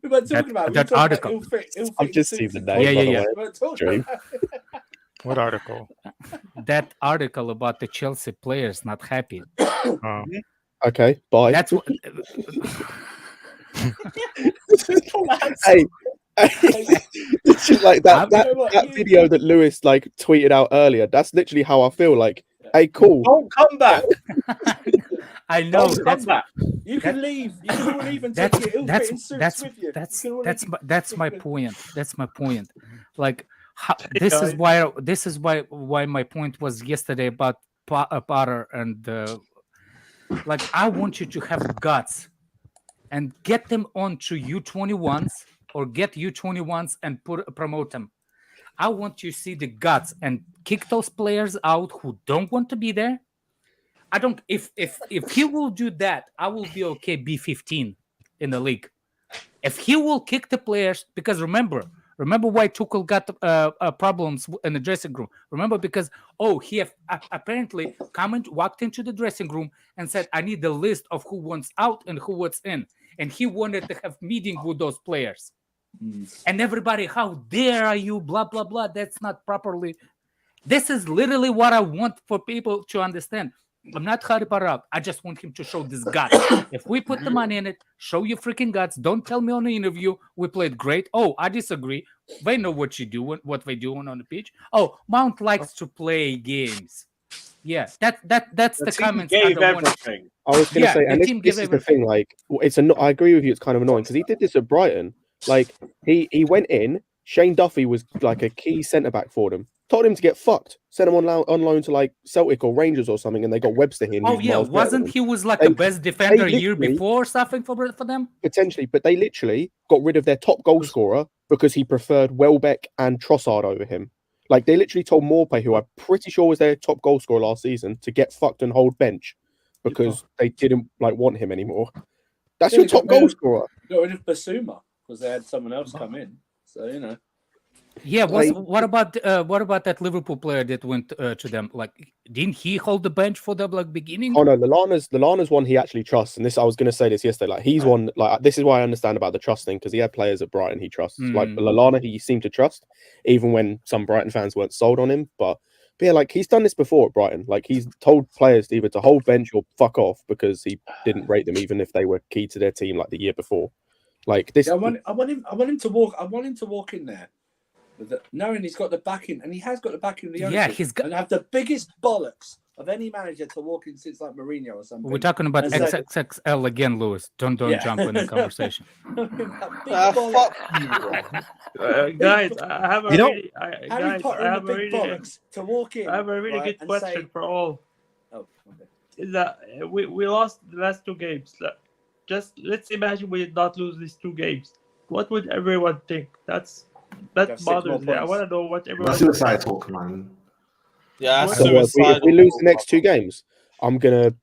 weren't talking about that article. I've just seen the name. Yeah. What article? That article about the Chelsea players not happy. Okay, bye. That's what. Hey, it's just like that video that Lewis like tweeted out earlier. That's literally how I feel. Like, hey, cool. Don't come back. I know. Don't come back. You can leave. You can all leave and take your ill-fitting suits with you. That's my point. That's my point. Like, this is why my point was yesterday about Potter and like, I want you to have guts and get them onto U21s or get U21s and promote them. I want you to see the guts and kick those players out who don't want to be there. I don't. If he will do that, I will be okay. B15 in the league. If he will kick the players, because remember, Remember why Tuchel got problems in the dressing room? Remember because he apparently walked into the dressing room and said, "I need the list of who wants out and who wants in," and he wanted to have meeting with those players. And everybody, how dare you? Blah blah blah. That's not properly. This is literally what I want for people to understand. I'm not Harry Potter. I just want him to show this guts. If we put the money in it, show your freaking guts. Don't tell me on the interview we played great. Oh, I disagree. They know what you do, what they doing on the pitch. Oh, Mount likes to play games. Yeah, that's the comments. Gave everything. I was going to say, and this is the thing. Like, I agree with you. It's kind of annoying because he did this at Brighton. Like, he went in. Shane Duffy was like a key centre back for them. Told him to get fucked. Sent him on loan to like Celtic or Rangers or something, and they got Webster here. Oh yeah, wasn't he was like the best defender a year before or something for them? Potentially, but they literally got rid of their top goal scorer because he preferred Welbeck and Trossard over him. Like they literally told Morpay, who I'm pretty sure was their top goal scorer last season, to get fucked and hold bench because they didn't like want him anymore. That's your top goal scorer. Got rid of Basuma because they had someone else come in. So you know. Yeah, what about that Liverpool player that went to them? Like, didn't he hold the bench for the beginning? Oh no, Lallana's one he actually trusts, and this I was going to say this yesterday. Like he's one like this is why I understand about the trust thing because he had players at Brighton he trusts. Like Lallana, he seemed to trust, even when some Brighton fans weren't sold on him. But yeah, like he's done this before at Brighton. Like he's told players either to hold bench or fuck off because he didn't rate them, even if they were key to their team like the year before. Like this, I want him to walk. I want him to walk in there. Knowing he's got the backing, and he has got the backing of the ownership. Yeah, he's got and have the biggest bollocks of any manager to walk in since like Mourinho or something. We're talking about XXXL again, Lewis. Don't jump in the conversation. Fuck you, guys. I have a really, Harry Potter and the big bollocks to walk in. I have a really good question for all. Oh, okay. Is that we lost the last two games? Just let's imagine we did not lose these two games. What would everyone think? That bothers me. I want to know what everyone. That's suicide talk, man. Yeah, so if we lose the next two games, I'm gonna.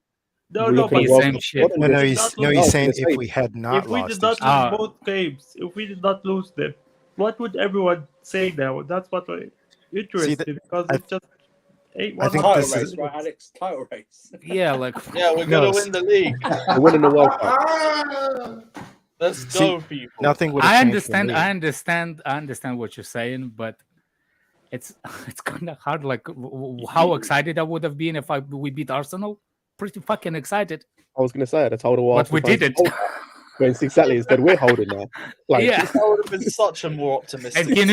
No, but same shit. No, he's saying if we had not if we did not lose both games, if we did not lose them, what would everyone say now? That's what I'm interested in because it's just. I think title this race, is right, Alex? Title race. Yeah, like we're gonna win the league. We're winning the World Cup. Let's go, people. Nothing would. I understand what you're saying, but it's kind of hard. Like, how excited I would have been if we beat Arsenal. Pretty fucking excited. I was gonna say it. I told her but we didn't. It's exactly instead we're holding now. Like, that would have been such a more optimistic. And can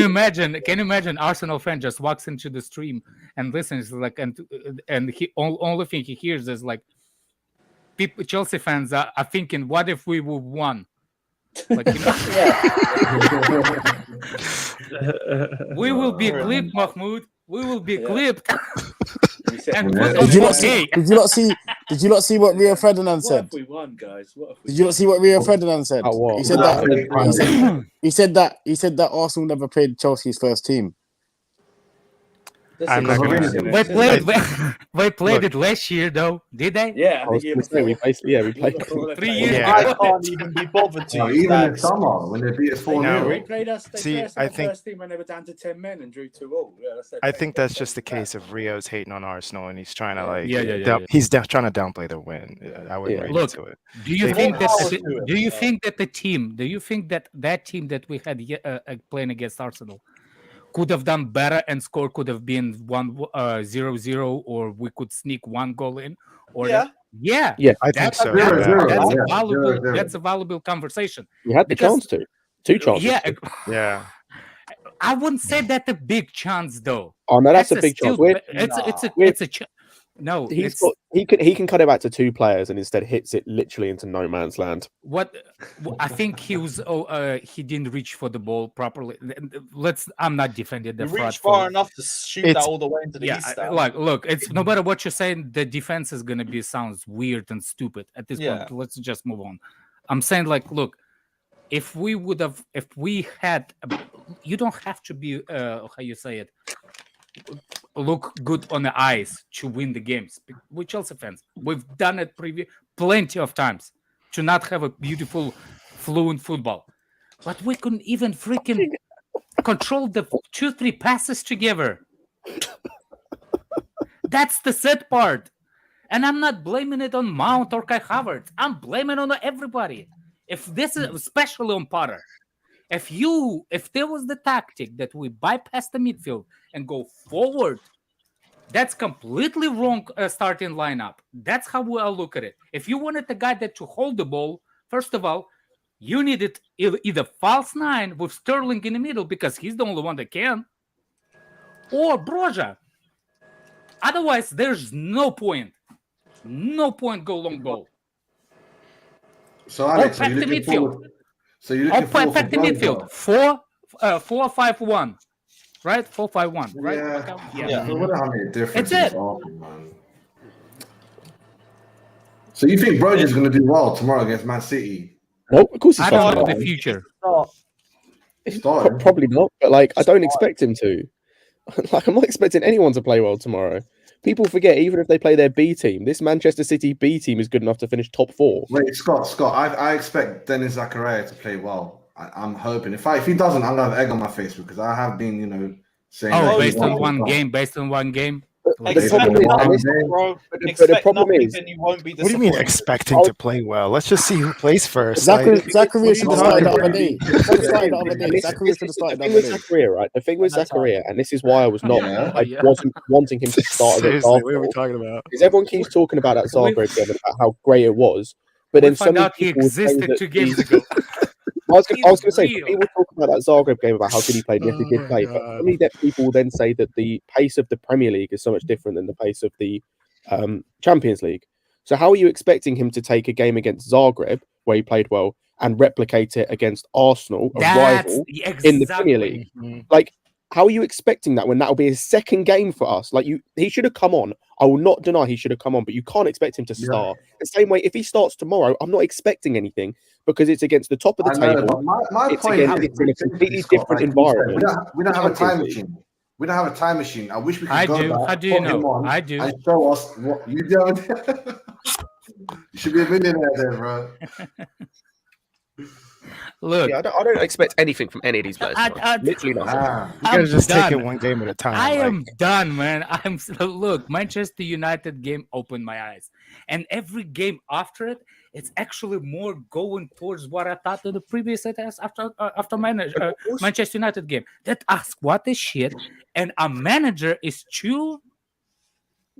you imagine Arsenal fan just walks into the stream and listens like and he only thing he hears is like people Chelsea fans are thinking, what if we would won? Like, you know, we will be clipped, Mahmoud. We will be clipped. And did you not see what Rio Ferdinand said? What if we won, guys? Did you not see what Rio Ferdinand said? He said that he said that Arsenal never played Chelsea's first team. I'm not gonna say they played it last year, though, did they? Yeah, I was gonna say we played 3 years ago. I can't even be bothered to. Even in summer when they beat us 4-0. They played us. They played us in the first team when they were down to 10 men and drew 2-2. Yeah, I think that's just the case of Rio's hating on Arsenal and he's trying to he's trying to downplay the win. I wouldn't read into it. Do you think that the team? Do you think that team that we had playing against Arsenal could have done better and score could have been 0-0 or we could sneak one goal in? Or yeah, I think so. That's a valuable conversation. We had the chance to. Two chances. Yeah. I wouldn't say that's a big chance though. Oh no, that's a big chance. No, he can cut it back to two players and instead hits it literally into no man's land. What I think he was he didn't reach for the ball properly. I'm not defending the front. Reached far enough to shoot that all the way into the east stand. Look, it's no matter what you're saying, the defense is gonna sounds weird and stupid at this point. Let's just move on. I'm saying look, if we had, you don't have to be how you say it. Look good on the eyes to win the games. We're Chelsea fans. We've done it plenty of times to not have a beautiful, fluent football. But we couldn't even freaking control the 2-3 passes together. That's the sad part. And I'm not blaming it on Mount or Kai Havertz. I'm blaming it on everybody. If this is especially on Potter, if there was the tactic that we bypass the midfield and go forward, that's completely wrong starting lineup. That's how I'll look at it. If you wanted the guy that to hold the ball, first of all, you needed either false 9 with Sterling in the middle because he's the only one that can, or Broja. Otherwise, there's no point. No point go long ball. So Alex, pack the midfield. So you're looking forward pack the midfield. 4-5-1. Right? 4-5-1. Right? Yeah. So what a difference. It's it. Man. So you think Broja's going to do well tomorrow against Man City? Nope, of course he's I don't know the future. Probably not, but like I don't expect him to. Like I'm not expecting anyone to play well tomorrow. People forget, even if they play their B team, this Manchester City B team is good enough to finish top 4. Wait, Scott, I expect Dennis Zakaria to play well. I'm hoping. If he doesn't, I'm gonna have egg on my face because I have been, saying. Oh, based on one game. The problem is, what do you mean expecting to play well? Let's just see who plays first. Zakaria should have started the other day. Zakaria should have started the other day. Zakaria, right? The thing with Zakaria, and this is why I was not, I wasn't wanting him to start against Arsenal. What are we talking about? Because everyone keeps talking about that Zagreb game, about how great it was, but then so many people existed 2 games ago. I was going to say, people talk about that Zagreb game about how good he played, and yes, he did play. But how many people will then say that the pace of the Premier League is so much different than the pace of the Champions League? So how are you expecting him to take a game against Zagreb, where he played well, and replicate it against Arsenal, a rival, in the Premier League? Like, how are you expecting that when that'll be his second game for us? Like, he should have come on. I will not deny he should have come on, but you can't expect him to start. The same way, if he starts tomorrow, I'm not expecting anything because it's against the top of the table. My point is, it's in a completely different environment. We don't have a time machine. We don't have a time machine. I wish we could go back. How do you know? I do. And show us what you don't. You should be a millionaire then, bro. Look, I don't expect anything from any of these players. Literally nothing. You gotta just take it one game at a time. I am done, man. Look, Manchester United game opened my eyes, and every game after it, it's actually more going towards what I thought in the previous after Manchester United game. That squad is shit, and a manager is too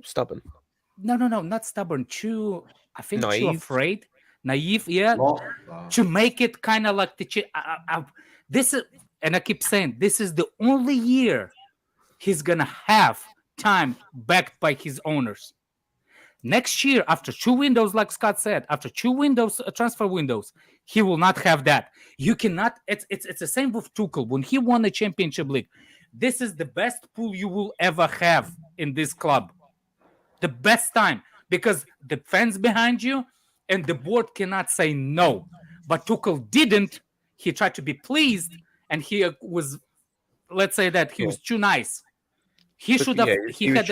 stubborn. No, not stubborn. Too, I think, naive. Too afraid. Naive, yeah, to make it kind of like this is, and I keep saying this is the only year he's gonna have time backed by his owners. Next year, after 2 windows, like Scott said, after 2 windows, transfer windows, he will not have that. You cannot. It's the same with Tuchel when he won the Championship League. This is the best pool you will ever have in this club. The best time because the fans behind you. And the board cannot say no. But Tuchel didn't. He tried to be pleased, and he was, let's say that he was too nice. He should have. He was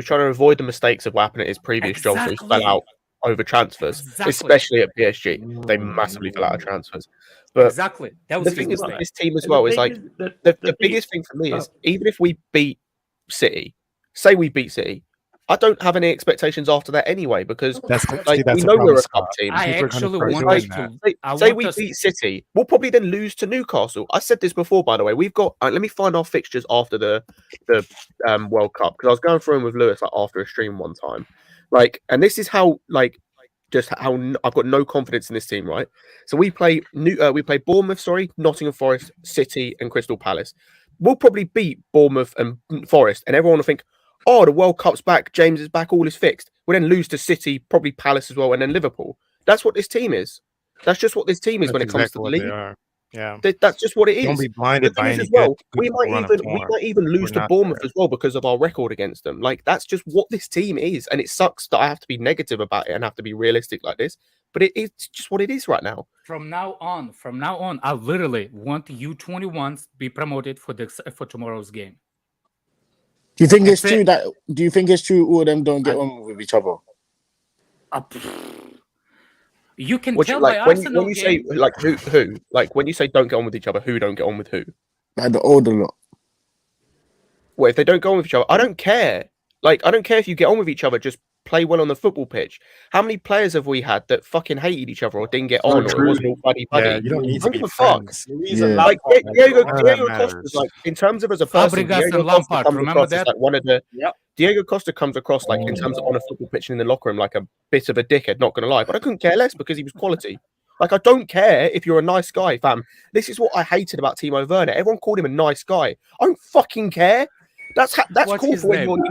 trying to avoid the mistakes of what happened at his previous job, so he fell out over transfers, especially at PSG. They massively fell out of transfers. But that was the thing is, like, this team as well is like the biggest thing for me is even if we beat City, say we beat City. I don't have any expectations after that anyway because we know we're a cup team. I actually want to say we beat City, we'll probably then lose to Newcastle. I said this before, by the way. We've got. Let me find our fixtures after the World Cup because I was going through them with Lewis after a stream one time. And this is how just how I've got no confidence in this team. Right, so we play Bournemouth, Nottingham Forest, City, and Crystal Palace. We'll probably beat Bournemouth and Forest, and everyone will think, oh, the World Cup's back, James is back, all is fixed. We'll then lose to City, probably Palace as well, and then Liverpool. That's what this team is. That's just what this team is when it comes to the league. Yeah, that's just what it is. Don't be blinded by any we might even lose to Bournemouth as well because of our record against them. That's just what this team is, and it sucks that I have to be negative about it and have to be realistic like this. But it's just what it is right now. From now on, I literally want U21s be promoted for tomorrow's game. Do you think it's true that? Do you think it's true all of them don't get on with each other? You can tell by when Arsenal you say who when you say don't get on with each other, who don't get on with who? Like the older lot. Well, if they don't go on with each other, I don't care. Like, I don't care if you get on with each other. Just play well on the football pitch. How many players have we had that fucking hated each other or didn't get on, or it wasn't all buddy? Yeah, you don't need to be fuck. friends. Like Diego Costa's like, in terms of as a person, Fabregas and Lampard. Remember that? Like one of the. Diego Costa comes across like in terms of on a football pitch and in the locker room like a bit of a dickhead. Not gonna lie, but I couldn't care less because he was quality. Like, I don't care if you're a nice guy, fam. This is what I hated about Timo Werner. Everyone called him a nice guy. I don't fucking care. That's cool for when you're when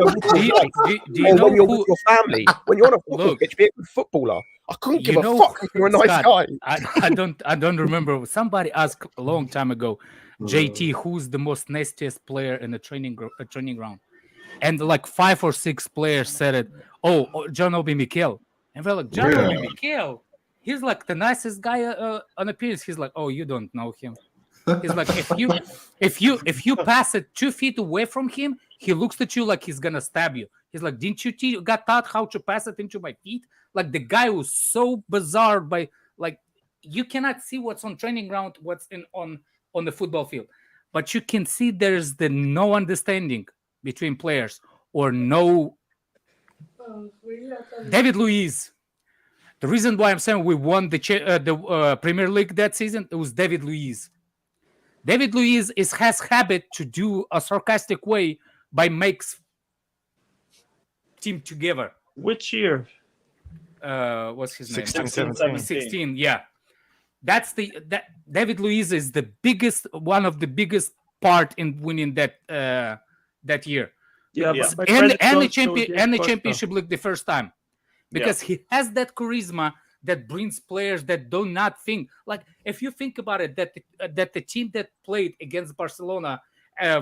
you're with your family. When you're on a football pitch, be a good footballer. I couldn't give a fuck if you're a nice guy. I don't remember. Somebody asked a long time ago, JT, who's the most nastiest player in the training ground? And like 5 or 6 players said it. Oh, John Obi Mikel. And we're like, John Obi Mikel. He's like the nicest guy on appearance. He's like, oh, you don't know him. He's like, if you pass it 2 feet away from him, he looks at you like he's gonna stab you. He's like, didn't you got taught how to pass it into my feet? Like, the guy was so bizarre by like, you cannot see what's on training ground, what's on the football field, but you can see there's the no understanding between players or no. David Luiz. The reason why I'm saying we won the Premier League that season, it was David Luiz. David Luiz has habit to do a sarcastic way by makes team together. Which year? What's his name? 16, yeah. David Luiz is one of the biggest part in winning that year. Yeah, and the Championship League the first time. Because he has that charisma that brings players that do not think. Like, if you think about it, that the team that played against Barcelona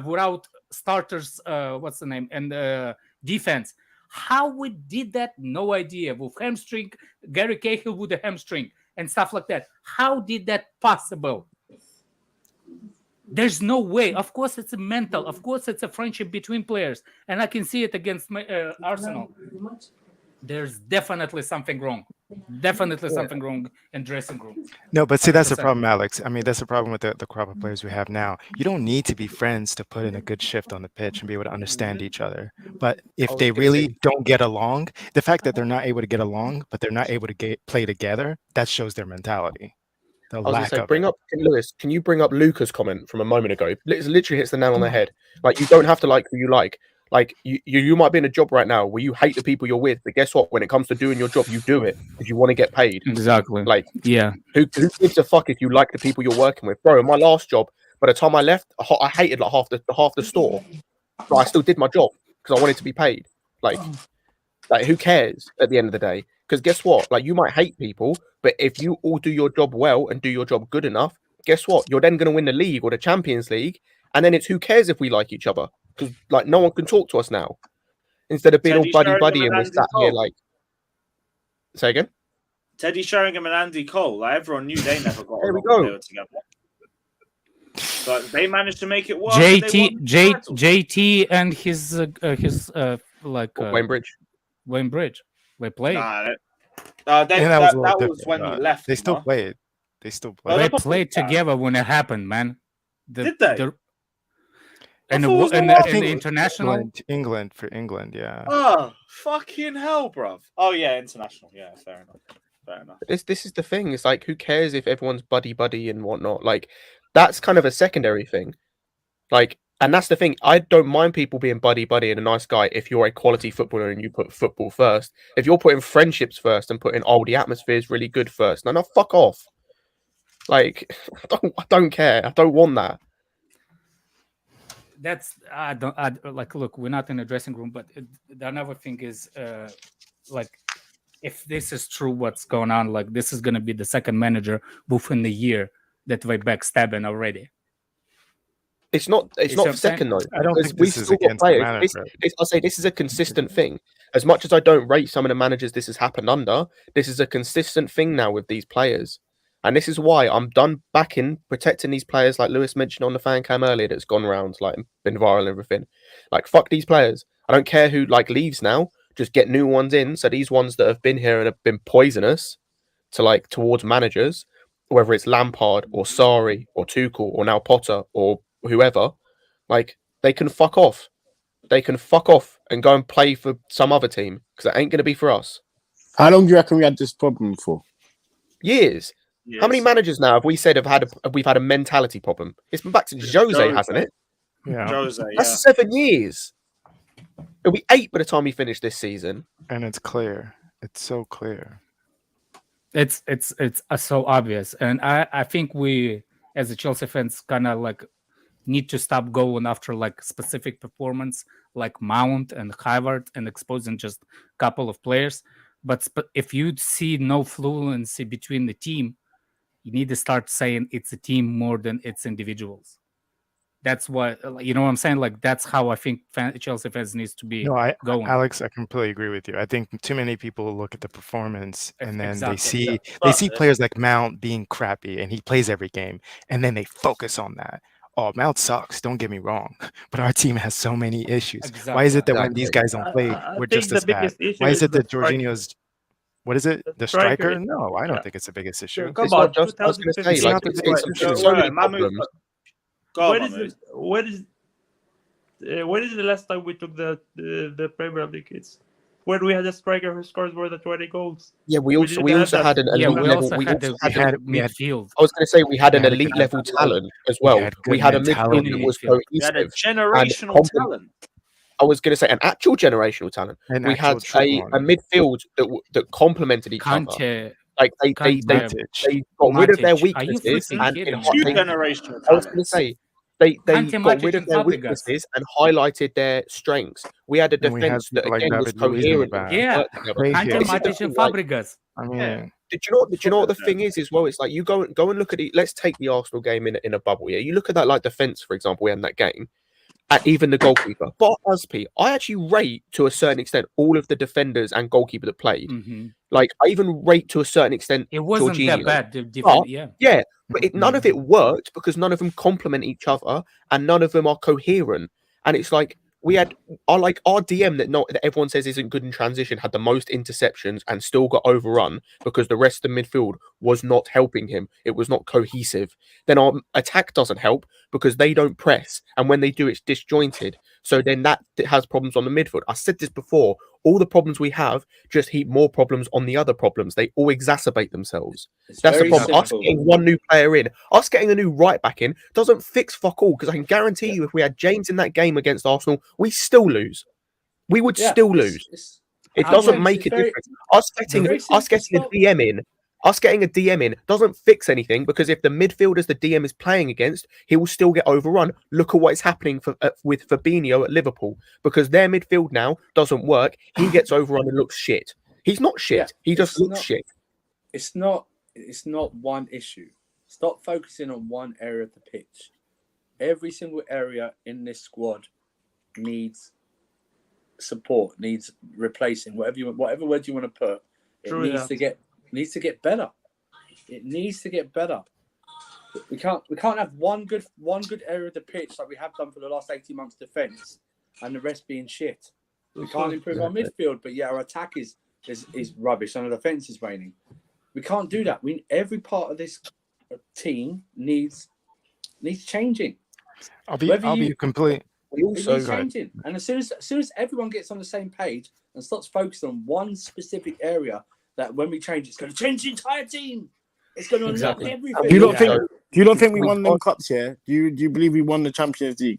without starters, what's the name, and defense, how we did that, no idea. With hamstring, Gary Cahill with a hamstring and stuff like that. How did that possible? There's no way. Of course, it's a mental. Of course, it's a friendship between players. And I can see it against Arsenal. There's definitely something wrong. Definitely something wrong in dressing room. No, but see, that's the problem, Alex. I mean, that's the problem with the crop of players we have now. You don't need to be friends to put in a good shift on the pitch and be able to understand each other. But if they really don't get along, the fact that they're not able to get along, but they're not able to play together, that shows their mentality. I was going to say, bring up Lewis. Can you bring up Luca's comment from a moment ago? It literally hits the nail on the head. Like, you don't have to like who you like. Like, you might be in a job right now where you hate the people you're with, but guess what? When it comes to doing your job, you do it because you want to get paid. Exactly. Like, yeah. Who gives a fuck if you like the people you're working with, bro? In my last job, by the time I left, I hated like half the store, but I still did my job because I wanted to be paid. Like who cares at the end of the day? Because guess what? Like, you might hate people, but if you all do your job well and do your job good enough, guess what? You're then going to win the league or the Champions League, and then it's who cares if we like each other. Because like no one can talk to us now, instead of being all buddy and we're sat here like. Say again. Teddy Sheringham and Andy Cole. Like, everyone knew they never got together. But they managed to make it work. JT and his Wayne Bridge. Wayne Bridge. They played. That was when he left. They still played. They played together when it happened, man. Did they? And the international England, yeah. Oh, fucking hell, bruv. Oh yeah, international. Yeah, fair enough. This is the thing. It's like, who cares if everyone's buddy and whatnot? Like, that's kind of a secondary thing. Like, and that's the thing. I don't mind people being buddy and a nice guy if you're a quality footballer and you put football first. If you're putting friendships first and putting the atmosphere is really good first, no, fuck off. Like, I don't care. I don't want that. That's look, we're not in a dressing room, but the another thing is like, if this is true, what's going on, like, this is going to be the second manager within the year that they backstabbing already. It's not second though. I don't think this is against the manager. I'll say this is a consistent thing. As much as I don't rate some of the managers this has happened under, this is a consistent thing now with these players. And this is why I'm done backing, protecting these players, like Lewis mentioned on the fan cam earlier, that's gone around, like, been viral and everything. Like, fuck these players. I don't care who, like, leaves now. Just get new ones in. So these ones that have been here and have been poisonous to, like, towards managers, whether it's Lampard or Sarri or Tuchel or now Potter or whoever, like they can fuck off. They can fuck off and go and play for some other team because it ain't going to be for us. How long do you reckon we had this problem for? Years. How many managers now have we said we've had a mentality problem? It's been back to Jose, hasn't it? Yeah. Jose, That's 7 years. It'll be 8 by the time we finish this season. And it's clear. It's so clear. It's so obvious, and I think we as a Chelsea fans kind of like need to stop going after like specific performance like Mount and Havertz and exposing just a couple of players. But if you see no fluency between the team, you need to start saying it's a team more than it's individuals. That's what, you know what I'm saying? Like, that's how I think Chelsea fans needs to be going. Alex, I completely agree with you. I think too many people look at the performance and then they see players like Mount being crappy and he plays every game, and then they focus on that. Oh, Mount sucks, don't get me wrong, but our team has so many issues. Exactly. Why is it that when these guys don't play, we're just as bad? Why is it that Jorginho's, what is it, the striker? No, I don't think it's the biggest issue. Come on, I was going to say, like, it's so many problems. When is the last time we took the Premier League? It's when we had a striker who scores more than 20 goals. Yeah, we also had an elite level. We had midfield. I was going to say we had an elite level talent as well. We had a midfield that was cohesive. We had a generational talent. I was going to say an actual generational talent. We had a midfield that complemented each other. Like they got rid of their weaknesses and I was going to say they got rid of their weaknesses and highlighted their strengths. We had a defense that again was coherent. Yeah, Matic and Fabregas. I mean, did you know what the thing is as well? It's like you go and look at it. Let's take the Arsenal game in a bubble. Yeah, you look at that like defense, for example. We had in that game. At even the goalkeeper. But P, I actually rate to a certain extent all of the defenders and goalkeeper that played. Mm-hmm. Like I even rate to a certain extent. It wasn't Jorginho. that bad. Yeah, but none of it worked because none of them complement each other and none of them are coherent. And it's like we had our DM that everyone says isn't good in transition had the most interceptions and still got overrun because the rest of the midfield was not helping him. It was not cohesive. Then our attack doesn't help because they don't press, and when they do, it's disjointed. So then that has problems on the midfield. I said this before. All the problems we have just heap more problems on the other problems. They all exacerbate themselves. That's the problem. Us getting one new player in, us getting a new right back in, doesn't fix fuck all. Because I can guarantee you, if we had James in that game against Arsenal, we still lose. We would still lose. It doesn't make a difference. Us getting a DM in. Us getting a DM in doesn't fix anything because if the midfielders the DM is playing against, he will still get overrun. Look at what is happening with Fabinho at Liverpool because their midfield now doesn't work. He gets overrun and looks shit. He's not shit. He just looks shit. It's not one issue. Stop focusing on one area of the pitch. Every single area in this squad needs support, needs replacing. Whatever word you want to put, it needs to get better. It needs to get better. We can't have one good area of the pitch like we have done for the last 18 months defense and the rest being shit. We can't improve our midfield, but our attack is rubbish and our defense is waning. We can't do that. Every part of this team needs changing. I'll be complete. We also changing. And as soon as everyone gets on the same page and starts focusing on one specific area, that when we change, it's going to change the entire team. It's going to unlock everything. Do you not think we won them cups here? Do you believe we won the Champions League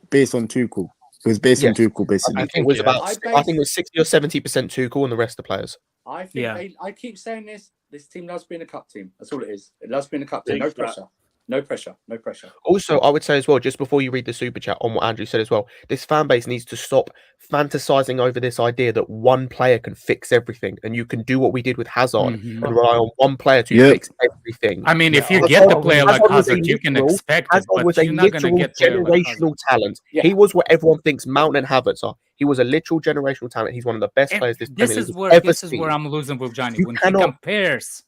based on Tuchel? It was based on Tuchel, basically. I think it was 60 or 70% Tuchel and the rest of the players. I think I keep saying this. This team loves being a cup team. That's all it is. It loves being a cup team. No pressure. No pressure. No pressure. Also, I would say as well, just before you read the super chat on what Andrew said as well, this fan base needs to stop fantasizing over this idea that one player can fix everything and you can do what we did with Hazard and rely on one player to fix everything. I mean, if you get the player like Hazard, you can expect it, but you're not going to get generational talent. He was what everyone thinks Mount and Havertz are. He was a literal generational talent. He's one of the best players this Premier League has ever seen. Where I'm losing with Johnny when he compares.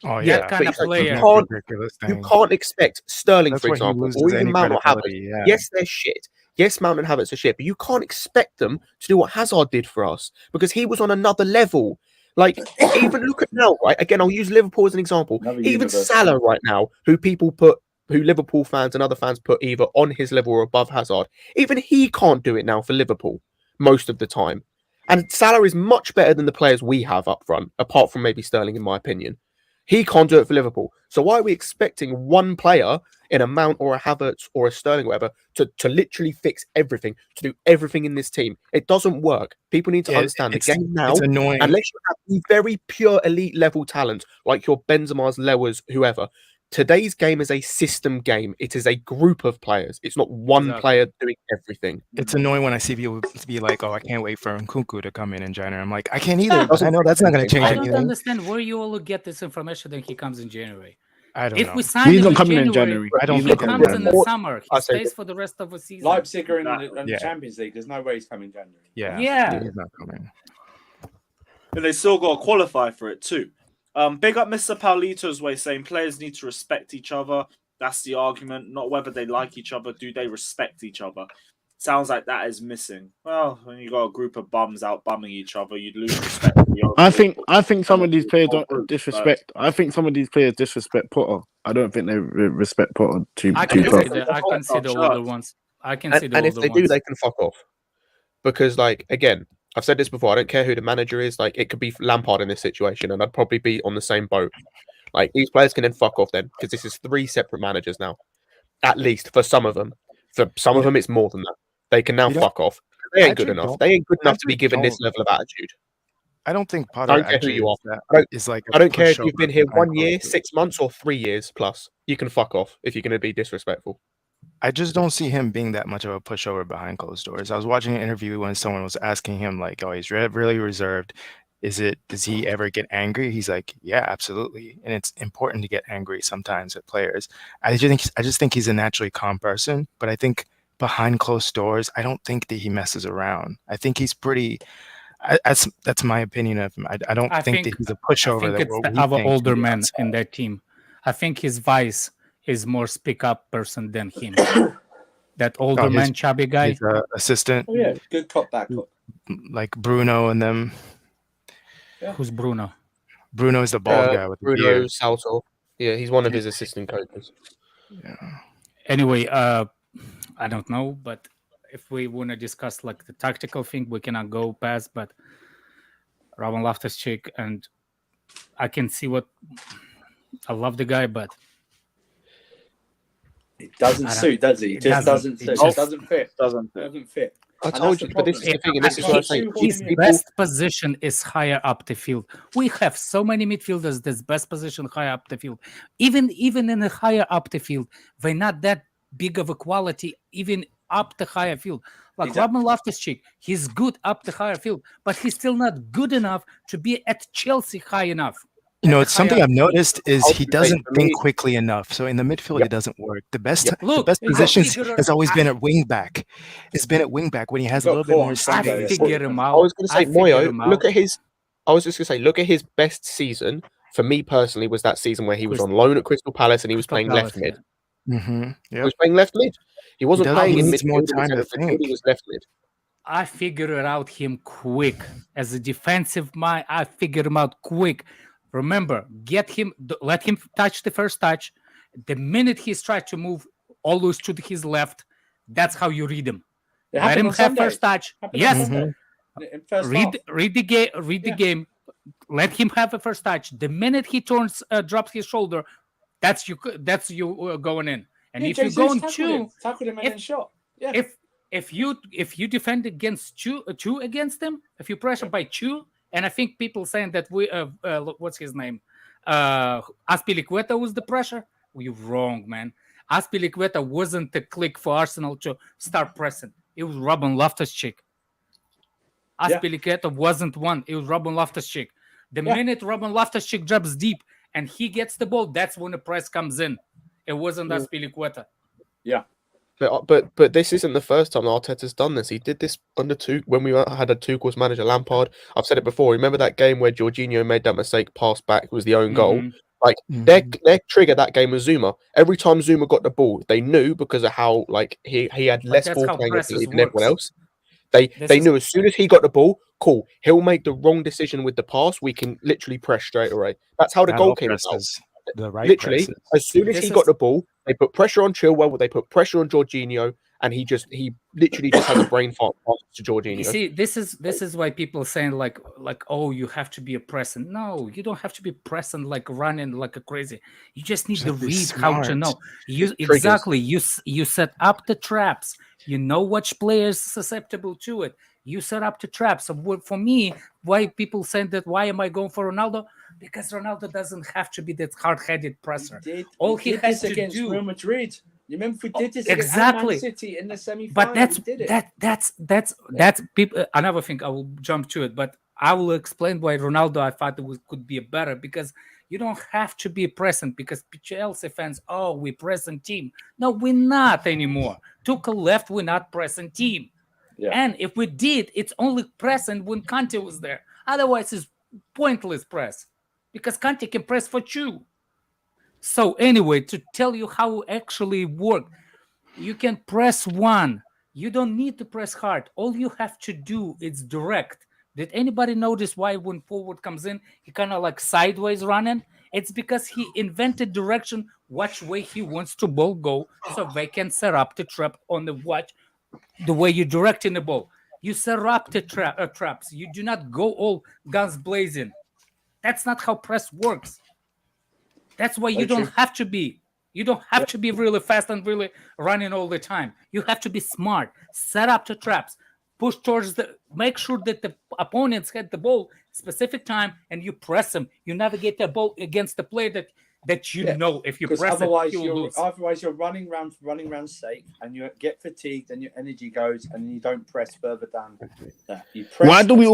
Oh yeah, kind of player. You can't expect Sterling, for example, or even Mount or Havertz. Yeah. Yes, they're shit. Yes, Mount and Havertz are shit, but you can't expect them to do what Hazard did for us because he was on another level. Like, even look at now, right? Again, I'll use Liverpool as an example. Even Salah right now, who people put who Liverpool fans and other fans put either on his level or above Hazard, even he can't do it now for Liverpool most of the time. And Salah is much better than the players we have up front, apart from maybe Sterling, in my opinion. He can't do it for Liverpool. So why are we expecting one player in a Mount or a Havertz or a Sterling or whatever to literally fix everything, to do everything in this team? It doesn't work. People need to understand the game now. It's annoying. Unless you have the very pure elite level talent, like your Benzema's, Lewis, whoever. Today's game is a system game. It is a group of players. It's not one player doing everything. It's annoying when I see people be like, "Oh, I can't wait for Nkunku to come in January." I'm like, I can't either. I know that's not going to change anything. I don't understand where you all get this information that he comes in January. I don't know. If we sign He's him not coming in in January. I don't he think comes in the summer. He stays for the rest of the season. Leipzig are in the Champions League. There's no way he's coming in January. Yeah. He's not coming. But they still got to qualify for it too. Big up Mr. Paulito's way, saying players need to respect each other. That's the argument, not whether they like each other. Do they respect each other? Sounds like that is missing. Well, when you got a group of bums out bumming each other, you'd lose respect. I think some of these players don't disrespect. I think some of these players disrespect Potter. I don't think they respect Potter too I can tough. see the older ones. I can see the older ones. And if they do, they can fuck off. Because, like, again, I've said this before. I don't care who the manager is. Like, it could be Lampard in this situation, and I'd probably be on the same boat. Like, these players can then fuck off then, because this is 3 separate managers now, at least for some of them. For some of them, it's more than that. They can now fuck off. They ain't good enough. They ain't good enough to be given this level of attitude. I don't think Potter I don't care who you are. I don't care if you've been here 1 year, 6 months, or 3 years plus. You can fuck off if you're going to be disrespectful. I just don't see him being that much of a pushover behind closed doors. I was watching an interview when someone was asking him, like, "Oh, he's really reserved. Does he ever get angry?" He's like, "Yeah, absolutely." And it's important to get angry sometimes at players. I just think he's a naturally calm person, but I think behind closed doors, I don't think that he messes around. I think he's pretty. That's my opinion of him. I don't think that he's a pushover. I think it's our older men in that team. I think his vice is more speak up person than him. That older man, chubby guy, his assistant. Oh yeah, good cop, bad cop. Like Bruno and them. Yeah. Who's Bruno? Bruno is the bald guy with the beard. Salto. Yeah, he's one of his assistant coaches. Yeah. Anyway, I don't know, but if we want to discuss like the tactical thing, we cannot go past. But Robin Loftus-Cheek, and I can see what I love the guy, but it doesn't suit, does he? It just doesn't suit. It doesn't fit. Doesn't fit. I told you, but this is the thing, and this is what I'm saying. His best position is higher up the field. We have so many midfielders that's best position higher up the field. Even in the higher up the field, they're not that big of a quality, even up the higher field. Like Exactly. Robin Loftus-Cheek, he's good up the higher field, but he's still not good enough to be at Chelsea high enough. You know, it's something I've noticed is he doesn't think quickly enough. So in the midfield, it doesn't work. The best positions has always been at wing back. It's been at wing back when he has a little bit more I speed. figure him out. I was going to say, Moyo, look at his. I was just going to say, look at his best season. For me personally, was that season where he was on loan at Crystal Palace and he was playing left mid. Mm-hmm. He was playing left mid. He wasn't playing in more midfield. time to think. He was left mid. I figured out him quick. As a defensive mind, I figured him out quick. Remember, let him touch the first touch. The minute he's tried to move always to his left, that's how you read him. Let him have first touch. Yes. Read the game. Let him have a first touch. The minute he drops his shoulder, that's you going in. And if you're going tackled him and then shot. Yeah. If you defend against two against him, if you pressure by two. And I think people saying that what's his name? Azpilicueta was the pressure. You're wrong, man. Azpilicueta wasn't the click for Arsenal to start pressing. It was Robin Loftus-Cheek. Azpilicueta wasn't one. It was Robin Loftus-Cheek. The minute Robin Loftus-Cheek drops deep and he gets the ball, that's when the press comes in. It wasn't Azpilicueta. Yeah. But this isn't the first time Arteta's done this. He did this when we had a Tuchel's manager, Lampard. I've said it before. Remember that game where Jorginho made that mistake, pass back, it was the own goal? Like, their trigger that game was Zuma. Every time Zuma got the ball, they knew because of how he had less ball playing ability than everyone else. They knew as soon as he got the ball, cool, he'll make the wrong decision with the pass. We can literally press straight away. That's how the goal came about. the right literally, presses. as soon as he got the ball, they put pressure on Chilwell, they put pressure on Jorginho, and he literally just has a brain fart pass to Jorginho. You see, this is why people are saying like, oh, you have to be a present. No, you don't have to be present like running like a crazy. You just need to read how to know. Exactly. You set up the traps. You know which player is susceptible to it. You set up the traps. So for me, why people saying that? Why am I going for Ronaldo? Because Ronaldo doesn't have to be that hard-headed presser. All he has to against do. Real Madrid. You remember we did this exactly. against Man City in the semi-final. But that's people. Another thing, I will jump to it, but I will explain why Ronaldo I thought could be better, because you don't have to be present, because Chelsea fans, oh, we present team. No, we're not anymore. Tuchel left, we're not present team. Yeah. And if we did, it's only present when Kante was there. Otherwise, it's pointless press, because Kante can press for you. So anyway, to tell you how it actually works, you can press one. You don't need to press hard. All you have to do is direct. Did anybody notice why when forward comes in, he kind of like sideways running? It's because he invented direction, which way he wants to ball go, so they can set up the trap on the way you're directing the ball. You set up the traps. You do not go all guns blazing. That's not how press works. That's why you don't have to be. You don't have to be really fast and really running all the time. You have to be smart. Set up the traps. Push towards make sure that the opponents get the ball specific time, and you press them. You navigate the ball against the player that you know if you press otherwise it, you'll lose. Otherwise, you're running around safe, and you get fatigued, and your energy goes, and you don't press further down. You press why do we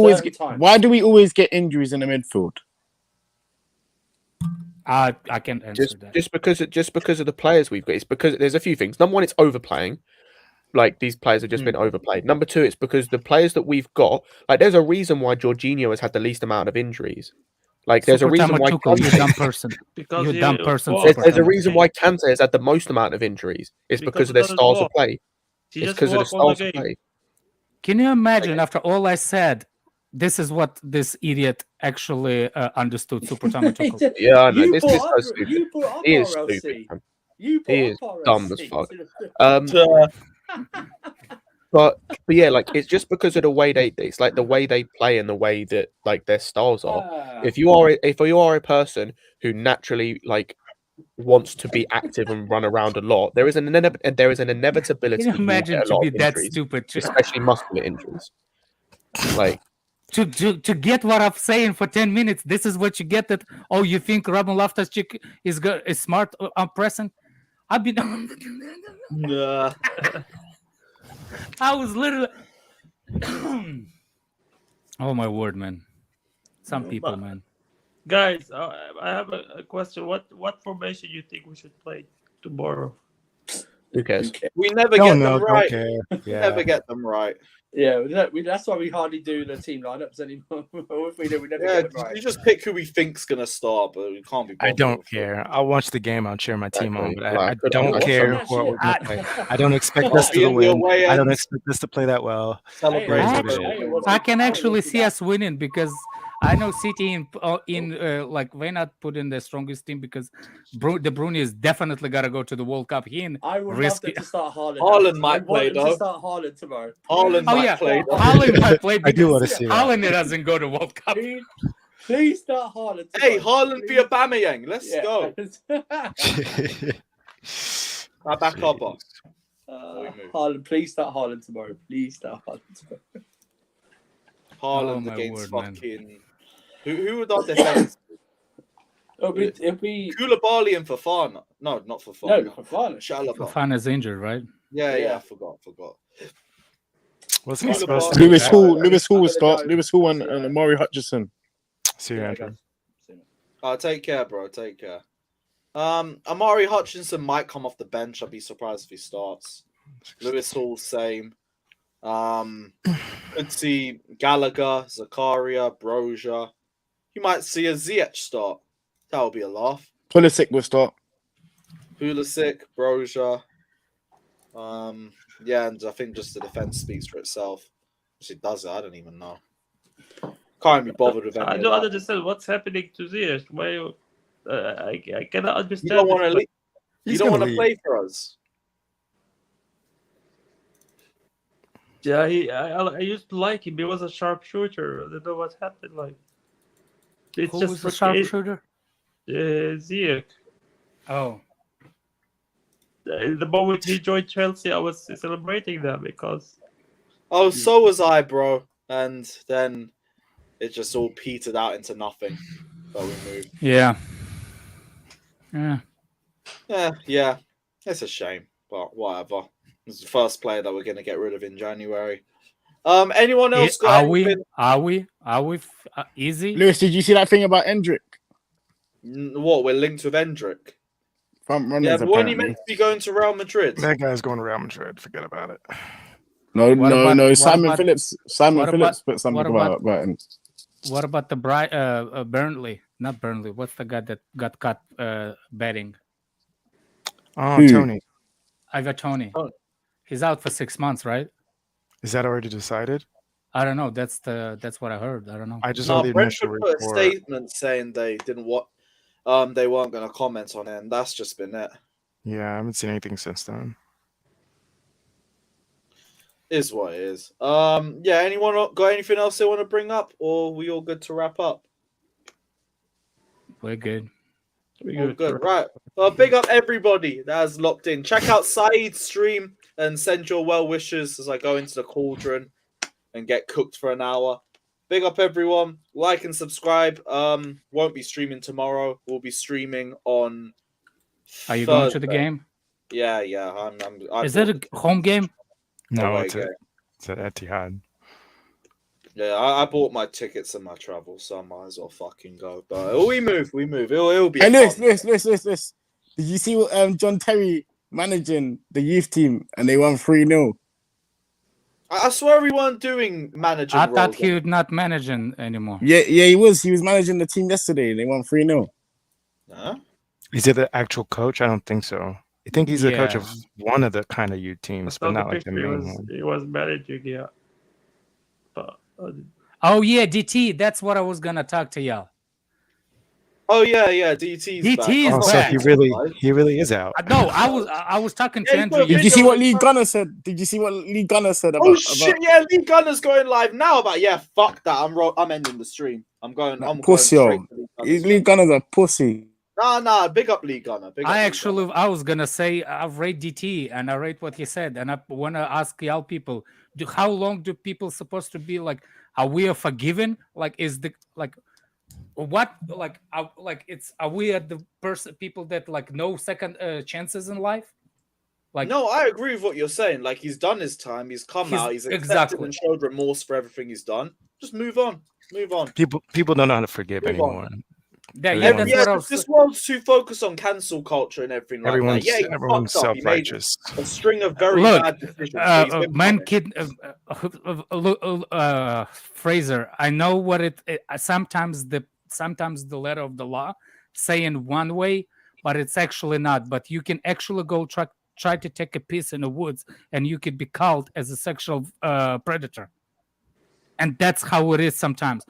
always get injuries in the midfield? I can answer that. Just because of the players we've got. It's because there's a few things. Number one, it's overplaying. Like, these players have just been overplayed. Number two, it's because the players that we've got, like, there's a reason why Jorginho has had the least amount of injuries. Like, there's a reason why you're a dumb person. You're a dumb person. There's a reason why Kante has had the most amount of injuries. It's because of their styles of play. It's because of the styles of play. Can you imagine, after all I said, this is what this idiot actually understood Super Tuchel? Yeah, I know. This is so stupid. He is stupid. He is dumb as fuck. But yeah, like, it's just because of the way it's like the way they play and the way that like their styles are. If you are a person who naturally like wants to be active and run around a lot, there is an inevitability. Can you imagine to be that stupid, especially muscular injuries. Like to get what I'm saying for 10 minutes, this is what you get. That you think Robin Loftus-Cheek is smart on pressing? I've been. Nah. I was literally. Oh my word, man! Some people, man. Guys, I have a question. What formation you think we should play tomorrow? Who cares? We never get them right. We never get them right. Yeah, that's why we hardly do the team lineups anymore. If we do, we never get them right. You just pick who we think's gonna start, but we can't be. I don't care. I'll watch the game. I'll cheer my team on, but I don't care what we're gonna play. I don't expect us to win. I don't expect us to play that well. I can actually see us winning, because I know City in like they're not putting the strongest team, because De Bruyne is definitely gotta go to the World Cup. I would love them to start Haaland. Haaland might play though. To start Haaland tomorrow. Haaland might play. Haaland might play. I do want to see that. Haaland doesn't go to World Cup. Please start Haaland. Hey, Haaland v Aubameyang. Let's go. I back our boss. Haaland, please start Haaland tomorrow. Please start Haaland tomorrow. Haaland against fucking. Who would our defense? It'll be Koulibaly and Fofana. No, not Fofana. No, Fofana. Fofana's injured, right? Yeah, I forgot. What's he supposed to Lewis Hall will start. Lewis Hall and Amari Hutchinson. See you, Andrew. Take care, bro. Take care. Amari Hutchinson might come off the bench. I'd be surprised if he starts. Lewis Hall, same. Could see Gallagher, Zakaria, Broja. You might see a Ziyech start. That would be a laugh. Pulisic will start. Pulisic, Broja. Yeah, and I think just the defense speaks for itself. Actually, does it? I don't even know. Can't be bothered with any I don't understand what's happening to Ziyech. Why I cannot understand. You don't want to. He's You don't want to gonna play for us. Yeah, I used to like him. He was a sharpshooter. I don't know what happened. Like, it's Who just was the sharpshooter? Ziyech. Oh, The moment he joined Chelsea, I was celebrating that because. Oh, so was I, bro. And then it just all petered out into nothing. So we moved. yeah. Yeah. It's a shame, but whatever. It's the first player that we're going to get rid of in January. Anyone else got anything? Are we easy? Lewis, did you see that thing about Endrick? What? We're linked with Endrick. Front Yeah, runners, but when he apparently. meant to be going to Real Madrid. That guy's going to Real Madrid. Forget about it. No. Simon Phillips put something about him. What about the Burnley? Not Burnley. What's the guy that got caught betting? Oh, Tony. Ivan Tony. Oh. He's out for 6 months, right? Is that already decided? I don't know. That's what I heard. I don't know. I just saw the initial Brentford put a report. statement saying they didn't they weren't going to comment on it, and that's just been it. Yeah, I haven't seen anything since then. Is what it is. Yeah. Anyone got anything else they want to bring up, or we all good to wrap up? We're good. All good. Right. Big up everybody that has locked in. Check out Said's stream and send your well wishes as I go into the cauldron and get cooked for an hour. Big up everyone. Like and subscribe. Won't be streaming tomorrow. We'll be streaming on. Are you Thursday. going to the game? Yeah. Is it a home game? No, away it's at Etihad. Yeah, I bought my tickets and my travel, so I might as well fucking go. But we move. It'll be. Hey, Lewis. Did you see what John Terry managing the youth team and they won 3-0? I swear we weren't doing managing. I thought he would not managing anymore. Yeah, he was. He was managing the team yesterday and they won 3-0. Huh? Is he the actual coach? I don't think so. I think he's the coach of one of the kind of youth teams, but not like the main one. He was managing, yeah. But, oh yeah, DT. That's what I was gonna talk to y'all. Oh yeah, DT's back. back. So he really is out. No, I was talking to Andrew. Did you see what Lee Gunner said? About? Oh shit! Yeah, Lee Gunner's going live now. About fuck that. I'm ending the stream. I'm going. I'm pussy. Going Lee Gunner's a pussy. Nah. Big up Lee Gunner. I was gonna say I rate DT and I rate what he said, and I want to ask y'all people: how long do people supposed to be like? Are we forgiven? Like, is the like? What are we at the people that like no second chances in life? Like, no, I agree with what you're saying. Like, he's done his time. He's come out. He's accepted and showed remorse for everything he's done. Just move on. People don't know how to forgive anymore. This world's too focused on cancel culture and everything like that. Yeah, everyone's self-righteous. A string of very bad decisions. Fraser, I know what it sometimes the letter of the law saying one way, but it's actually not. But you can actually go try to take a piece in the woods, and you could be called as a sexual predator, and that's how it is sometimes.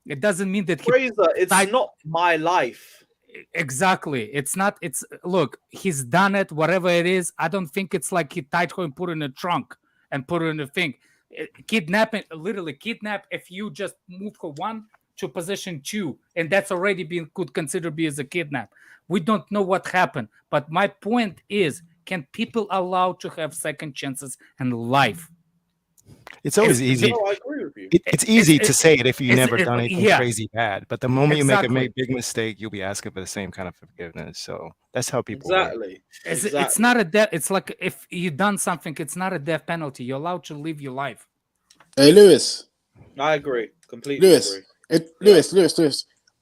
It doesn't mean that Fraser, it's not my life. Exactly. It's not. It's look. He's done it. Whatever it is, I don't think it's like he tied her and put her in a trunk and put her in a thing. Kidnapping, literally kidnap. If you just move her 1 to position 2, and that's already could consider be as a kidnap. We don't know what happened, but my point is, can people allow to have second chances in life? It's always easy. No, I agree with you. It's easy to say it if you've never done anything crazy bad, but the moment you make a big mistake, you'll be asking for the same kind of forgiveness. So that's how people work. It's not a death. It's like if you done something, it's not a death penalty. You're allowed to live your life. Hey, Lewis. I agree. Completely agree. Lewis.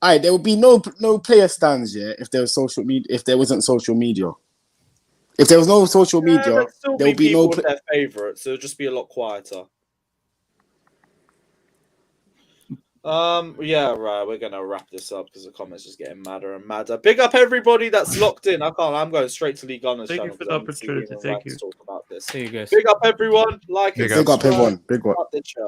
All right, there would be no player stands if there was social media. If there wasn't social media. If there was no social media, there would be no. With their favorites, so it'll just be a lot quieter. Yeah, right. We're gonna wrap this up because the comments just getting madder and madder. Big up everybody that's locked in. I'm going straight to Lee Gunner's channel. Thank you for the opportunity. Thank you. To talk about this. See you guys. Big up everyone. Like and Big up everyone. Big up. The show.